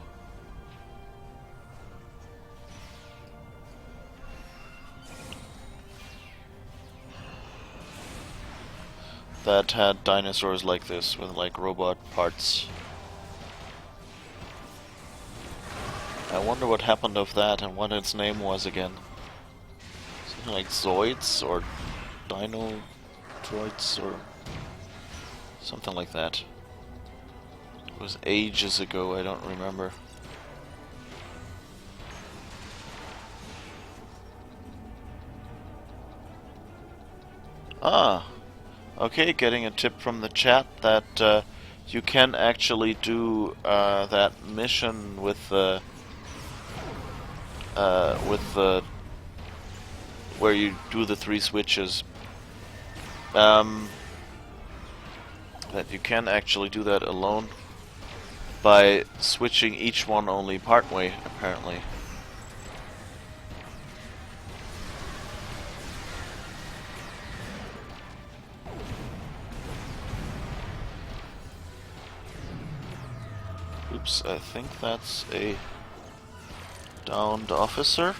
That had dinosaurs like this with like robot parts. I wonder what happened of that and what its name was again. Something like Zoids or Dino Droids or something like that. It was ages ago, I don't remember. Ah, okay, getting a tip from the chat that you can actually do that mission with the where you do the 3 switches. That you can actually do that alone by switching each one only partway, apparently. Oops, I think that's a downed officer.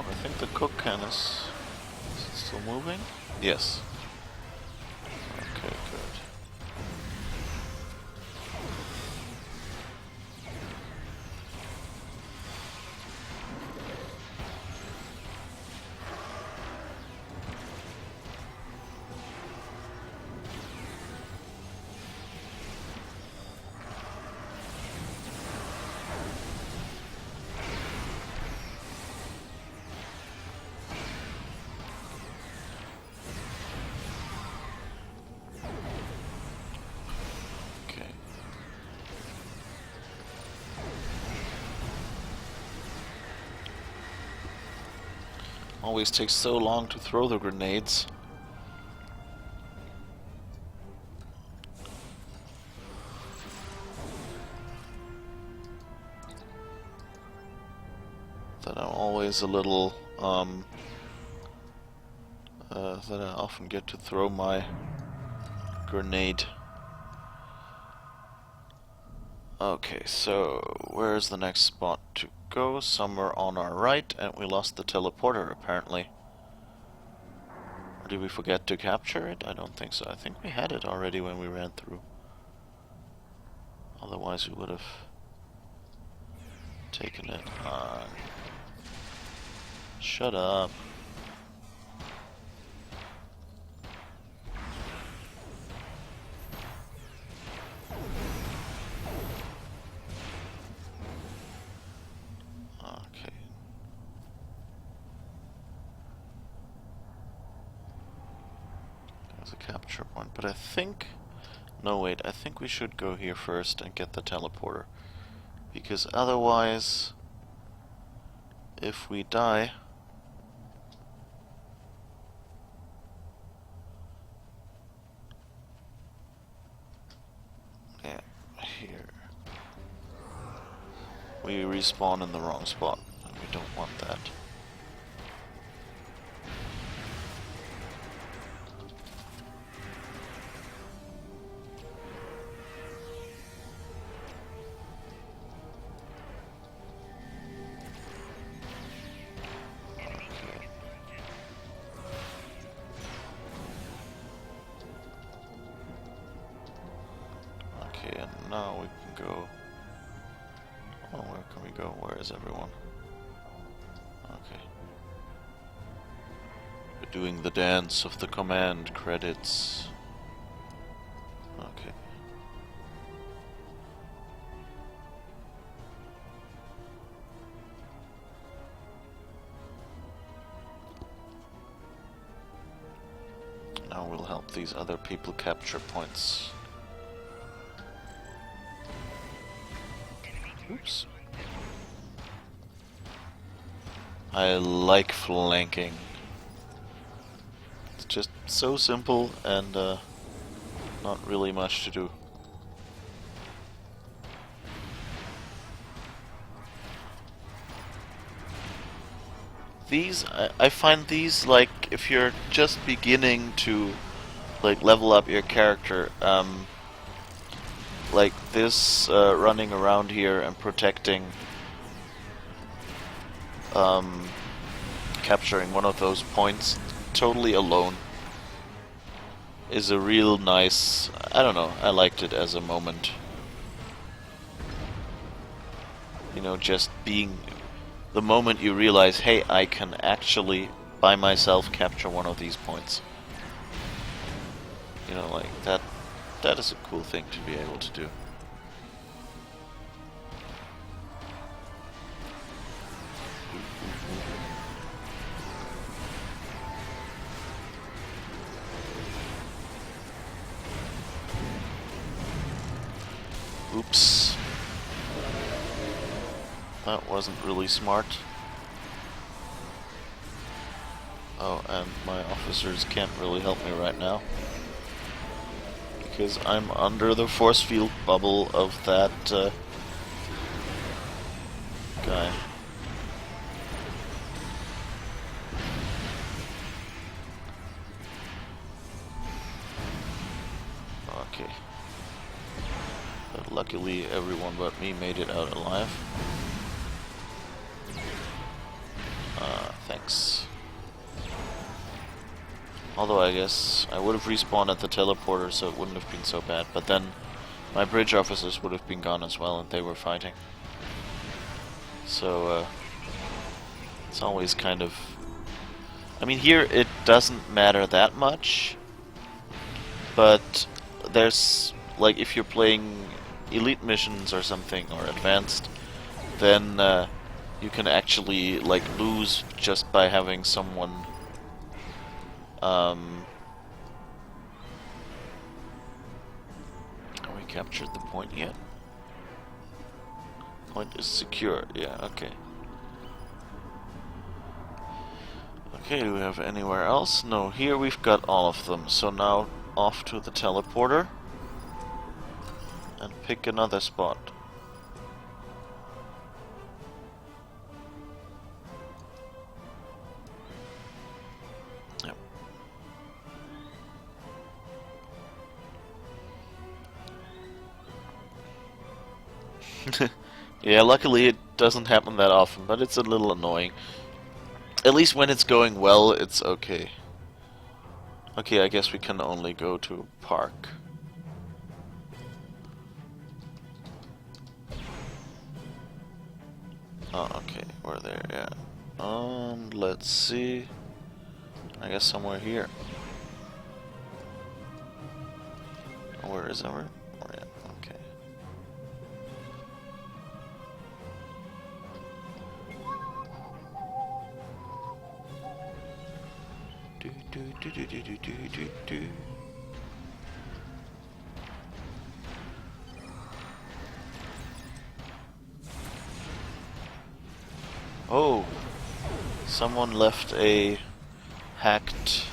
I think the cook can is it still moving? Yes. Okay, good. Always takes so long to throw the grenades. That I'm always a little, that I often get to throw my grenade. Okay, so where's the next spot to go? Somewhere on our right, and we lost the teleporter apparently. Or did we forget to capture it? I don't think so. I think we had it already when we ran through. Otherwise we would have taken it on. Shut up. A capture point, but I think... No, wait, I think we should go here first and get the teleporter. Because otherwise, if we die... Yeah, here. We respawn in the wrong spot, and we don't want that. And now we can go... Oh, where can we go? Where is everyone? Okay. We're doing the dance of the command credits. Okay. Now we'll help these other people capture points. Oops. I like flanking. It's just so simple and not really much to do. These, I find these, like, if you're just beginning to, like, level up your character, like this, running around here and protecting, capturing one of those points totally alone is a real nice, I don't know, I liked it as a moment. You know, just being... the moment you realize, hey, I can actually, by myself, capture one of these points. You know, like, that is a cool thing to be able to do. Oops. That wasn't really smart. Oh, and my officers can't really help me right now. Because I'm under the force field bubble of that guy. Okay. But luckily everyone but me made it out alive. Thanks. Although I guess I would have respawned at the teleporter, so it wouldn't have been so bad. But then my bridge officers would have been gone as well, and they were fighting. So it's always kind of... I mean, here it doesn't matter that much. But there's, like, if you're playing elite missions or something, or advanced, then you can actually, like, lose just by having someone... Have we captured the point yet? Point is secure, yeah, okay. Okay, do we have anywhere else? No, here we've got all of them, so now off to the teleporter and pick another spot. Yeah, luckily it doesn't happen that often, but it's a little annoying. At least when it's going well, it's okay. Okay, I guess we can only go to park. Oh, okay, we're there, yeah. Let's see. I guess somewhere here. Where is our... Oh, yeah, okay. Do. Oh, someone left a hacked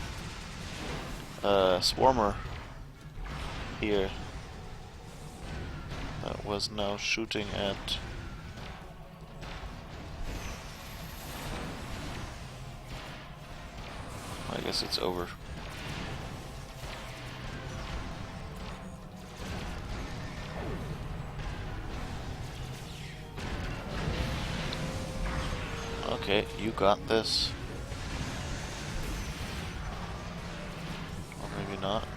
swarmer here that was now shooting at... I guess it's over. Okay, you got this. Or maybe not.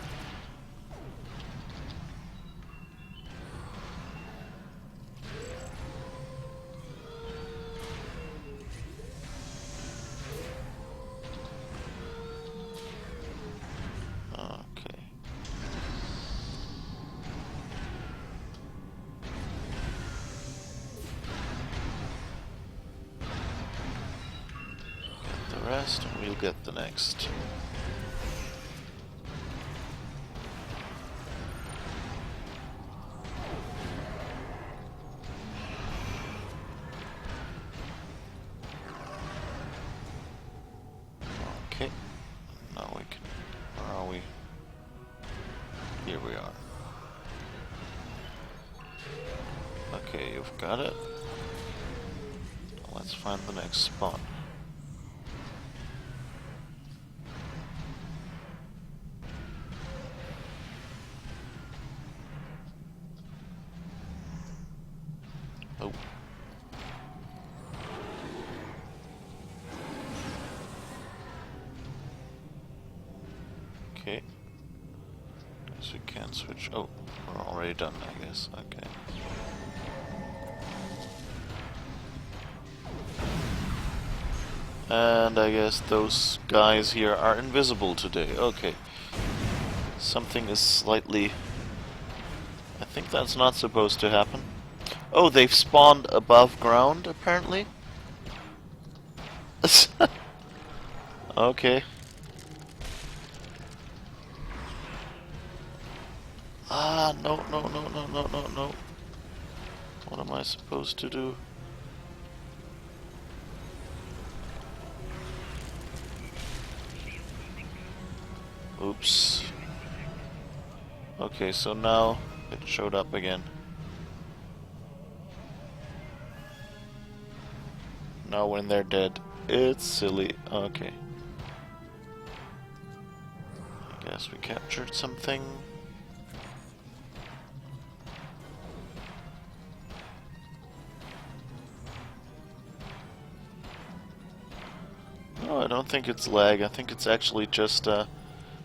first, and we'll get the next. Okay, now we can. Where are we? Here we are. Okay, you've got it. Let's find the next spot. Oh. Okay. Guess we can't switch. Oh, we're already done, I guess. Okay. And I guess those guys here are invisible today. Okay. Something is slightly... I think that's not supposed to happen. Oh, they've spawned above ground, apparently? Okay. Ah, no. What am I supposed to do? Oops. Okay, so now it showed up again. Now when they're dead, it's silly. Okay. I guess we captured something. No, I don't think it's lag. I think it's actually just,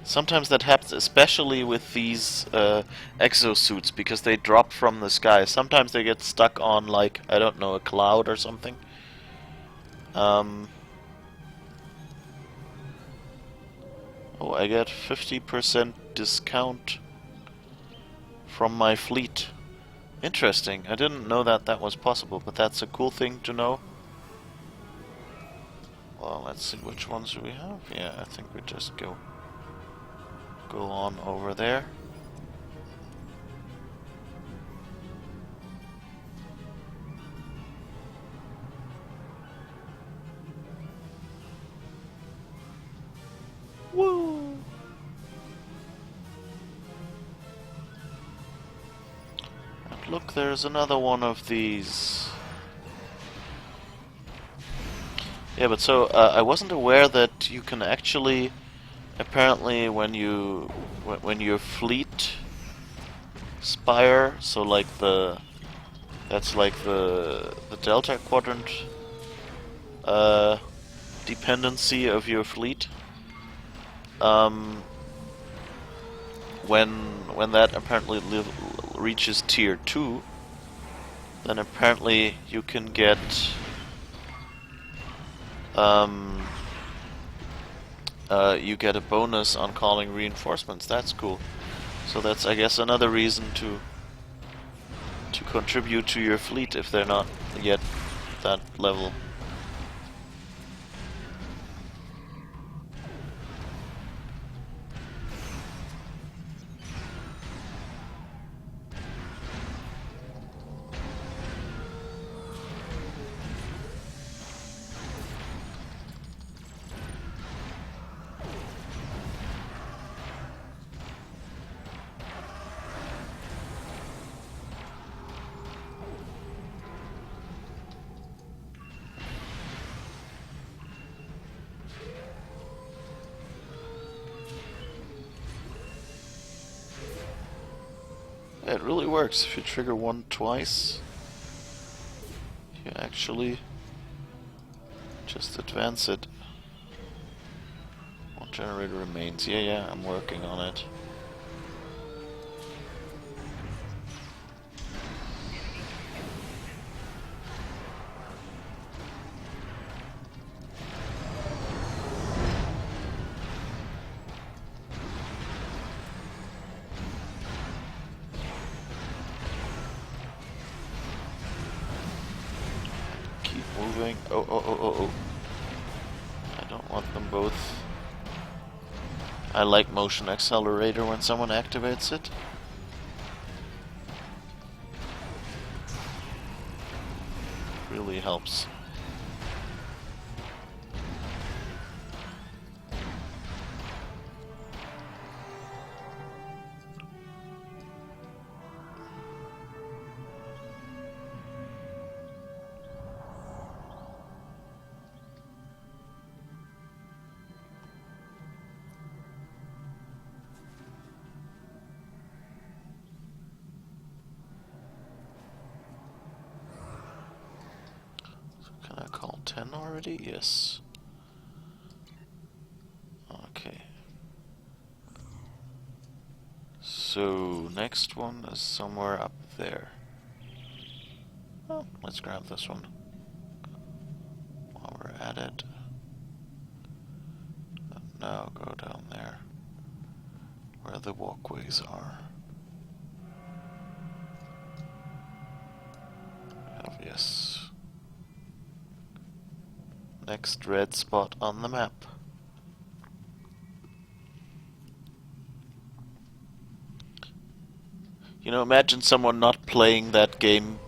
sometimes that happens, especially with these exosuits, because they drop from the sky. Sometimes they get stuck on, like, I don't know, a cloud or something. Oh, I get 50% discount from my fleet. Interesting. I didn't know that that was possible, but that's a cool thing to know. Well, let's see, which ones do we have? Yeah, I think we just go on over there. Woo! And look, there's another one of these. Yeah, but so I wasn't aware that you can actually, apparently, when your fleet spire, so like that's like the Delta Quadrant dependency of your fleet. When that apparently reaches tier 2, then apparently you can get you get a bonus on calling reinforcements. That's cool. So that's, I guess, another reason to contribute to your fleet if they're not yet that level. It really works. If you trigger one twice, you actually just advance it. One generator remains. Yeah, I'm working on it. Oh. I don't want them both. I like motion accelerator when someone activates it. Really helps. Can I call 10 already? Yes. Okay. So, next one is somewhere up there. Oh, let's grab this one while we're at it. And now go down there where the walkways are. Obvious. Next red spot on the map. You know, imagine someone not playing that game,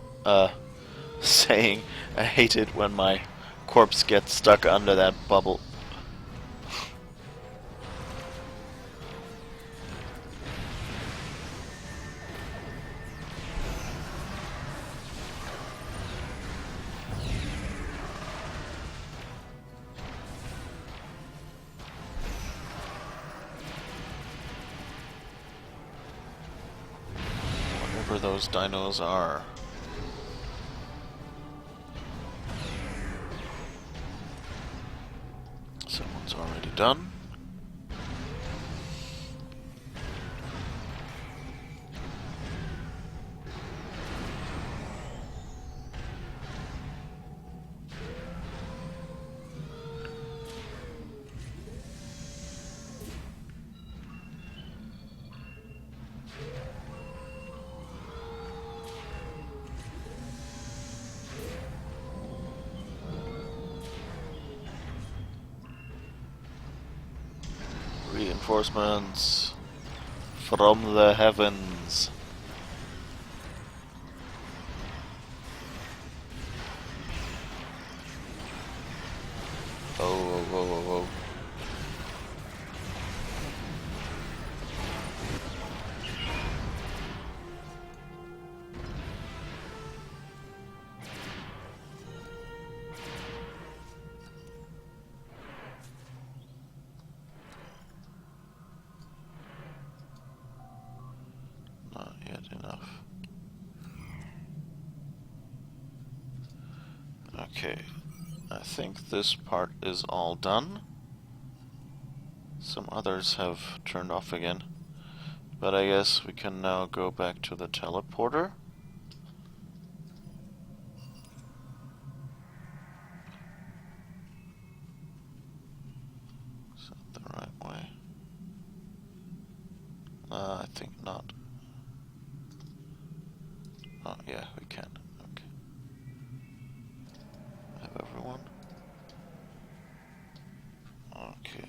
saying, I hate it when my corpse gets stuck under that bubble. Whatever those dinos are. Someone's already done. Reinforcements from the heavens. Oh. Not yet enough. Okay, I think this part is all done. Some others have turned off again, but I guess we can now go back to the teleporter. Is that the right way? I think not. Oh, yeah, we can. Okay. Have everyone? Okay.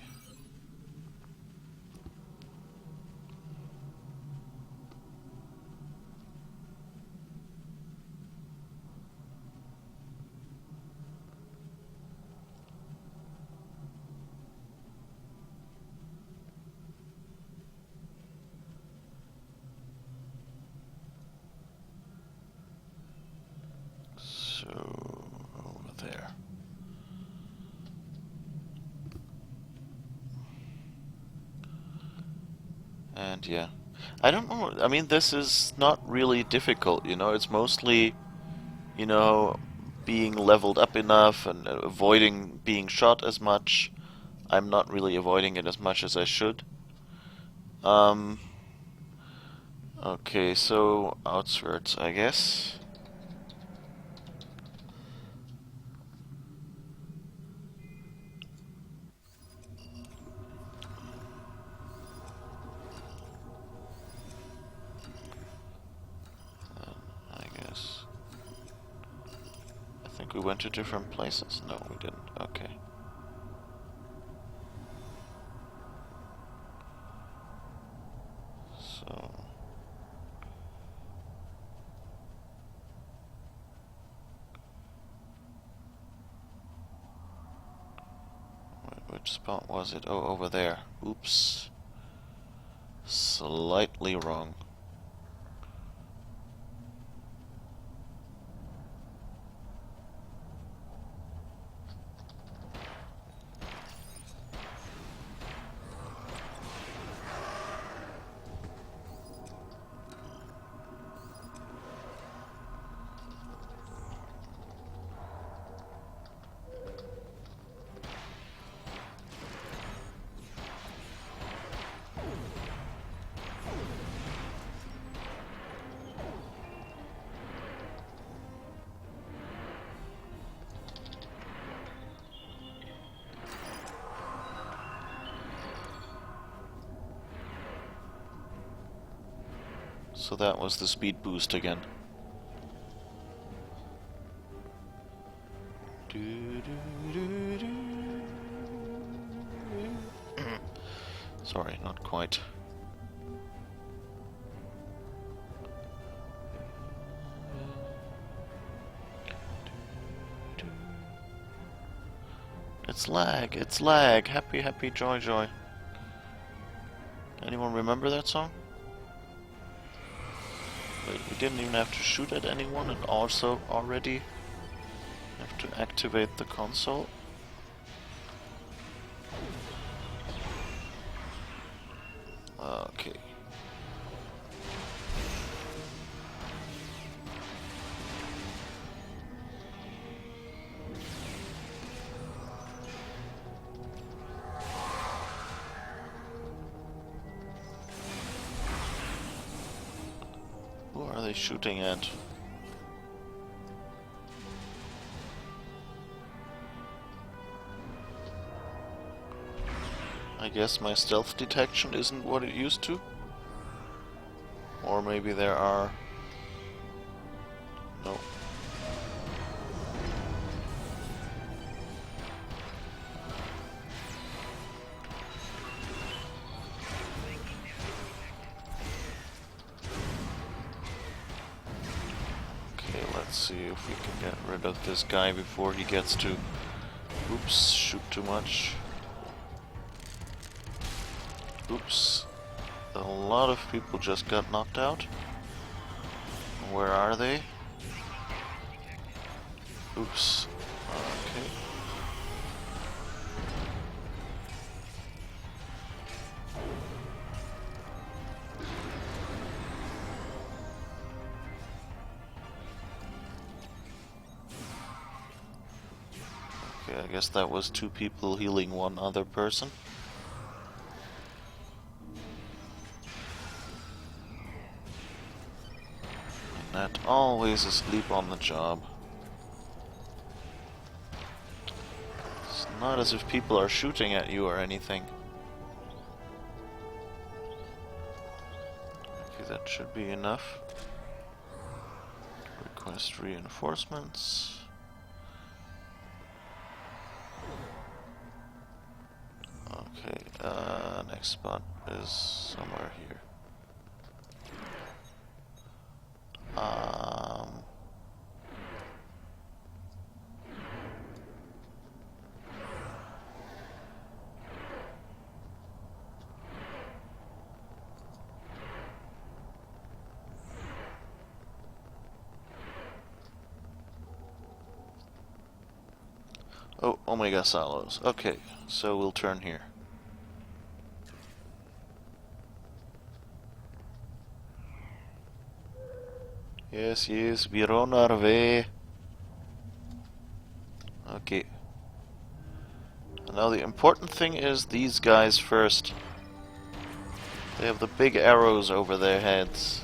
So, over there. And yeah, I don't know, I mean, this is not really difficult, you know, it's mostly, you know, being leveled up enough and avoiding being shot as much. I'm not really avoiding it as much as I should. Okay, so outskirts, I guess. I think we went to different places. No, we didn't. Okay. spot was it? Oh, over there. Oops. Slightly wrong. So that was the speed boost again. Sorry, not quite. It's lag, it's lag. Happy, happy, joy, joy. Anyone remember that song? Wait, we didn't even have to shoot at anyone and also already have to activate the console. Okay. Who are they shooting at? I guess my stealth detection isn't what it used to. Or maybe there are... No. Okay, let's see if we can get rid of this guy before he gets to... Oops, shoot too much. Oops. A lot of people just got knocked out. Where are they? Oops. Okay. Okay, I guess that was 2 people healing 1 other person. Not always asleep on the job. It's not as if people are shooting at you or anything. Okay, that should be enough. Request reinforcements. Okay, next spot is somewhere here. Oh, Omega Silos. Okay, so we'll turn here. Yes, yes, we're on our way. Okay. Now the important thing is these guys first. They have the big arrows over their heads.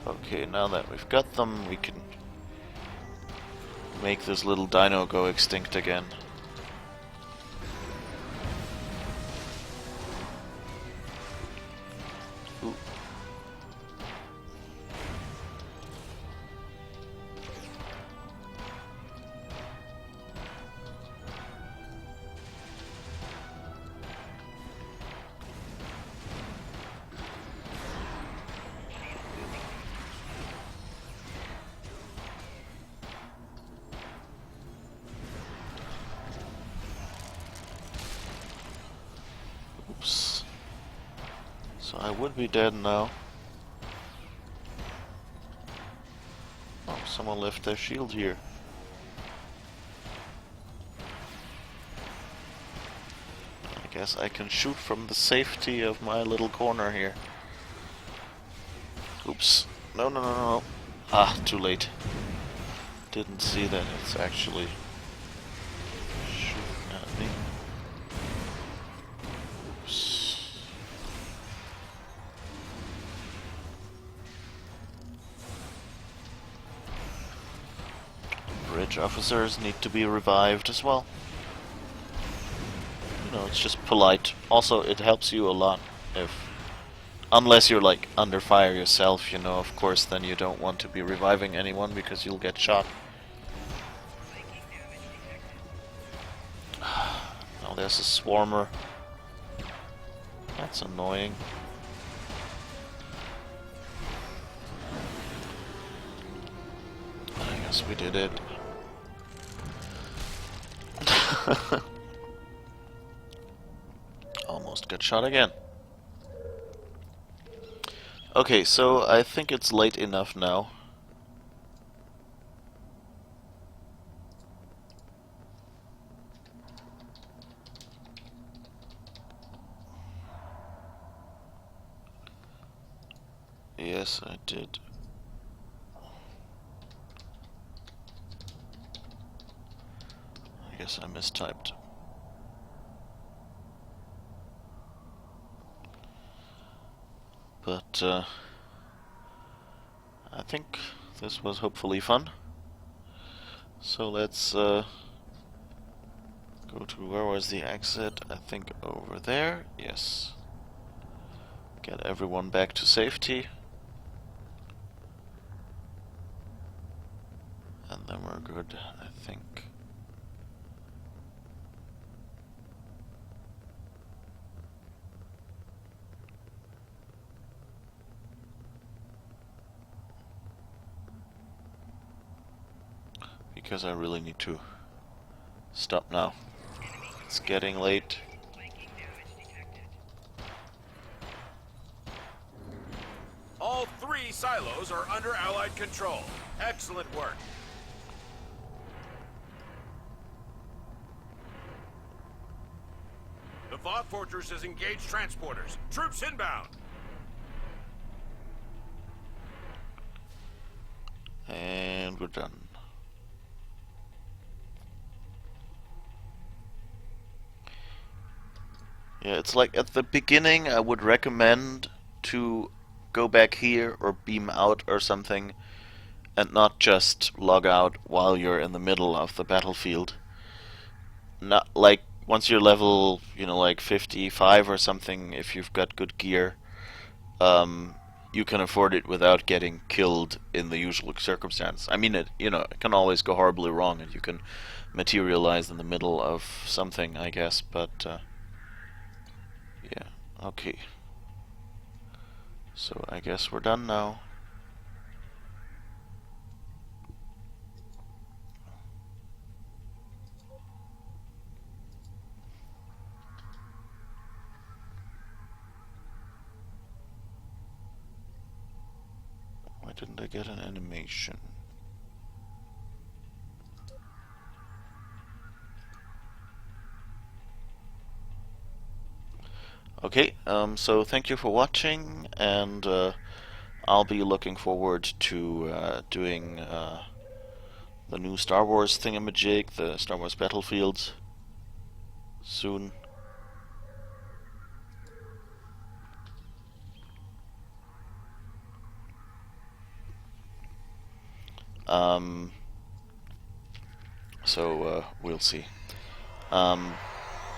Okay, now that we've got them, we can make this little dino go extinct again. Ooh. So I would be dead now. Oh, someone left their shield here. I guess I can shoot from the safety of my little corner here. Oops. No, no, no, no. Ah, too late. Didn't see that it's actually shooting at me. Oops. Bridge officers need to be revived as well. You know, it's just polite. Also, it helps you a lot if... Unless you're like under fire yourself, you know, of course, then you don't want to be reviving anyone because you'll get shot. Now there's a swarmer. That's annoying. I guess we did it. Almost got shot again. Okay, so I think it's late enough now. Yes, I did. I guess I mistyped. But I think this was hopefully fun. So let's go to, where was the exit? I think over there. Yes. Get everyone back to safety. And then we're good, I think. Because I really need to stop now. It's getting late. All 3 silos are under Allied control. Excellent work. The Vought Fortress has engaged transporters. Troops inbound. And we're done. Yeah, it's like at the beginning I would recommend to go back here or beam out or something and not just log out while you're in the middle of the battlefield. Not like once you're level, you know, like 55 or something, if you've got good gear, you can afford it without getting killed in the usual circumstance. I mean, it can always go horribly wrong and you can materialize in the middle of something, I guess, but yeah, okay. So I guess we're done now. Why didn't I get an animation? Okay, so thank you for watching, and I'll be looking forward to doing the new Star Wars thingamajig, the Star Wars Battlefields, soon. So we'll see.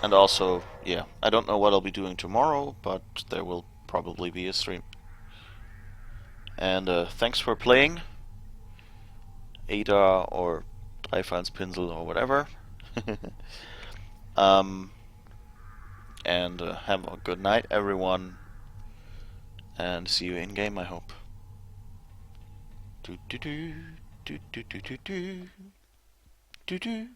And also, yeah, I don't know what I'll be doing tomorrow, but there will probably be a stream. And thanks for playing, Ada or Dreifans Pinsel or whatever. And have a good night, everyone, and see you in game, I hope. Do do do do do do do do do do.